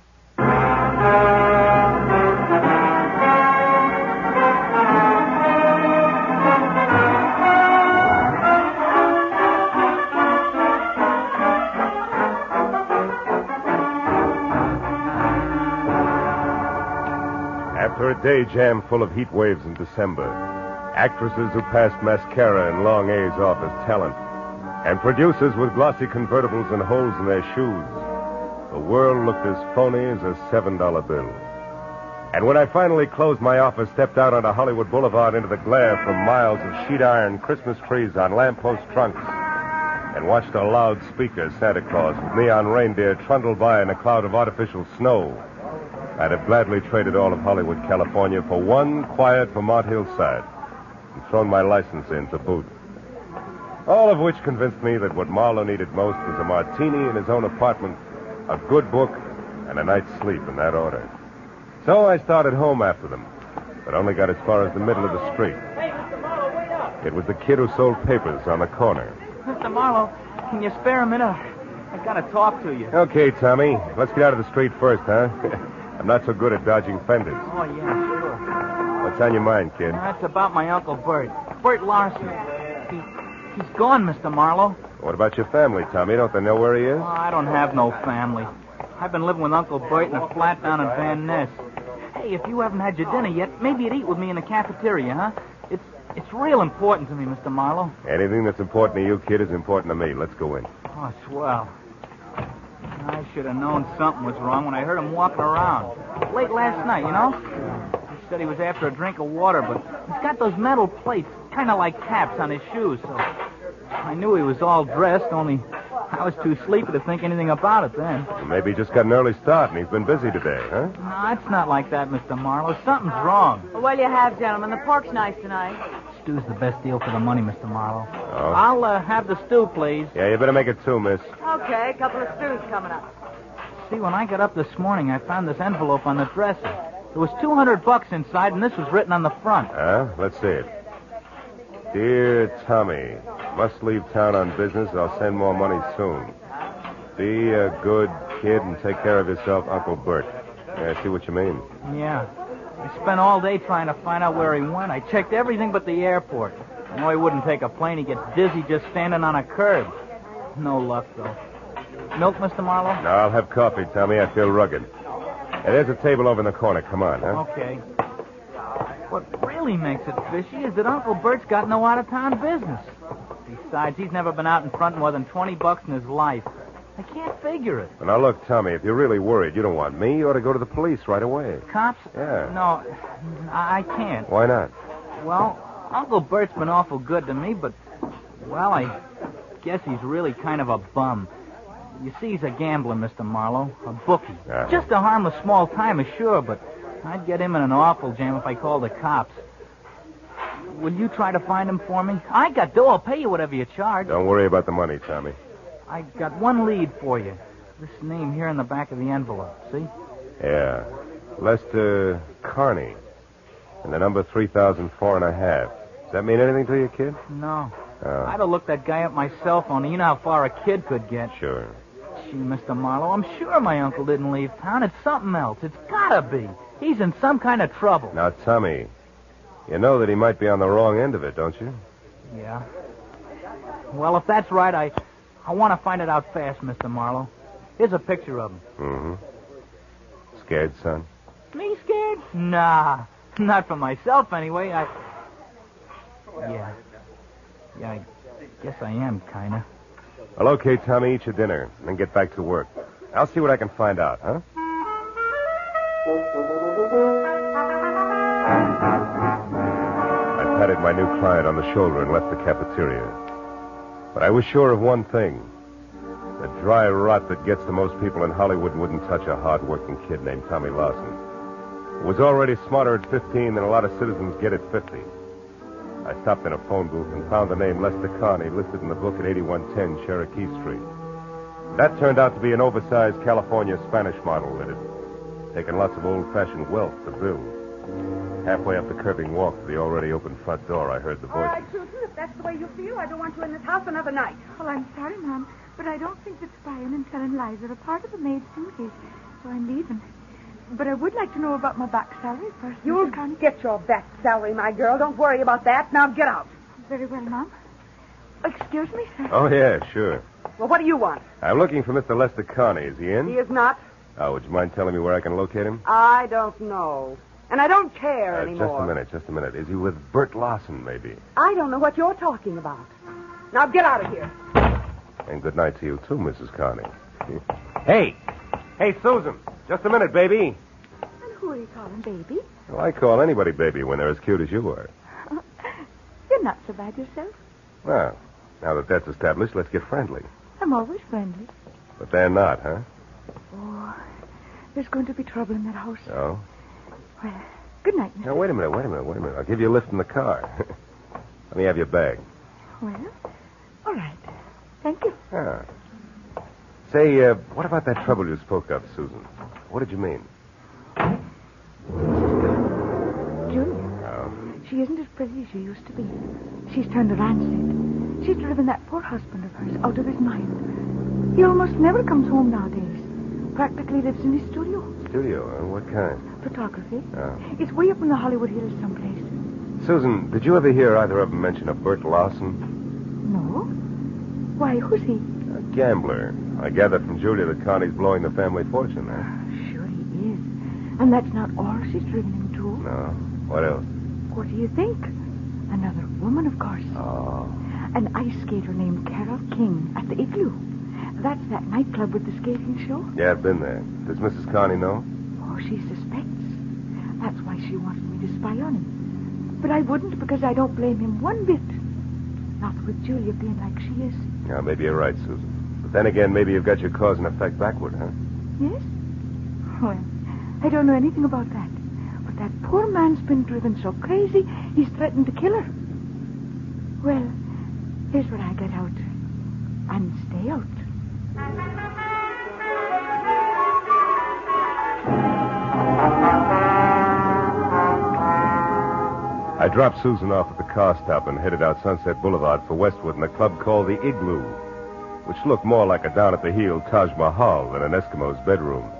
After a day jam full of heat waves in December, actresses who passed mascara and long A's off as talent, and producers with glossy convertibles and holes in their shoes, the world looked as phony as a $7 bill. And when I finally closed my office, stepped out onto Hollywood Boulevard into the glare from miles of sheet iron Christmas trees on lamppost trunks, and watched a loudspeaker Santa Claus with neon reindeer trundle by in a cloud of artificial snow, I'd have gladly traded all of Hollywood, California for one quiet Vermont hillside and thrown my license in to boot. All of which convinced me that what Marlowe needed most was a martini in his own apartment, a good book, and a night's sleep in that order. So I started home after them, but only got as far as the middle of the street. Hey, Mr. Marlowe, wait up. It was the kid who sold papers on the corner. Mr. Marlowe, can you spare a minute? I gotta talk to you. Okay, Tommy. Let's get out of the street first, huh? I'm not so good at dodging fenders. Oh, yeah, sure. What's on your mind, kid? That's about my Uncle Bert. Bert Larson. He's gone, Mr. Marlowe. What about your family, Tommy? Don't they know where he is? Oh, I don't have no family. I've been living with Uncle Bert in a flat down in Van Ness. Hey, if you haven't had your dinner yet, maybe you'd eat with me in the cafeteria, huh? It's real important to me, Mr. Marlowe. Anything that's important to you, kid, is important to me. Let's go in. Oh, swell. I should have known something was wrong when I heard him walking around. Late last night, you know? He said he was after a drink of water, but he's got those metal plates, kind of like caps on his shoes, so I knew he was all dressed, only I was too sleepy to think anything about it then. Well, maybe he just got an early start and he's been busy today, huh? No, it's not like that, Mr. Marlowe. Something's wrong. Well, what'll you have, gentlemen? The pork's nice tonight. Stew's the best deal for the money, Mr. Marlowe. Oh. I'll have the stew, please. Yeah, you better make it two, miss. Okay, a couple of stews coming up. See, when I got up this morning, I found this envelope on the dresser. There was $200 inside, and this was written on the front. Let's see it. Dear Tommy, must leave town on business. I'll send more money soon. Be a good kid and take care of yourself, Uncle Bert. Yeah, I see what you mean. Yeah. I spent all day trying to find out where he went. I checked everything but the airport. I know he wouldn't take a plane. He gets dizzy just standing on a curb. No luck, though. Milk, Mr. Marlowe? No, I'll have coffee, Tommy. I feel rugged. Hey, there's a table over in the corner. Come on, huh? Okay. What really makes it fishy is that Uncle Bert's got no out-of-town business. Besides, he's never been out in front more than $20 in his life. I can't figure it. Well, now, look, Tommy, if you're really worried, you don't want me. You ought to go to the police right away. Cops? Yeah. No, I can't. Why not? Well, Uncle Bert's been awful good to me, but, well, I guess he's really kind of a bum. You see, he's a gambler, Mr. Marlowe, a bookie. Uh-huh. Just a harmless small-timer, sure, but I'd get him in an awful jam if I called the cops. Will you try to find him for me? I got dough. I'll pay you whatever you charge. Don't worry about the money, Tommy. I got one lead for you. This name here in the back of the envelope, see? Yeah. Lester Carney. And the number 3004.5. Does that mean anything to you, kid? No. Oh. I'd have looked that guy up my cell phone, and you know how far a kid could get. Sure. Gee, Mr. Marlowe. I'm sure my uncle didn't leave town. It's something else. It's gotta be. He's in some kind of trouble. Now, Tommy, you know that he might be on the wrong end of it, don't you? Yeah. Well, if that's right, I want to find it out fast, Mr. Marlowe. Here's a picture of him. Mm-hmm. Scared, son? Me scared? Nah. Not for myself, anyway. Yeah, I guess I am, kinda. Well, okay, Tommy, eat your dinner, and then get back to work. I'll see what I can find out, huh? I patted my new client on the shoulder and left the cafeteria. But I was sure of one thing. The dry rot that gets to most people in Hollywood wouldn't touch a hard-working kid named Tommy Lawson. He was already smarter at 15 than a lot of citizens get at 50. I stopped in a phone booth and found the name Lester Carney listed in the book at 8110 Cherokee Street. That turned out to be an oversized California Spanish model that had taken lots of old-fashioned wealth to build. Halfway up the curving walk to the already open front door, I heard the voice. All right, Susan, if that's the way you feel, I don't want you in this house another night. Well, I'm sorry, Mom, but I don't think that spying and telling lies are a part of the maid's duties, so I'm leaving. But I would like to know about my back salary first. You'll get your back salary, my girl. Don't worry about that. Now get out. Very well, Mom. Excuse me, sir. Oh, yeah, sure. Well, what do you want? I'm looking for Mr. Lester Carney. Is he in? He is not. Oh, would you mind telling me where I can locate him? I don't know. And I don't care anymore. Just a minute. Is he with Bert Lawson, maybe? I don't know what you're talking about. Now get out of here. And good night to you, too, Mrs. Carney. Hey, Susan. Just a minute, baby. And who are you calling baby? Well, I call anybody baby when they're as cute as you are. You're not so bad yourself. Well, now that that's established, let's get friendly. I'm always friendly. But they're not, huh? Oh, there's going to be trouble in that house. Oh? Well, good night, Mr. Now, wait a minute. I'll give you a lift in the car. Let me have your bag. Well, all right. Thank you. Ah. Say, what about that trouble you spoke of, Susan? What did you mean? Julia. Oh? She isn't as pretty as she used to be. She's turned a rancid. She's driven that poor husband of hers out of his mind. He almost never comes home nowadays. Practically lives in his studio. Studio? What kind? Photography. Oh. It's way up in the Hollywood Hills someplace. Susan, did you ever hear either of them mention a Bert Lawson? No. Why, who's he? A gambler. I gathered from Julia that Connie's blowing the family fortune, huh? Sure he is. And that's not all she's driven him to. No. What else? What do you think? Another woman, of course. Oh. An ice skater named Carol King at the Igloo. That's that nightclub with the skating show. Yeah, I've been there. Does Mrs. Connie know? Oh, she suspects. That's why she wanted me to spy on him. But I wouldn't because I don't blame him one bit. Not with Julia being like she is. Yeah, maybe you're right, Susan. But then again, maybe you've got your cause and effect backward, huh? Yes? Well, I don't know anything about that. But that poor man's been driven so crazy, he's threatened to kill her. Well, here's where I get out. And stay out. I dropped Susan off at the car stop and headed out Sunset Boulevard for Westwood in a club called the Igloo, which looked more like a down-at-the-heel Taj Mahal than an Eskimo's bedroom.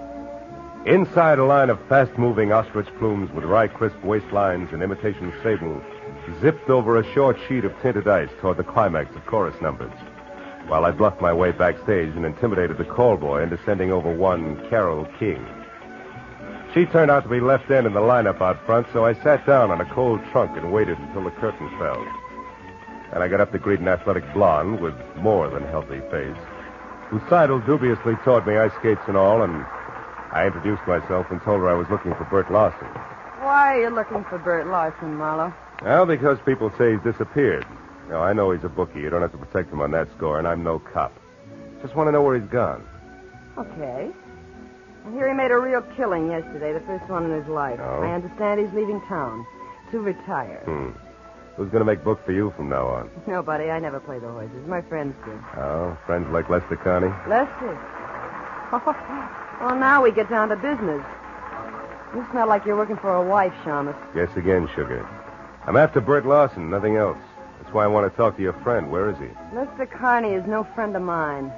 Inside, a line of fast-moving ostrich plumes with rye-crisp waistlines and imitation sable zipped over a short sheet of tinted ice toward the climax of chorus numbers, while I bluffed my way backstage and intimidated the call boy into sending over one Carol King. She turned out to be left end in the lineup out front, so I sat down on a cold trunk and waited until the curtain fell. And I got up to greet an athletic blonde with more than healthy face, who sidled dubiously toward me, ice skates and all, and I introduced myself and told her I was looking for Bert Lawson. Why are you looking for Bert Lawson, Marlowe? Well, because people say he's disappeared. Now, I know he's a bookie. You don't have to protect him on that score, and I'm no cop. Just want to know where he's gone. Okay. I hear he made a real killing yesterday, the first one in his life. Oh? I understand he's leaving town to retire. Who's going to make book for you from now on? Nobody. I never play the horses. My friends do. Oh, friends like Lester Carney? Lester. Well, now we get down to business. You smell like you're working for a wife, Shamus. Guess again, sugar. I'm after Bert Lawson, nothing else. That's why I want to talk to your friend. Where is he? Lester Carney is no friend of mine.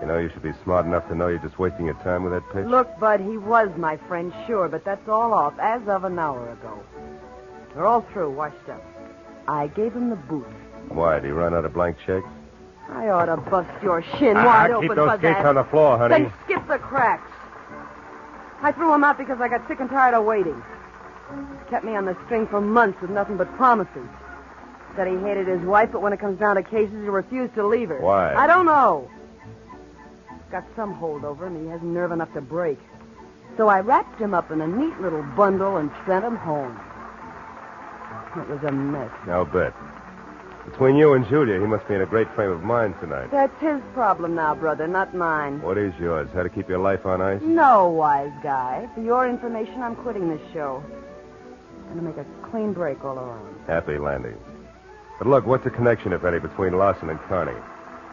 You know, you should be smart enough to know you're just wasting your time with that pitch. Look, Bud, he was my friend, sure, but that's all off, as of an hour ago. They're all through, washed up. I gave him the boot. Why? Did he run out of blank checks? I ought to bust your shin wide open keep those for skates that. on the floor, honey. Then skip the cracks. I threw him out because I got sick and tired of waiting. He kept me on the string for months with nothing but promises. Said he hated his wife, but when it comes down to cases, he refused to leave her. Why? I don't know. Got some hold over him. He hasn't nerve enough to break. So I wrapped him up in a neat little bundle and sent him home. It was a mess. I'll bet. Between you and Julia, he must be in a great frame of mind tonight. That's his problem now, brother, not mine. What is yours? How to keep your life on ice? No, wise guy. For your information, I'm quitting this show. I'm going to make a clean break all around. Happy landing. But look, what's the connection, if any, between Lawson and Carney?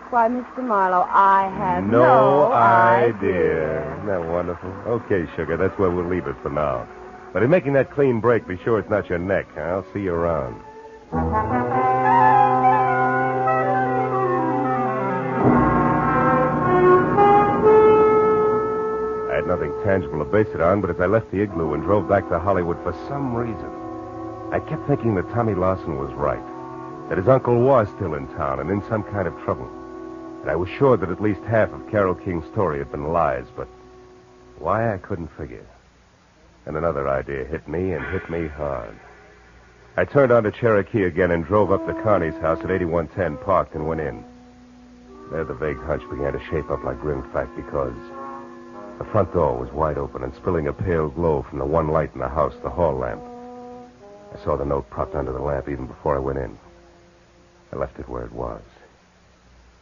Why, Mr. Marlowe, I have No idea. Isn't that wonderful? Okay, sugar, that's where we'll leave it for now. But in making that clean break, be sure it's not your neck. I'll see you around. I had nothing tangible to base it on, but as I left the igloo and drove back to Hollywood, for some reason, I kept thinking that Tommy Lawson was right, that his uncle was still in town and in some kind of trouble. And I was sure that at least half of Carole King's story had been lies, but why I couldn't figure. And another idea hit me, and hit me hard. I turned onto Cherokee again and drove up to Carney's house at 8110, parked, and went in. There the vague hunch began to shape up like grim fact because the front door was wide open and spilling a pale glow from the one light in the house, the hall lamp. I saw the note propped under the lamp even before I went in. I left it where it was.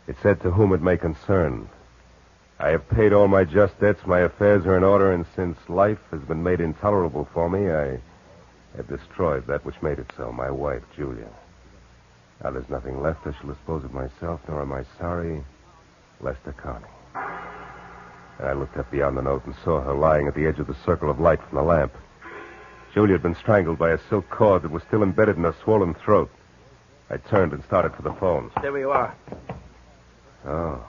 It said, "To whom it may concern. I have paid all my just debts, my affairs are in order, and since life has been made intolerable for me, I have destroyed that which made it so, my wife, Julia. Now there's nothing left, I shall dispose of myself, nor am I sorry, Lester Carney." And I looked up beyond the note and saw her lying at the edge of the circle of light from the lamp. Julia had been strangled by a silk cord that was still embedded in her swollen throat. I turned and started for the phone. There you are. Oh.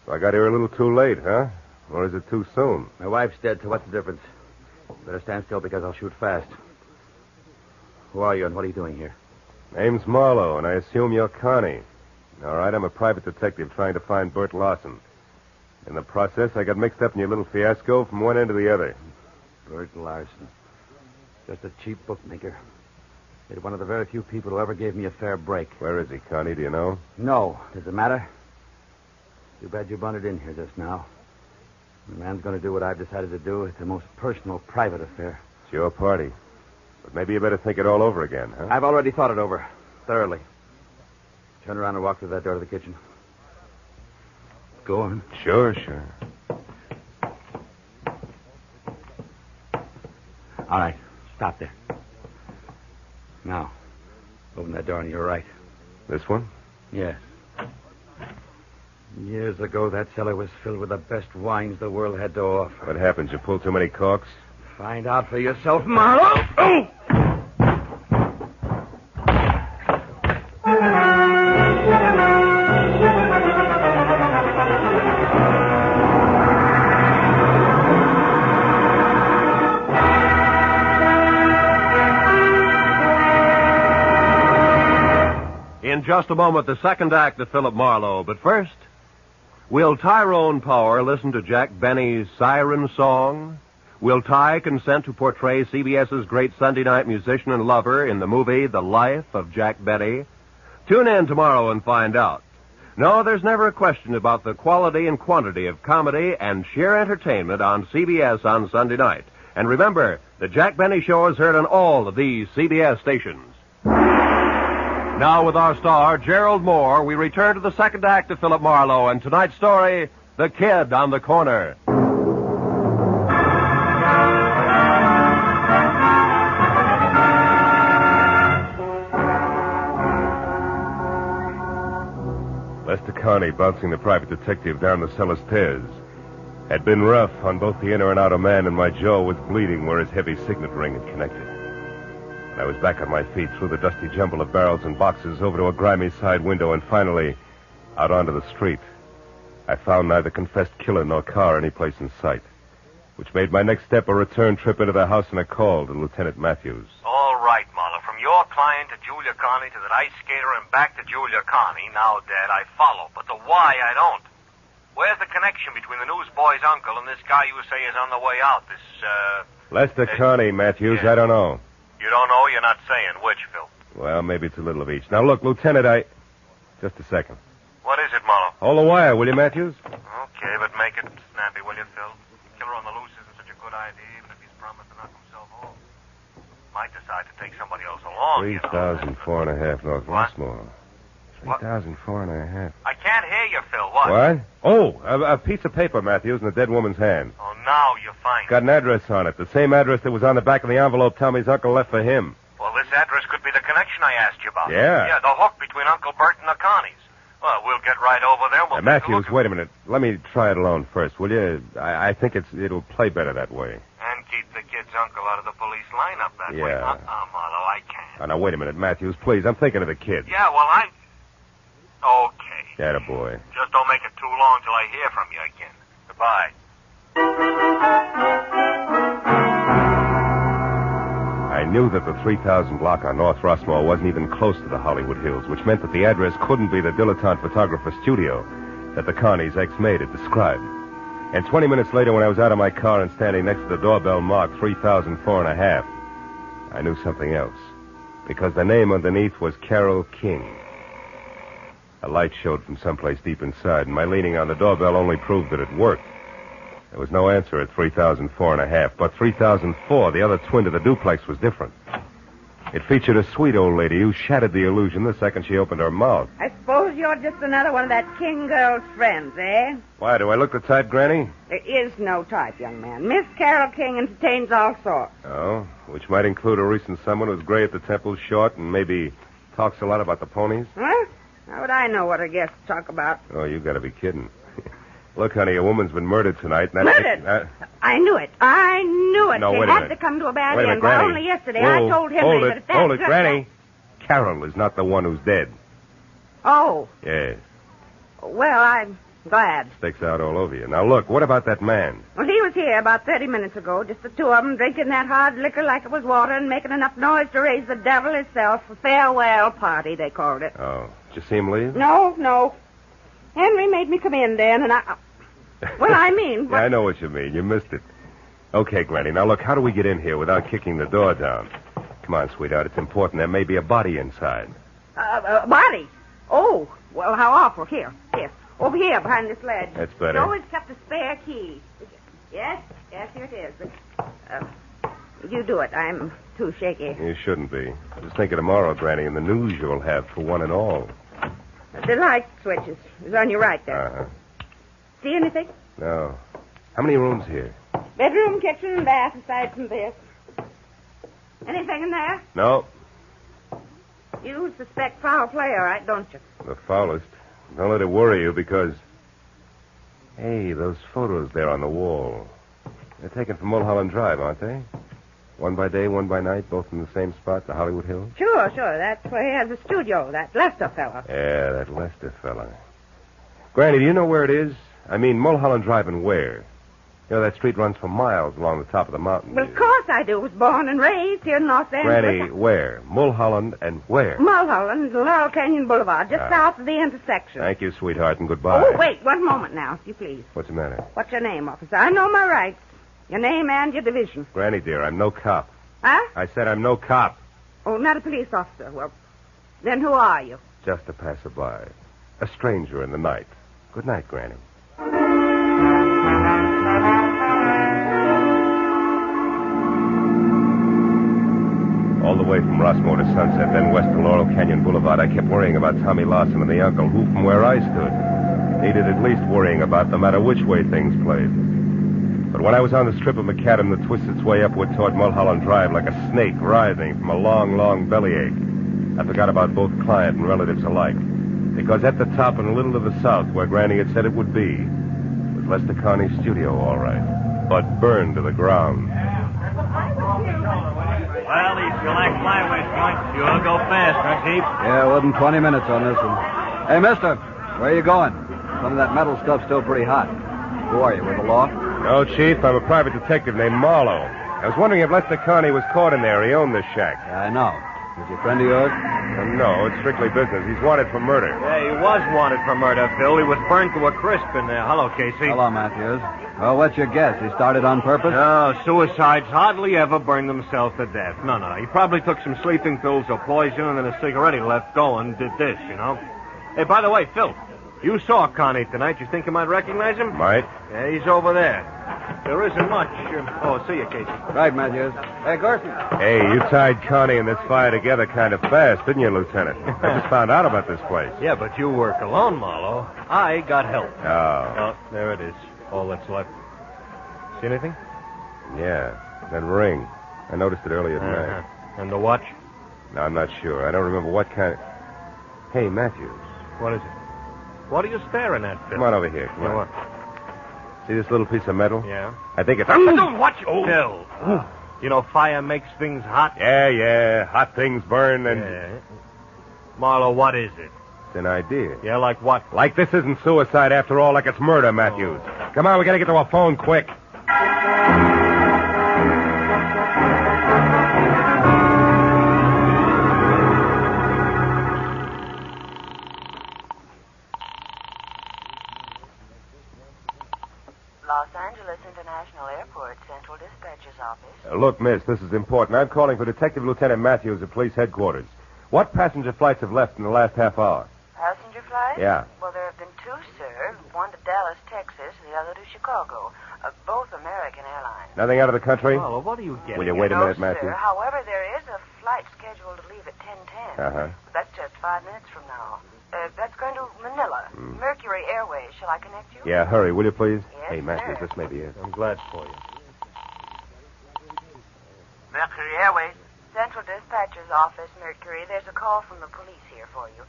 So I got here a little too late, huh? Or is it too soon? My wife's dead, so what's the difference? Better stand still because I'll shoot fast. Who are you and what are you doing here? Name's Marlowe, and I assume you're Carney. All right, I'm a private detective trying to find Bert Lawson. In the process, I got mixed up in your little fiasco from one end to the other. Bert Larson. Just a cheap bookmaker. He's one of the very few people who ever gave me a fair break. Where is he, Carney? Do you know? No. Does it matter? Too bad you bunted in here just now. The man's going to do what I've decided to do. It's a most personal, private affair. It's your party. But maybe you better think it all over again, huh? I've already thought it over. Thoroughly. Turn around and walk through that door to the kitchen. Go on. Sure. All right. Stop there. Now, open that door on your right. This one? Yes. Years ago, that cellar was filled with the best wines the world had to offer. What happened? You pulled too many corks? Find out for yourself, Marlowe. Oh! In just a moment, the second act of Philip Marlowe. But first, will Tyrone Power listen to Jack Benny's Siren Song? Will Ty consent to portray CBS's great Sunday night musician and lover in the movie The Life of Jack Benny? Tune in tomorrow and find out. No, there's never a question about the quality and quantity of comedy and sheer entertainment on CBS on Sunday night. And remember, the Jack Benny Show is heard on all of these CBS stations. Now, with our star, Gerald Moore, we return to the second act of Philip Marlowe and tonight's story, The Kid on the Corner. Lester Carney, bouncing the private detective down the cellar stairs, had been rough on both the inner and outer man, and my jaw was bleeding where his heavy signet ring had connected. I was back on my feet through the dusty jumble of barrels and boxes over to a grimy side window and finally out onto the street. I found neither confessed killer nor car any place in sight, which made my next step a return trip into the house and a call to Lieutenant Matthews. All right, Marlowe. From your client to Julia Carney to that ice skater and back to Julia Carney, now dead, I follow. But the why, I don't. Where's the connection between the newsboy's uncle and this guy you say is on the way out? Lester Carney, Matthews, yeah. I don't know. You don't know? You're not saying which, Phil. Well, maybe it's a little of each. Now, look, Lieutenant, Just a second. What is it, Marlowe? Hold the wire, will you, Matthews? Okay, but make it snappy, will you, Phil? Killer on the loose isn't such a good idea, even if he's promised to knock himself off. Might decide to take somebody else along, 3,4.5 North Westmore. 3,4.5. I can't hear you, Phil. What? What? Oh, a piece of paper, Matthews, in a dead woman's hand. Oh, now you find Got an address on it. The same address that was on the back of the envelope Tommy's uncle left for him. Well, this address could be the connection I asked you about. Yeah. Yeah, the hook between Uncle Bert and the Connies. Well, we'll get right over there. We'll Matthews, wait a minute. Let me try it alone first, will you? I think it'll play better that way. And keep the kid's uncle out of the police lineup that way. Yeah. Marlowe, I can't. Oh, now, wait a minute, Matthews, please. I'm thinking of the kid. Yeah, well, Okay. Attaboy. Just don't make it too long till I hear from you again. Goodbye. I knew that the 3,000 block on North Rossmore wasn't even close to the Hollywood Hills, which meant that the address couldn't be the dilettante photographer studio that the Connie's ex-maid had described. And 20 minutes later, when I was out of my car and standing next to the doorbell marked 3,004.5, I knew something else. Because the name underneath was Carol King. A light showed from someplace deep inside, and my leaning on the doorbell only proved that it worked. There was no answer at 3,004.5, but 3,004, the other twin to the duplex, was different. It featured a sweet old lady who shattered the illusion the second she opened her mouth. I suppose you're just another one of that King girl's friends, eh? Why, do I look the type, Granny? There is no type, young man. Miss Carol King entertains all sorts. Oh, which might include a recent someone who's gray at the temples, short, and maybe talks a lot about the ponies? Huh? How would I know what her guests talk about? Oh, you gotta be kidding. Look, honey, a woman's been murdered tonight. And Murdered? I knew it. I knew it. No, They wait a had minute. to come to a bad Wait a end. minute, Granny. Only yesterday Whoa, I told Henry hold that it, if that... hold it, Granny. Carol is not the one who's dead. Oh, Yes, well, I'm glad. sticks out all over you. Now, look, what about that man? Well, he was here about 30 minutes ago, just the two of them, drinking that hard liquor like it was water and making enough noise to raise the devil himself. A farewell party, they called it. Oh, did you see him leave? No. Henry made me come in then, and I... Well, I mean... Yeah, I know what you mean. You missed it. Okay, Granny, now look, how do we get in here without kicking the door down? Come on, sweetheart, it's important. There may be a body inside. Body? Oh, well, how awful. Here. Over here, behind this ledge. That's better. He always kept a spare key. Yes, here it is. You do it. I'm too shaky. You shouldn't be. Just think of tomorrow, Granny, and the news you'll have for one and all. The light switches is on your right there. Uh-huh. See anything? No. How many rooms here? Bedroom, kitchen, and bath, aside from this. Anything in there? No. You suspect foul play, all right, don't you? The foulest. Don't let it worry you, because... Hey, those photos there on the wall. They're taken from Mulholland Drive, aren't they? One by day, one by night, both in the same spot, the Hollywood Hills? Sure. That's where he has a studio, that Lester fella. Yeah, that Lester fella. Granny, do you know where it is? I mean, Mulholland Drive and where? You know, that street runs for miles along the top of the mountain. Well, of course I do. Was born and raised here in Los Angeles. Granny, where? Mulholland and where? Mulholland, Laurel Canyon Boulevard, just south of the intersection. Thank you, sweetheart, and goodbye. Oh, wait, one moment now, if you please. What's the matter? What's your name, officer? I know my rights. Your name and your division. Granny, dear, I'm no cop. Huh? I said I'm no cop. Oh, not a police officer. Well, then who are you? Just a passerby. A stranger in the night. Good night, Granny. All the way from Rossmore to Sunset, then west to Laurel Canyon Boulevard, I kept worrying about Tommy Lawson and the uncle, who, from where I stood, needed at least worrying about no matter which way things played. But when I was on the strip of macadam that twists its way upward toward Mulholland Drive like a snake writhing from a long, long bellyache, I forgot about both client and relatives alike. Because at the top and a little to the south, where Granny had said it would be, was Lester Carney's studio, all right, but burned to the ground. Well, these select flyways joints sure go fast, Rexy. Yeah, it wasn't 20 minutes on this one. Hey, mister, where are you going? Some of that metal stuff's still pretty hot. Who are you, with the law? No, Chief. I'm a private detective named Marlowe. I was wondering if Lester Carney was caught in there. He owned this shack. Yeah, I know. Is he a friend of yours? No, it's strictly business. He's wanted for murder. Yeah, he was wanted for murder, Phil. He was burned to a crisp in there. Hello, Casey. Hello, Matthews. Well, what's your guess? He started on purpose? No, suicides hardly ever burn themselves to death. No. He probably took some sleeping pills or poison and then a cigarette he left going did this, you know. Hey, by the way, Phil, you saw Connie tonight. You think you might recognize him? Might. Yeah, he's over there. There isn't much. See you, Casey. Right, Matthews. Hey, Gerson. Hey, you tied Connie and this fire together kind of fast, didn't you, Lieutenant? I just found out about this place. Yeah, but you work alone, Marlowe. I got help. Oh. There it is. All that's left. See anything? Yeah, that ring. I noticed it earlier tonight. And the watch? No, I'm not sure. I don't remember what kind of... Hey, Matthews. What is it? What are you staring at, Phil? Come on over here. Come on. What? See this little piece of metal? Yeah. I think it's... Don't watch it, Phil. You know, fire makes things hot. Yeah. Hot things burn and... Yeah. Marlowe, what is it? It's an idea. Yeah, like what? Like this isn't suicide after all, like it's murder, Matthews. Come on, we gotta get to a phone quick. Los Angeles International Airport, Central Dispatcher's Office. Look, miss, this is important. I'm calling for Detective Lieutenant Matthews at police headquarters. What passenger flights have left in the last half hour? Passenger flights? Yeah. Well, there have been two, sir. One to Dallas, Texas, the other to Chicago. Both American Airlines. Nothing out of the country? Marlowe, what are you getting? Will you wait a minute, Matthews? Sir. However, there is a flight scheduled to leave at 10:10. Uh-huh. That's just 5 minutes from now. That's going to Manila. Mercury Airways. Shall I connect you? Yeah, hurry, will you please? Yes, Hey, Matthews, sir. this may be it. I'm glad for you. Mercury Airways. Central Dispatcher's Office, Mercury. There's a call from the police here for you.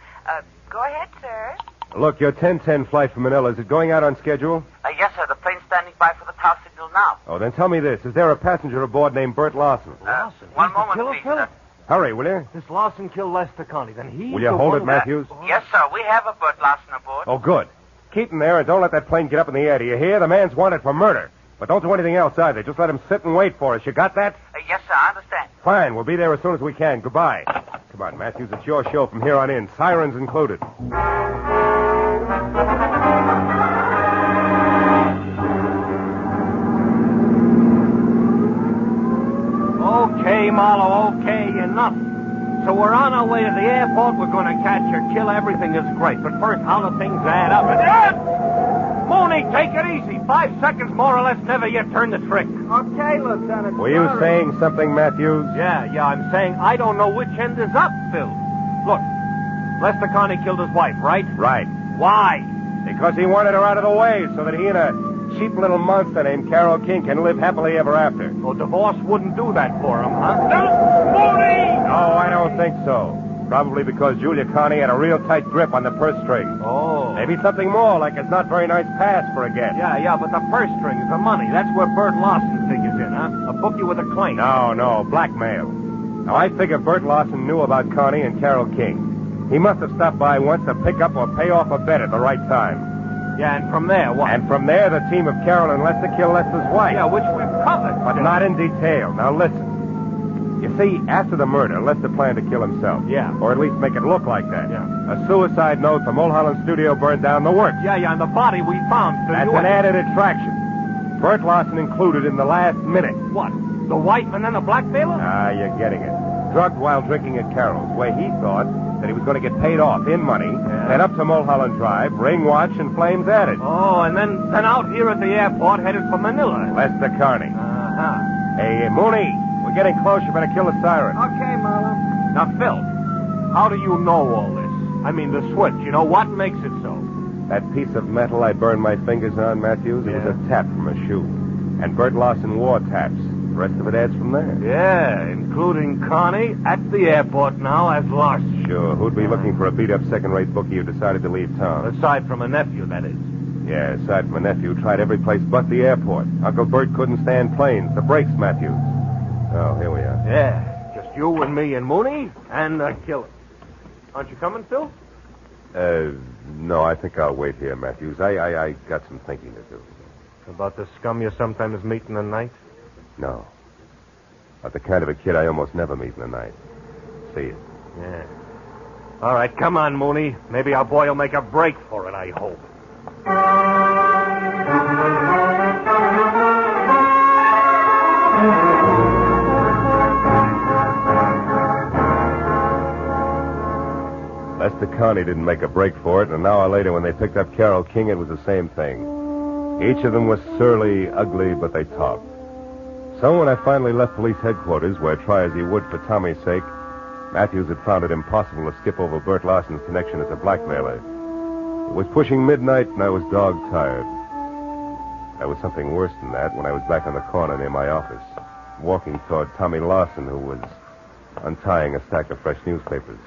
Go ahead, sir. Look, your 10:10 flight from Manila, is it going out on schedule? Yes, sir. The plane's standing by for the tower signal now. Oh, then tell me this. Is there a passenger aboard named Bert Lawson? Lawson? One He's the moment, killer, please, Phil? sir. Hurry, will you? This Lawson killed Lester Connie. Then he. Will you hold it, Matthews? Yes, sir. We have a Bert Lawson aboard. Oh, good. Keep him there and don't let that plane get up in the air. Do you hear? The man's wanted for murder. But don't do anything else either. Just let him sit and wait for us. You got that? Yes, sir. I understand. Fine. We'll be there as soon as we can. Goodbye. Come on, Matthews. It's your show from here on in. Sirens included. Okay, Marlowe, okay, enough. So we're on our way to the airport. We're going to catch or kill. Everything is great. But first, how do things add up? Mooney, take it easy. 5 seconds more or less, never yet turn the trick. Okay, Lieutenant. Were you saying something, Matthews? Yeah, I'm saying I don't know which end is up, Phil. Look, Lester Connie killed his wife, right? Right. Why? Because he wanted her out of the way so that he and a cheap little monster named Carol King can live happily ever after. Well, divorce wouldn't do that for him, huh? Mooney! No, I don't think so. Probably because Julia Connie had a real tight grip on the purse string. Oh. Maybe something more, like it's not very nice pass for a guest. Yeah, but the purse string is the money. That's where Bert Lawson figures in, huh? A bookie with a claim. No, blackmail. Now, I figure Bert Lawson knew about Connie and Carol King. He must have stopped by once to pick up or pay off a bet at the right time. Yeah, and from there, what? And from there, the team of Carol and Lester killed Lester's wife. Yeah, which we've covered. But not in detail. Now, listen. You see, after the murder, Lester planned to kill himself. Yeah. Or at least make it look like that. Yeah. A suicide note from Mulholland Studio burned down the works. Yeah, and the body we found. That's an added attraction. Bert Lawson included in the last minute. What? The wife and then the blackmailer? Ah, you're getting it. Drugged while drinking at Carol's, where he thought that he was going to get paid off in money, head up to Mulholland Drive, ring watch, and flames added. Oh, and then out here at the airport, headed for Manila. Lester Carney. Uh-huh. Hey, Mooney, we're getting close. You better kill the siren. Okay, Marlowe. Now, Phil, how do you know all this? I mean, the switch, what makes it so? That piece of metal I burned my fingers on, Matthews, it was a tap from a shoe. And Bert Lawson wore taps. The rest of it adds from there. Yeah, including Connie at the airport now as Larson. Sure. Who'd be looking for a beat-up second-rate bookie who decided to leave town? Aside from a nephew, that is. Yeah, aside from a nephew, tried every place but the airport. Uncle Bert couldn't stand planes. The brakes, Matthews. Oh, here we are. Yeah, just you and me and Mooney and the killer. Aren't you coming, Phil? No, I think I'll wait here, Matthews. I got some thinking to do. About the scum you sometimes meet in the night? No. About the kind of a kid I almost never meet in the night. See it. Yeah. All right, come on, Mooney. Maybe our boy will make a break for it, I hope. Lester Connie didn't make a break for it, and an hour later when they picked up Carol King, it was the same thing. Each of them was surly, ugly, but they talked. So when I finally left police headquarters, where try as he would for Tommy's sake, Matthews had found it impossible to skip over Bert Larson's connection as a blackmailer. It was pushing midnight, and I was dog-tired. There was something worse than that when I was back on the corner near my office, walking toward Tommy Larson, who was untying a stack of fresh newspapers.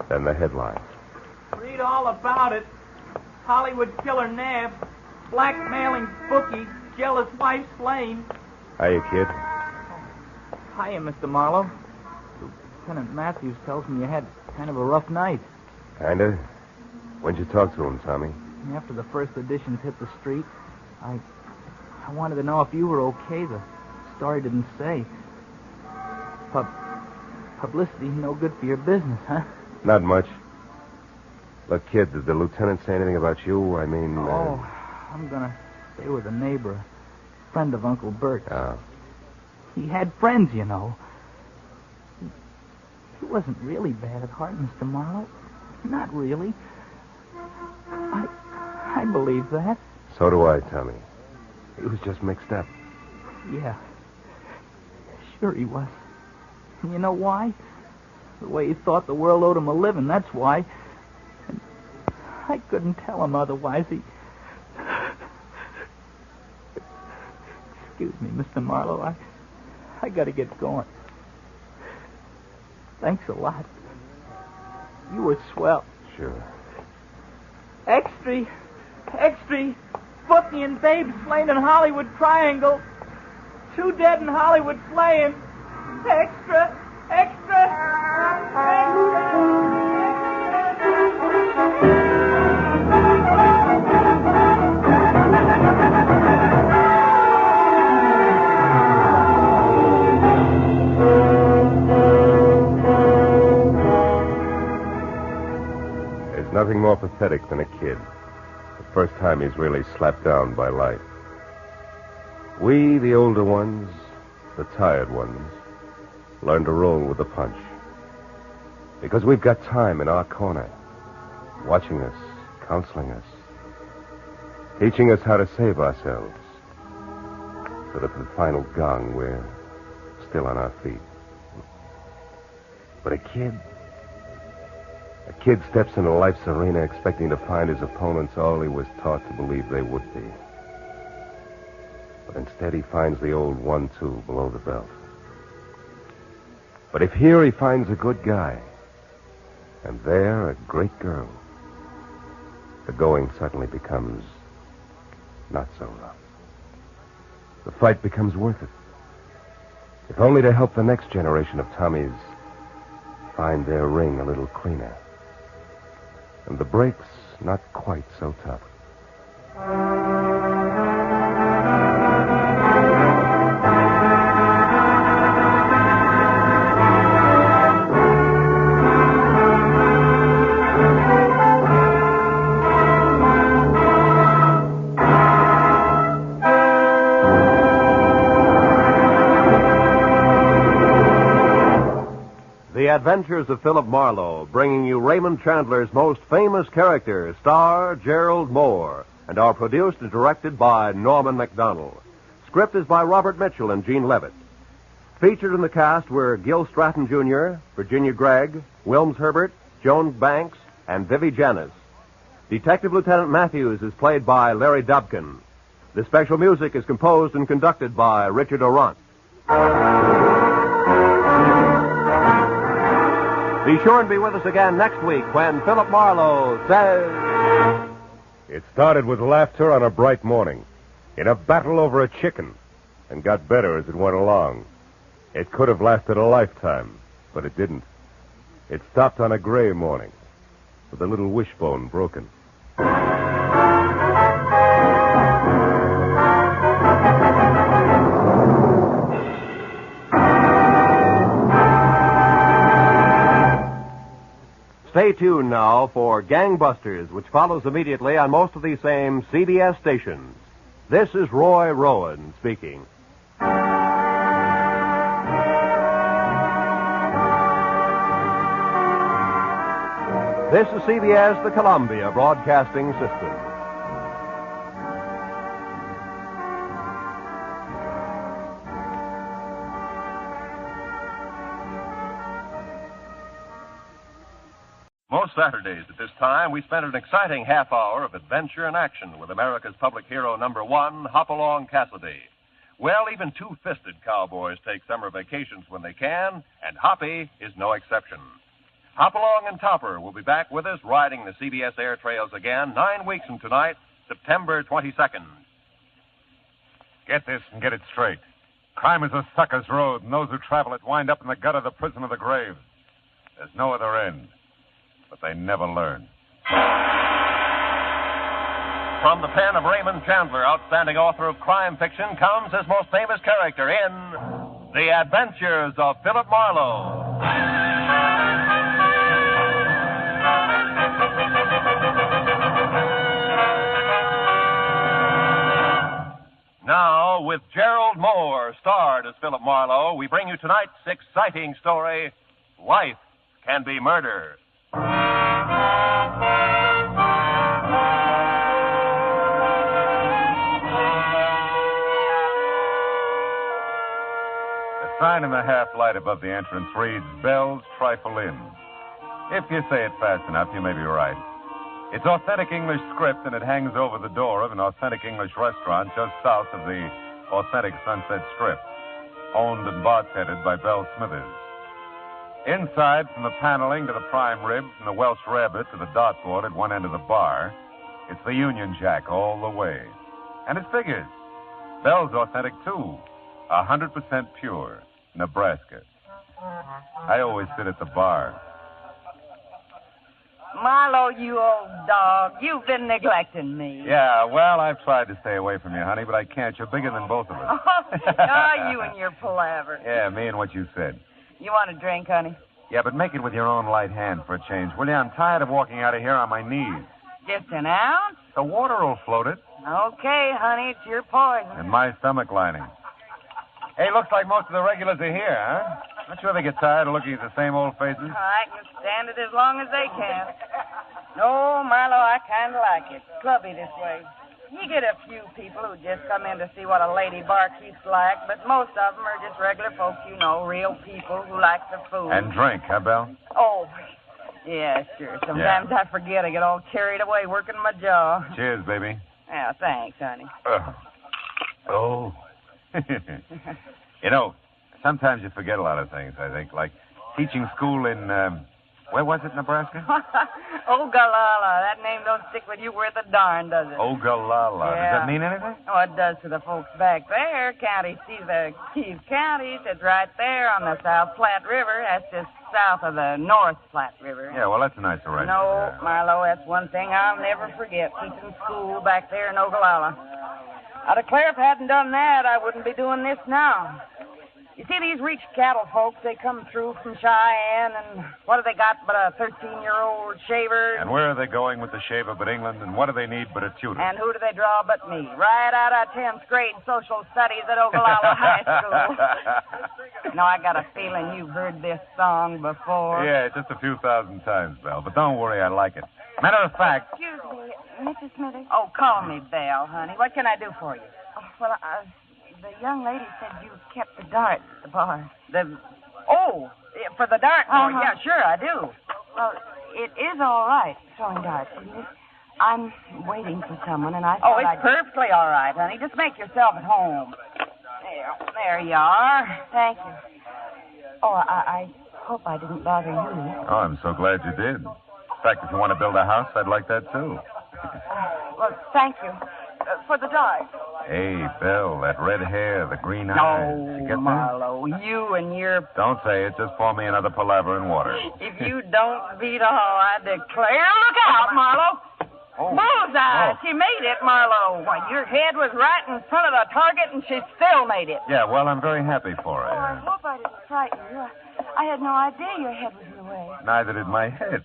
Then the headline. Read all about it. Hollywood killer nabbed. Blackmailing bookie. Jealous wife slain. Hiya, kid. Hiya, Mr. Marlowe. Lieutenant Matthews tells me you had kind of a rough night. Kinda? When'd you talk to him, Tommy? After the first editions hit the street, I wanted to know if you were okay. The story didn't say. Publicity no good for your business, huh? Not much. Look, kid, did the lieutenant say anything about you? I mean... I'm gonna stay with a neighbor, a friend of Uncle Bert. Oh. He had friends, you know. He wasn't really bad at heart, Mr. Marlowe. Not really. I believe that. So do I, Tommy. He was just mixed up. Yeah. Sure he was. And you know why? The way he thought the world owed him a living, that's why. And I couldn't tell him otherwise. Excuse me, Mr. Marlowe. I gotta get going. Thanks a lot. You were swell. Sure. Extra. Bookie and Babe slain in Hollywood Triangle. 2 dead in Hollywood slaying. Extra. There's nothing more pathetic than a kid. The first time he's really slapped down by life. We, the older ones, the tired ones, learn to roll with the punch. Because we've got time in our corner, watching us, counseling us, teaching us how to save ourselves, so that at the final gong, we're still on our feet. But a kid steps into life's arena expecting to find his opponents all he was taught to believe they would be. But instead he finds the old 1-2 below the belt. But if here he finds a good guy, and there a great girl, the going suddenly becomes not so rough. The fight becomes worth it. If only to help the next generation of Tommies find their ring a little cleaner. And the breaks not quite so tough. The Adventures of Philip Marlowe, bringing you Raymond Chandler's most famous character, star Gerald Moore, and are produced and directed by Norman MacDonald. Script is by Robert Mitchell and Gene Levitt. Featured in the cast were Gil Stratton, Jr., Virginia Gregg, Wilms Herbert, Joan Banks, and Vivi Janis. Detective Lieutenant Matthews is played by Larry Dobkin. The special music is composed and conducted by Richard Orant. Be sure and be with us again next week when Philip Marlowe says... It started with laughter on a bright morning, in a battle over a chicken, and got better as it went along. It could have lasted a lifetime, but it didn't. It stopped on a gray morning, with a little wishbone broken. Stay tuned now for Gangbusters, which follows immediately on most of these same CBS stations. This is Roy Rowan speaking. This is CBS, the Columbia Broadcasting System. Most Saturdays at this time, we spend an exciting half hour of adventure and action with America's public hero #1, Hopalong Cassidy. Well, even two-fisted cowboys take summer vacations when they can, and Hoppy is no exception. Hopalong and Topper will be back with us riding the CBS air trails again 9 weeks from tonight, September 22nd. Get this and get it straight. Crime is a sucker's road, and those who travel it wind up in the gut of the prison of the grave. There's no other end. But they never learn. From the pen of Raymond Chandler, outstanding author of crime fiction, comes his most famous character in The Adventures of Philip Marlowe. Now, with Gerald Moore, starred as Philip Marlowe, we bring you tonight's exciting story, Life Can Be Murder. The sign in the half-light above the entrance reads, Bell's Trifle Inn. If you say it fast enough, you may be right. It's authentic English script, and it hangs over the door of an authentic English restaurant just south of the authentic Sunset Strip, owned and bartended by Belle Smithers. Inside, from the paneling to the prime rib, from the Welsh rabbit to the dartboard at one end of the bar, it's the Union Jack all the way. And it figures. Bell's authentic, too. 100% pure. Nebraska. I always sit at the bar. Marlowe, you old dog. You've been neglecting me. Yeah, well, I've tried to stay away from you, honey, but I can't. You're bigger than both of us. Oh, you and your palaver. Yeah, me and what you said. You want a drink, honey? Yeah, but make it with your own light hand for a change, will you? I'm tired of walking out of here on my knees. Just an ounce? The water will float it. Okay, honey, it's your poison. And my stomach lining. Hey, looks like most of the regulars are here, huh? Not sure they get tired of looking at the same old faces. I can stand it as long as they can. No, Marlowe, I kind of like it. Clubby this way. You get a few people who just come in to see what a lady barkeep's like, but most of them are just regular folks, you know, real people who like the food. And drink, huh, Belle? Oh, yeah, sure. Sometimes I forget. I get all carried away working my jaw. Cheers, baby. Yeah, thanks, honey. Oh. You know, sometimes you forget a lot of things, I think, like teaching school in, where was it, Nebraska? Ogallala. That name don't stick with you worth a darn, does it? Ogallala. Yeah. Does that mean anything? Oh, it does to the folks back there. County, see the Keys County. It's right there on the South Platte River. That's just south of the North Platte River. Yeah, well, that's a nice arrangement. No, Marlowe, that's one thing I'll never forget, teaching school back there in Ogallala. I declare if I hadn't done that, I wouldn't be doing this now. You see, these rich cattle folks, they come through from Cheyenne, and what have they got but a 13-year-old shaver? And where are they going with the shaver but England, and what do they need but a tutor? And who do they draw but me? Right out of 10th grade social studies at Ogallala High School. Now, I got a feeling you've heard this song before. Yeah, just a few thousand times, Belle, but don't worry, I like it. Matter of fact... Excuse me, Mrs. Smithers. Oh, call me Belle, honey. What can I do for you? Oh, well, the young lady said you kept the dart at the bar. Oh, for the dart bar? Uh-huh. Yeah, sure, I do. Well, it is all right, throwing darts, isn't it? I'm waiting for someone, and I thought it's perfectly all right, honey. Just make yourself at home. There you are. Thank you. Oh, I hope I didn't bother you. Oh, I'm so glad you did. In fact, if you want to build a house, I'd like that, too. Well, thank you. For the dart. Hey, Bill, that red hair, the green eyes. No, You get that? Marlowe, you and your... Don't say it. Just pour me another palaver in water. If you don't beat all, I declare... Look out, Marlowe! Bullseye! She made it, Marlowe. Why, your head was right in front of the target, and she still made it. Yeah, well, I'm very happy for Oh, I her. hope I didn't frighten you. I had no idea your head was in the way. Neither did my head.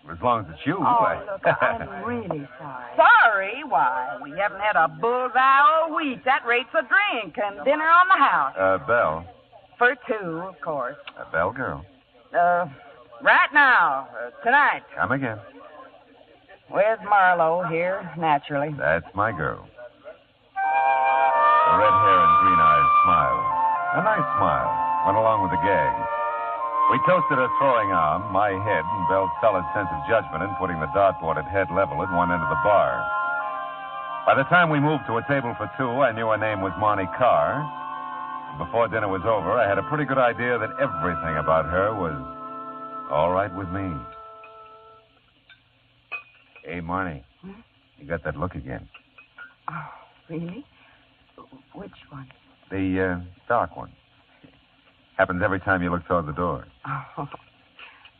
As long as it's you. Oh, look, I'm really sorry. Sorry? Why, we haven't had a bullseye all week. That rates a drink and dinner on the house. Belle. For two, of course. Belle girl. Right now. Tonight. Come again. Where's Marlowe here, naturally? That's my girl. The red hair and green eyes smiled. A nice smile. Went along with the gag. We toasted her throwing arm, my head, and Belle's solid sense of judgment in putting the dartboard at head level at one end of the bar. By the time we moved to a table for two, I knew her name was Marnie Carr. And before dinner was over, I had a pretty good idea that everything about her was all right with me. Hey, Marnie. You got that look again. Oh, really? Which one? The dark one. Happens every time you look toward the door. Oh,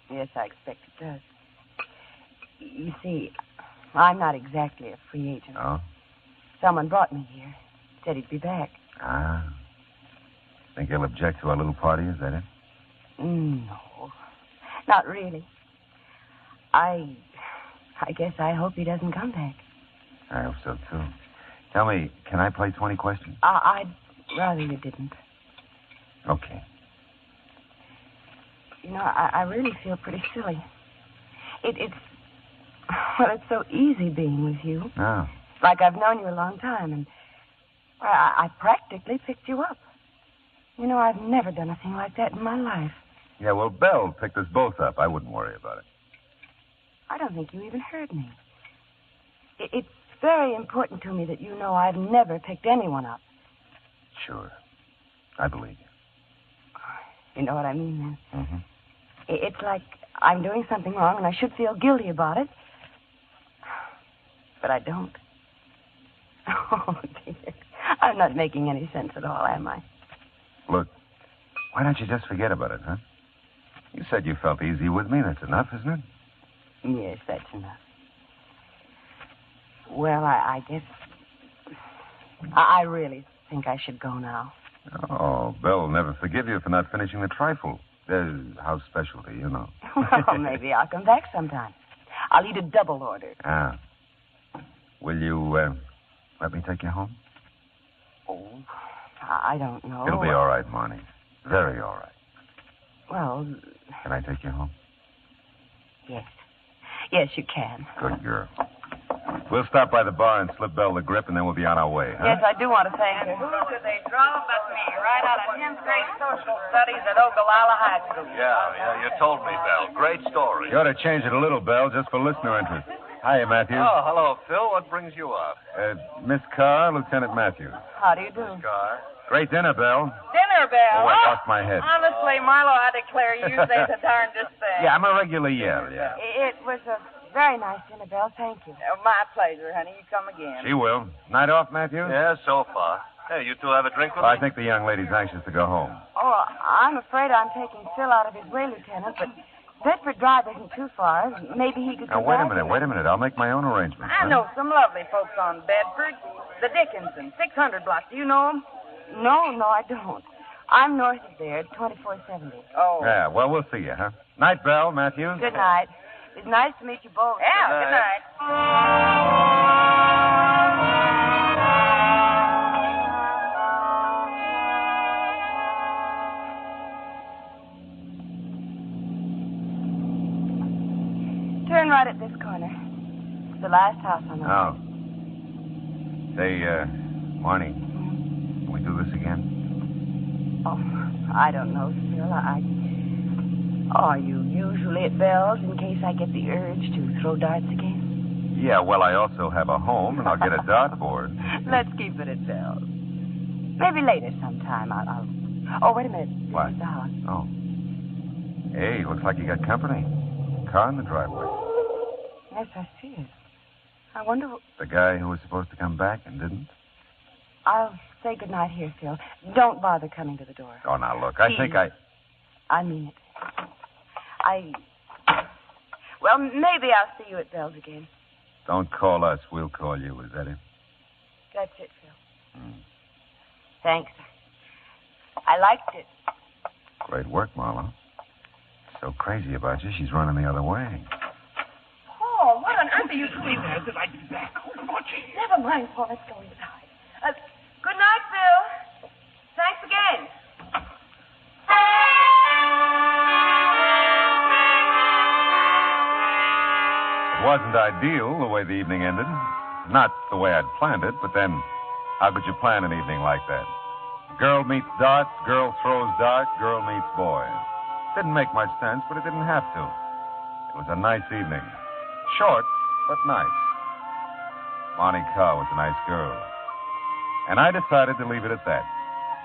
yes, I expect it does. You see, I'm not exactly a free agent. Oh? Someone brought me here. Said he'd be back. Ah. Think he'll object to our little party, is that it? No, not really. I guess I hope he doesn't come back. I hope so, too. Tell me, can I play 20 questions? I'd rather you didn't. Okay. You know, I really feel pretty silly. It's so easy being with you. Oh. Like I've known you a long time, and I practically picked you up. You know, I've never done a thing like that in my life. Yeah, well, Belle picked us both up. I wouldn't worry about it. I don't think you even heard me. It's very important to me that you know I've never picked anyone up. Sure. I believe you. You know what I mean, then? Mm-hmm. It's like I'm doing something wrong, and I should feel guilty about it. But I don't. Oh, dear. I'm not making any sense at all, am I? Look, why don't you just forget about it, huh? You said you felt easy with me. That's enough, isn't it? Yes, that's enough. Well, I guess... I really think I should go now. Oh, Belle will never forgive you for not finishing the trifle. House specialty, you know. Well, maybe I'll come back sometime. I'll eat a double order. Ah. Will you, let me take you home? Oh, I don't know. It'll be all right, Marnie. Very all right. Well... Can I take you home? Yes. Yes, you can. Good girl. We'll stop by the bar and slip Belle the grip, and then we'll be on our way, huh? Yes, I do want to thank you. Who could they draw but me, right out of 10th grade social studies at Ogallala High School? Yeah, you told me, Belle. Great story. You ought to change it a little, Belle, just for listener interest. Hiya, Matthews. Oh, hello, Phil. What brings you up? Miss Carr, Lieutenant Matthews. How do you do? Carr. Great dinner, Belle. Dinner bell. Oh, I lost my head. Honestly, Marlowe, I declare you say the darndest thing. Yeah, I'm a regular yell, yeah. It was a very nice dinner, Belle. Thank you. My pleasure, honey. You come again. She will. Night off, Matthews? Yeah, so far. Hey, you two have a drink with Well, me? I think the young lady's anxious to go home. Oh, I'm afraid I'm taking Phil out of his way, Lieutenant, but Bedford Drive isn't too far. Maybe he could Now, go wait a back. minute. I'll make my own arrangements. I know some lovely folks on Bedford. The Dickinson, 600 block. Do you know them? No, I don't. I'm north of there, 2470. Oh. Yeah, well, we'll see you, huh? Night, Belle, Matthews. Good night. It's nice to meet you both. Yeah, good night. Turn right at this corner. It's the last house on the Oh. Say, Marnie, can we do this again? Oh, I don't know, Phil. Are you usually at Bell's in case I get the urge to throw darts again? Yeah, well, I also have a home, and I'll get a dartboard. Let's keep it at Bell's. Maybe later sometime I'll... Oh, wait a minute. This What? is the house. Oh. Hey, looks like you got company. Car in the driveway. Yes, I see it. I wonder... The guy who was supposed to come back and didn't? I'll say goodnight here, Phil. Don't bother coming to the door. Oh, now, look, I think I... I mean it. Well, maybe I'll see you at Bell's again. Don't call us. We'll call you. Is that it? That's it, Phil. Thanks. I liked it. Great work, Marlowe. So crazy about you, she's running the other way. Paul, what on earth are you doing? Never mind, Paul. Let's go inside. Good night, Phil. Thanks again. It wasn't ideal the way the evening ended. Not the way I'd planned it, but then how could you plan an evening like that? Girl meets dart, girl throws dart, girl meets boy. Didn't make much sense, but it didn't have to. It was a nice evening. Short, but nice. Monty Carr was a nice girl. And I decided to leave it at that.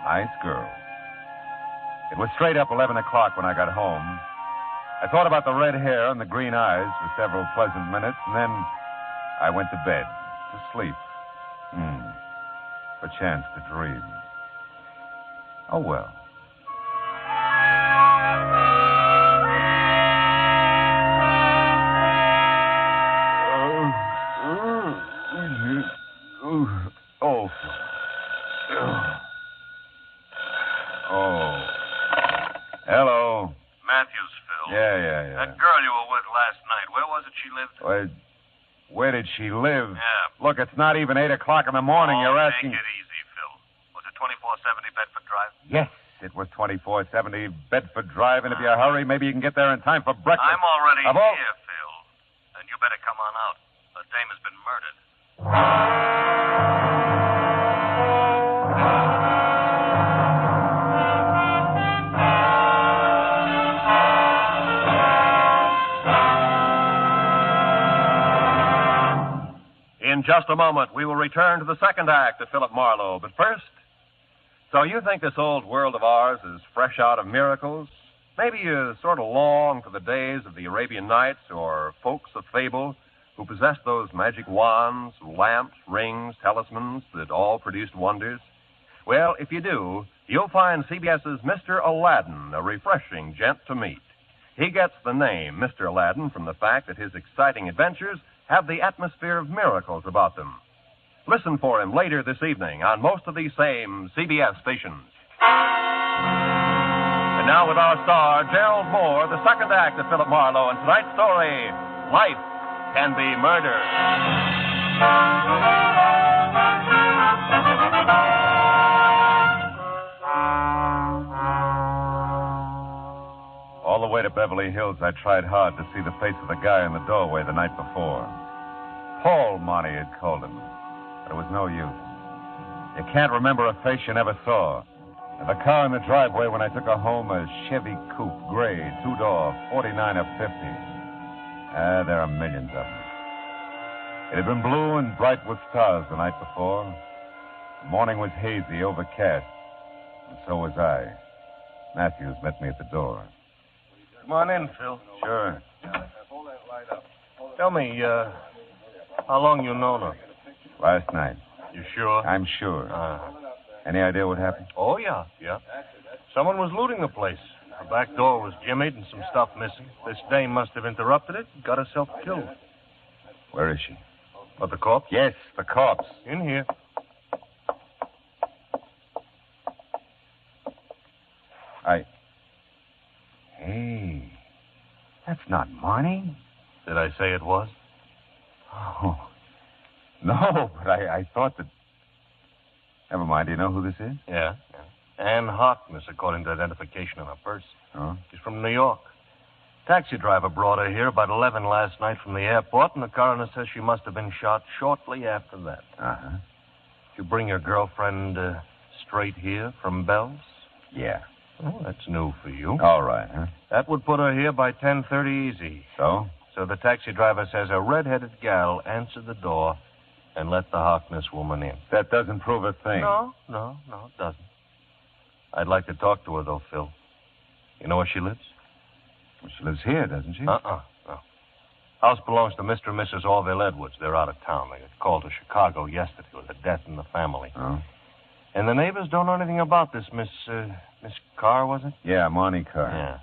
Nice girl. It was straight up 11 o'clock when I got home. I thought about the red hair and the green eyes for several pleasant minutes, and then I went to bed, to sleep. Perchance to dream. Oh, well. Hello. Matthews, Phil. Yeah. That girl you were with last night, where was it she lived? Where did she live? Yeah. Look, it's not even 8 o'clock in the morning. You're asking... Take it easy, Phil. Was it 2470 Bedford Drive? Yes, it was 2470 Bedford Drive, and if you hurry, maybe you can get there in time for breakfast. I'm already Abo- here, Phil. And you better come on out. The dame has been murdered. In just a moment, we will return to the second act of Philip Marlowe. But first, so you think this old world of ours is fresh out of miracles? Maybe you sort of long for the days of the Arabian Nights or folks of fable who possessed those magic wands, lamps, rings, talismans that all produced wonders? Well, if you do, you'll find CBS's Mr. Aladdin a refreshing gent to meet. He gets the name Mr. Aladdin from the fact that his exciting adventures have the atmosphere of miracles about them. Listen for him later this evening on most of these same CBS stations. And now with our star, Gerald Moore, the second act of Philip Marlowe, and tonight's story, Life Can Be Murder. All the way to Beverly Hills, I tried hard to see the face of the guy in the doorway the night before. Paul, Monty had called him. But it was no use. You can't remember a face you never saw. And the car in the driveway when I took her home, a Chevy Coupe, gray, two-door, 49 or 50. There are millions of them. It had been blue and bright with stars the night before. The morning was hazy, overcast. And so was I. Matthews met me at the door. Come on in, Phil. Sure. Tell me, how long you known her? Last night. You sure? I'm sure. Any idea what happened? Oh, yeah. Someone was looting the place. The back door was jimmied and some stuff missing. This dame must have interrupted it and got herself killed. Where is she? What, the corpse? Yes, the corpse. In here. Hey, that's not Marnie. Did I say it was? Oh, no, but I thought that... Never mind, do you know who this is? Yeah. Ann Harkness, according to identification on her purse. Oh? She's from New York. Taxi driver brought her here about 11 last night from the airport, and the coroner says she must have been shot shortly after that. Uh-huh. Did you bring your girlfriend straight here from Bell's? Yeah. Oh, that's new for you. All right, huh? That would put her here by 10:30 easy. So? So the taxi driver says a red-headed gal answered the door and let the Harkness woman in. That doesn't prove a thing. No, it doesn't. I'd like to talk to her, though, Phil. You know where she lives? Well, she lives here, doesn't she? No. House belongs to Mr. and Mrs. Orville Edwards. They're out of town. They got called to Chicago yesterday with a death in the family. Oh? And the neighbors don't know anything about this Miss Carr, was it? Yeah, Monty Carr. Yeah.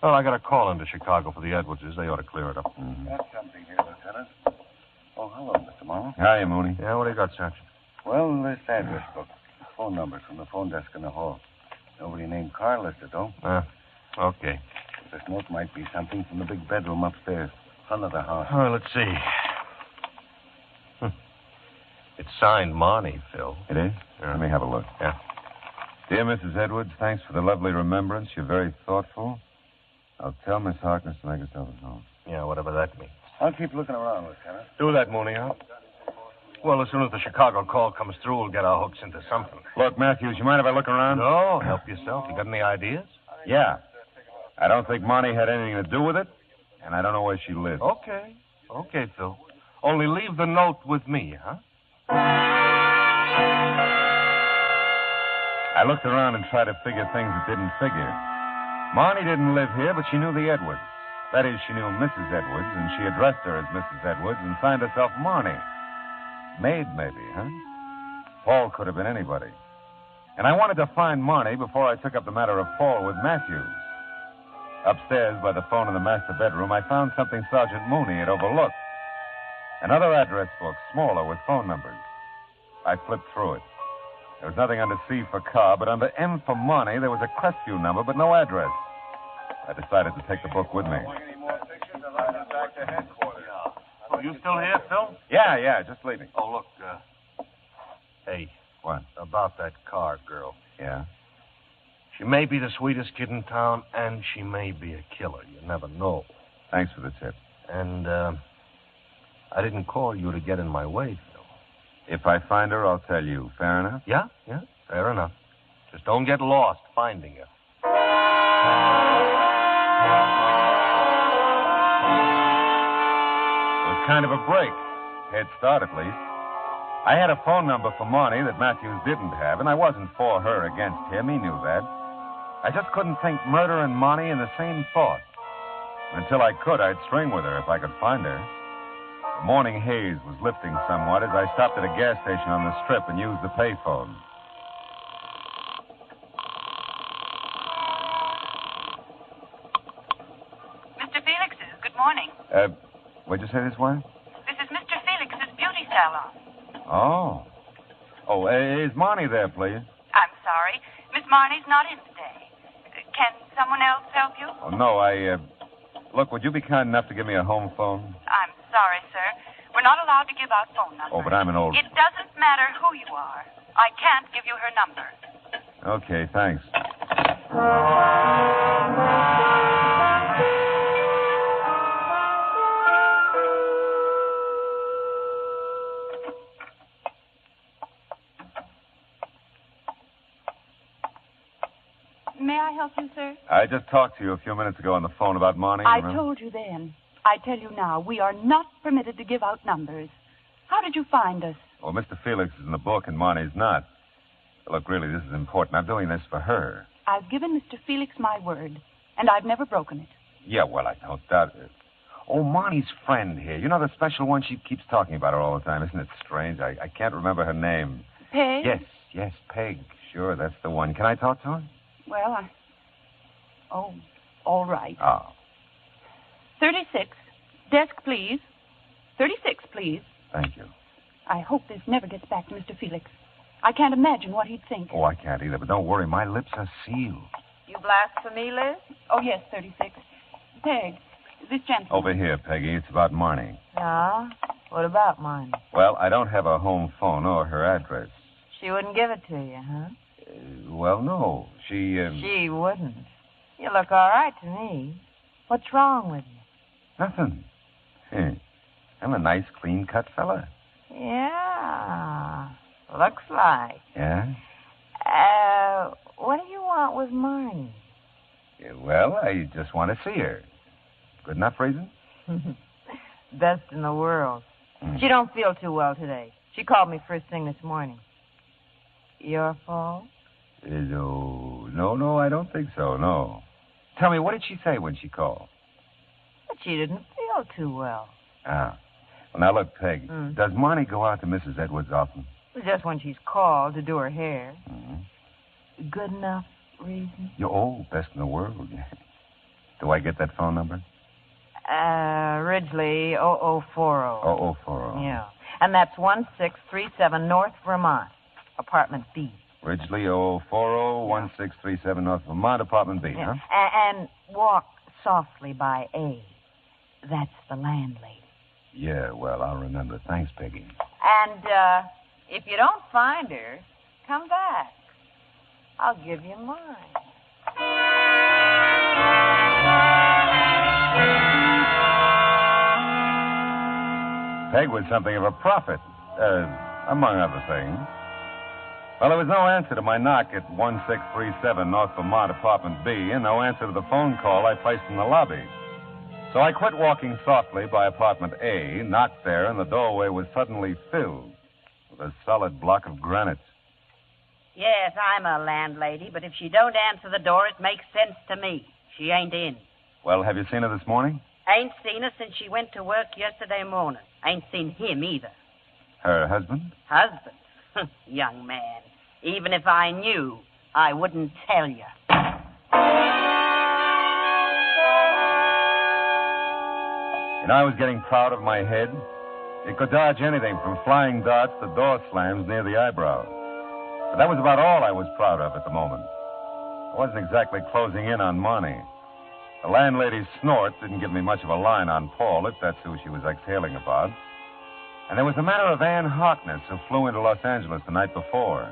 Well, I got a call into Chicago for the Edwardses. They ought to clear it up. Mm-hmm. Got something here, Lieutenant. Oh, hello, Mr. Marlowe. Hiya, Mooney. Yeah, what do you got, Sergeant? Well, this address book. Phone numbers from the phone desk in the hall. Nobody named Carr listed, though. Okay. This note might be something from the big bedroom upstairs, front of the house. Oh, let's see. It's signed Monty, Phil. It is? Let me have a look. Yeah. Dear Mrs. Edwards, thanks for the lovely remembrance. You're very thoughtful. I'll tell Miss Harkness to make herself at home. Yeah, whatever that means. I'll keep looking around, Lieutenant. Do that, Mooney, huh? Well, as soon as the Chicago call comes through, we'll get our hooks into something. Look, Matthews, you mind if I look around? No, help yourself. You got any ideas? Yeah. I don't think Monty had anything to do with it, and I don't know where she lives. Okay. Okay, Phil. Only leave the note with me, huh? I looked around and tried to figure things that didn't figure. Marnie didn't live here, but she knew the Edwards. That is, she knew Mrs. Edwards, and she addressed her as Mrs. Edwards and signed herself Marnie. Maid, maybe, huh? Paul could have been anybody. And I wanted to find Marnie before I took up the matter of Paul with Matthews. Upstairs, by the phone in the master bedroom, I found something Sergeant Mooney had overlooked. Another address book, smaller, with phone numbers. I flipped through it. There was nothing under C for Carr, but under M for Money, there was a Crestview number, but no address. I decided to take the book with me. Oh, you still here, Phil? Yeah, just leaving. Oh, look, hey. What? About that Carr girl. Yeah? She may be the sweetest kid in town, and she may be a killer. You never know. Thanks for the tip. And, I didn't call you to get in my way, Phil. If I find her, I'll tell you. Fair enough? Yeah, fair enough. Just don't get lost finding her. It was kind of a break. Head start, at least. I had a phone number for Marnie that Matthews didn't have, and I wasn't for her against him. He knew that. I just couldn't think murder and Marnie in the same thought. Until I could, I'd string with her if I could find her. The morning haze was lifting somewhat as I stopped at a gas station on the strip and used the payphone. Mr. Felix's, good morning. What'd you say this was? This is Mr. Felix's beauty salon. Oh. Oh, is Marnie there, please? I'm sorry. Miss Marnie's not in today. Can someone else help you? Oh, no, Look, would you be kind enough to give me a home phone? I'm sorry, sir. We're not allowed to give out phone numbers. Oh, but I'm an old... It doesn't matter who you are. I can't give you her number. Okay, thanks. May I help you, sir? I just talked to you a few minutes ago on the phone about Marnie. I remember? told you then. I tell you now, we are not permitted to give out numbers. How did you find us? Well, Mr. Felix is in the book and Marnie's not. Look, really, this is important. I'm doing this for her. I've given Mr. Felix my word, and I've never broken it. Yeah, well, I don't doubt it. Oh, Marnie's friend here. You know the special one? She keeps talking about her all the time. Isn't it strange? I can't remember her name. Peg? Yes, Peg. Sure, that's the one. Can I talk to her? Well, Oh, all right. Oh. 36. Desk, please. 36, please. Thank you. I hope this never gets back to Mr. Felix. I can't imagine what he'd think. Oh, I can't either, but don't worry. My lips are sealed. You blasphemy, Liz? Oh, yes, 36. Peg, this gentleman. Over here, Peggy. It's about Marnie. Yeah? What about mine? Well, I don't have a home phone or her address. She wouldn't give it to you, huh? Well, no. She wouldn't. You look all right to me. What's wrong with you? Nothing. I'm a nice, clean-cut fella. Yeah. Looks like. Yeah? What do you want with Marnie? Well, I just want to see her. Good enough reason? Best in the world. She don't feel too well today. She called me first thing this morning. Your fault? No, I don't think so, no. Tell me, what did she say when she called? But she didn't feel too well. Ah. Well, now, look, Peg, does Marnie go out to Mrs. Edwards often? Just when she's called to do her hair. Mm-hmm. Good enough reason? Oh, best in the world. Do I get that phone number? Ridgely 0040. 0040. Yeah. And that's 1637 North Vermont, apartment B. Ridgely 0040, 1637 North Vermont, apartment B, huh? And walk softly by A. That's the landlady. Yeah, well, I'll remember. Thanks, Peggy. And if you don't find her, come back. I'll give you mine. Peg was something of a prophet, among other things. Well, there was no answer to my knock at 1637 North Vermont, apartment B, and no answer to the phone call I placed in the lobby. So I quit walking softly by apartment A, knocked there, and the doorway was suddenly filled with a solid block of granite. Yes, I'm a landlady, but if she don't answer the door, it makes sense to me. She ain't in. Well, have you seen her this morning? Ain't seen her since she went to work yesterday morning. Ain't seen him either. Her husband? Husband? Young man. Even if I knew, I wouldn't tell you. You know, I was getting proud of my head. It could dodge anything from flying darts to door slams near the eyebrow. But that was about all I was proud of at the moment. I wasn't exactly closing in on Monty. The landlady's snort didn't give me much of a line on Paul, if that's who she was exhaling about. And there was the matter of Ann Harkness, who flew into Los Angeles the night before,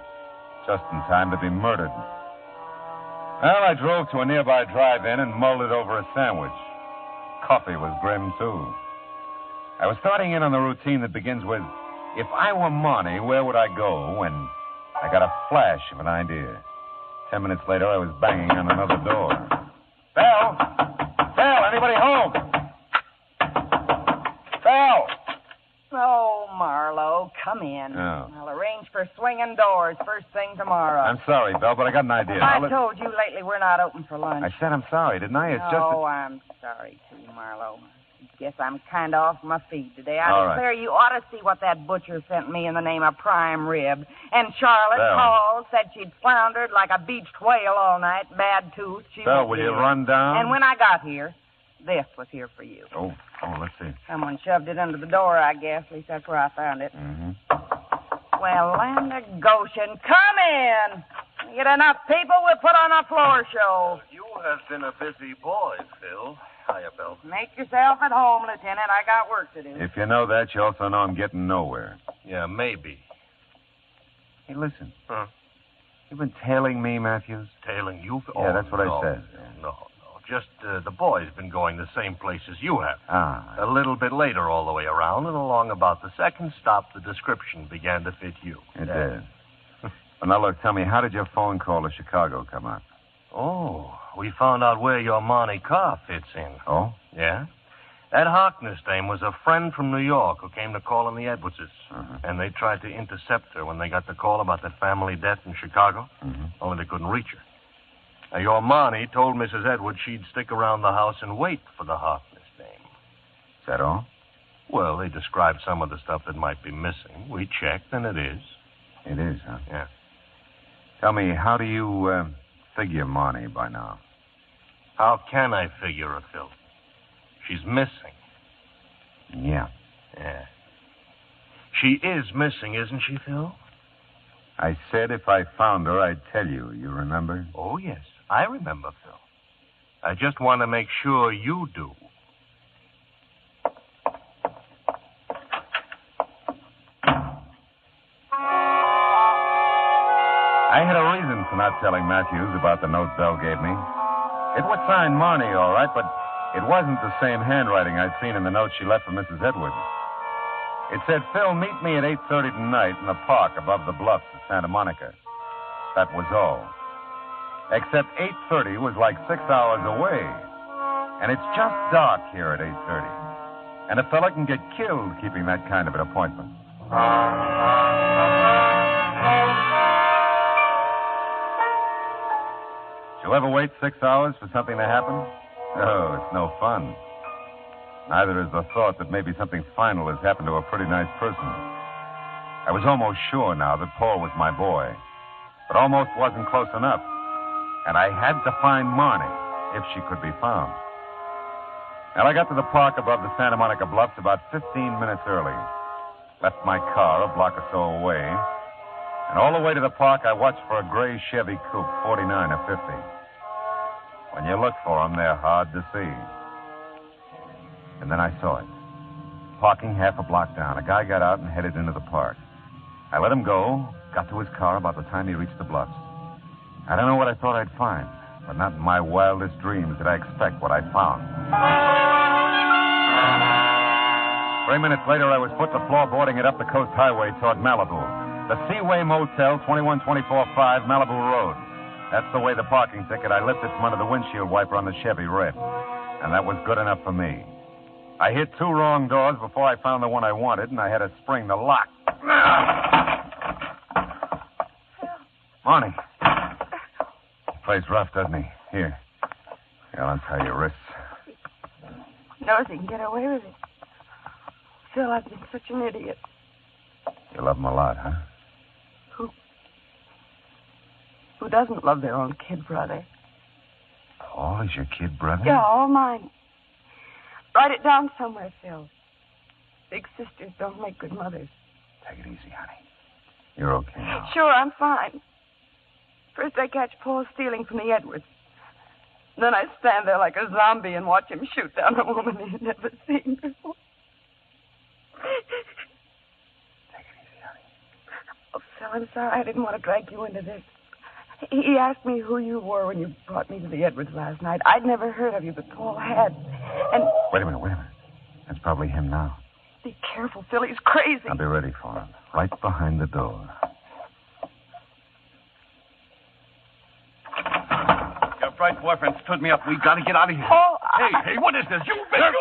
just in time to be murdered. Well, I drove to a nearby drive-in and mulled it over a sandwich. Coffee was grim, too. I was starting in on the routine that begins with, if I were Monty, where would I go? When I got a flash of an idea. 10 minutes later, I was banging on another door. Bell! Bell, anybody home? Bell! Oh, Marlowe, come in. Oh. I'll arrange for swinging doors first thing tomorrow. I'm sorry, Bell, but I got an idea. I told you lately we're not open for lunch. I said I'm sorry, didn't I? It's Oh, I'm sorry, too, Marlowe. Guess I'm kind of off my feet today. I All right. declare you ought to see what that butcher sent me in the name of prime rib. And Charlotte Bell. called, said she'd floundered like a beached whale all night, bad tooth. She Bell, won't will be you here. run down? And when I got here, this was here for you. Oh, let's see. Someone shoved it under the door, I guess. At least that's where I found it. Mm-hmm. Well, land of Goshen, come in. You get enough people, we'll put on a floor show. You have been a busy boy, Phil. Hiya, Bill. Make yourself at home, Lieutenant. I got work to do. If you know that, you also know I'm getting nowhere. Yeah, maybe. Hey, listen. Huh? You've been tailing me, Matthews? Tailing you? Yeah, that's what I said. No. Just the boy's been going the same place as you have. Ah. A little bit later all the way around, and along about the second stop, the description began to fit you. It did. Well, now, look, tell me, how did your phone call to Chicago come out? Oh, we found out where your Monte car fits in. Oh? Yeah? That Harkness dame was a friend from New York who came to call on the Edwardses. Uh-huh. And they tried to intercept her when they got the call about that family death in Chicago. Mm-hmm. Only they couldn't reach her. Now, your Monty told Mrs. Edwards she'd stick around the house and wait for the Harkness dame. Is that all? Well, they described some of the stuff that might be missing. We checked, and it is. It is, huh? Yeah. Tell me, how do you figure Monty by now? How can I figure her, Phil? She's missing. Yeah. Yeah. She is missing, isn't she, Phil? I said if I found her, I'd tell you. You remember? Oh, yes. I remember, Phil. I just want to make sure you do. I had a reason for not telling Matthews about the note Bell gave me. It was signed Marnie, all right, but it wasn't the same handwriting I'd seen in the note she left for Mrs. Edwards. It said, Phil, meet me at 8:30 tonight in the park above the bluffs of Santa Monica. That was all. Except 8:30 was like 6 hours away. And it's just dark here at 8:30. And a fella can get killed keeping that kind of an appointment. Did you ever wait 6 hours for something to happen? Oh, it's no fun. Neither is the thought that maybe something final has happened to a pretty nice person. I was almost sure now that Paul was my boy, but almost wasn't close enough. And I had to find Marnie, if she could be found. And I got to the park above the Santa Monica Bluffs about 15 minutes early. Left my car a block or so away. And all the way to the park, I watched for a gray Chevy Coupe, 49 or 50. When you look for them, they're hard to see. And then I saw it. Parking half a block down, a guy got out and headed into the park. I let him go, got to his car about the time he reached the bluffs. I don't know what I thought I'd find, but not in my wildest dreams did I expect what I found. 3 minutes later, I was foot to floor boarding it up the coast highway toward Malibu. The Seaway Motel, 21245 Malibu Road. That's the way the parking ticket I lifted from under the windshield wiper on the Chevy read. And that was good enough for me. I hit 2 wrong doors before I found the one I wanted, and I had to spring the lock. Marnie. Plays rough, doesn't he? Here, I'll untie your wrists. Knows he can get away with it. Phil, I've been such an idiot. You love him a lot, huh? Who doesn't love their own kid brother? Paul is your kid brother? Yeah, all mine. Write it down somewhere, Phil. Big sisters don't make good mothers. Take it easy, honey. You're okay now. Sure, I'm fine. First I catch Paul stealing from the Edwards. Then I stand there like a zombie and watch him shoot down a woman he'd never seen before. Take it easy, honey. Oh, Phil, I'm sorry. I didn't want to drag you into this. He asked me who you were when you brought me to the Edwards last night. I'd never heard of you, but Paul had. And... Wait a minute. That's probably him now. Be careful, Phil. He's crazy. I'll be ready for him. Right behind the door. Your bright boyfriend stood me up. We got to get out of here. Oh, Hey, what is this? You bitch!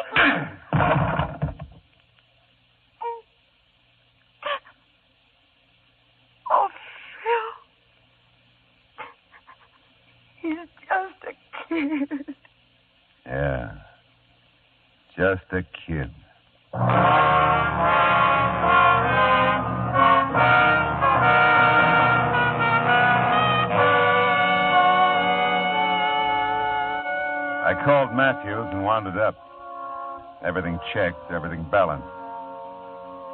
Oh, Phil. He's just a kid. Yeah. Just a kid. I called Matthews and wound it up. Everything checked, everything balanced.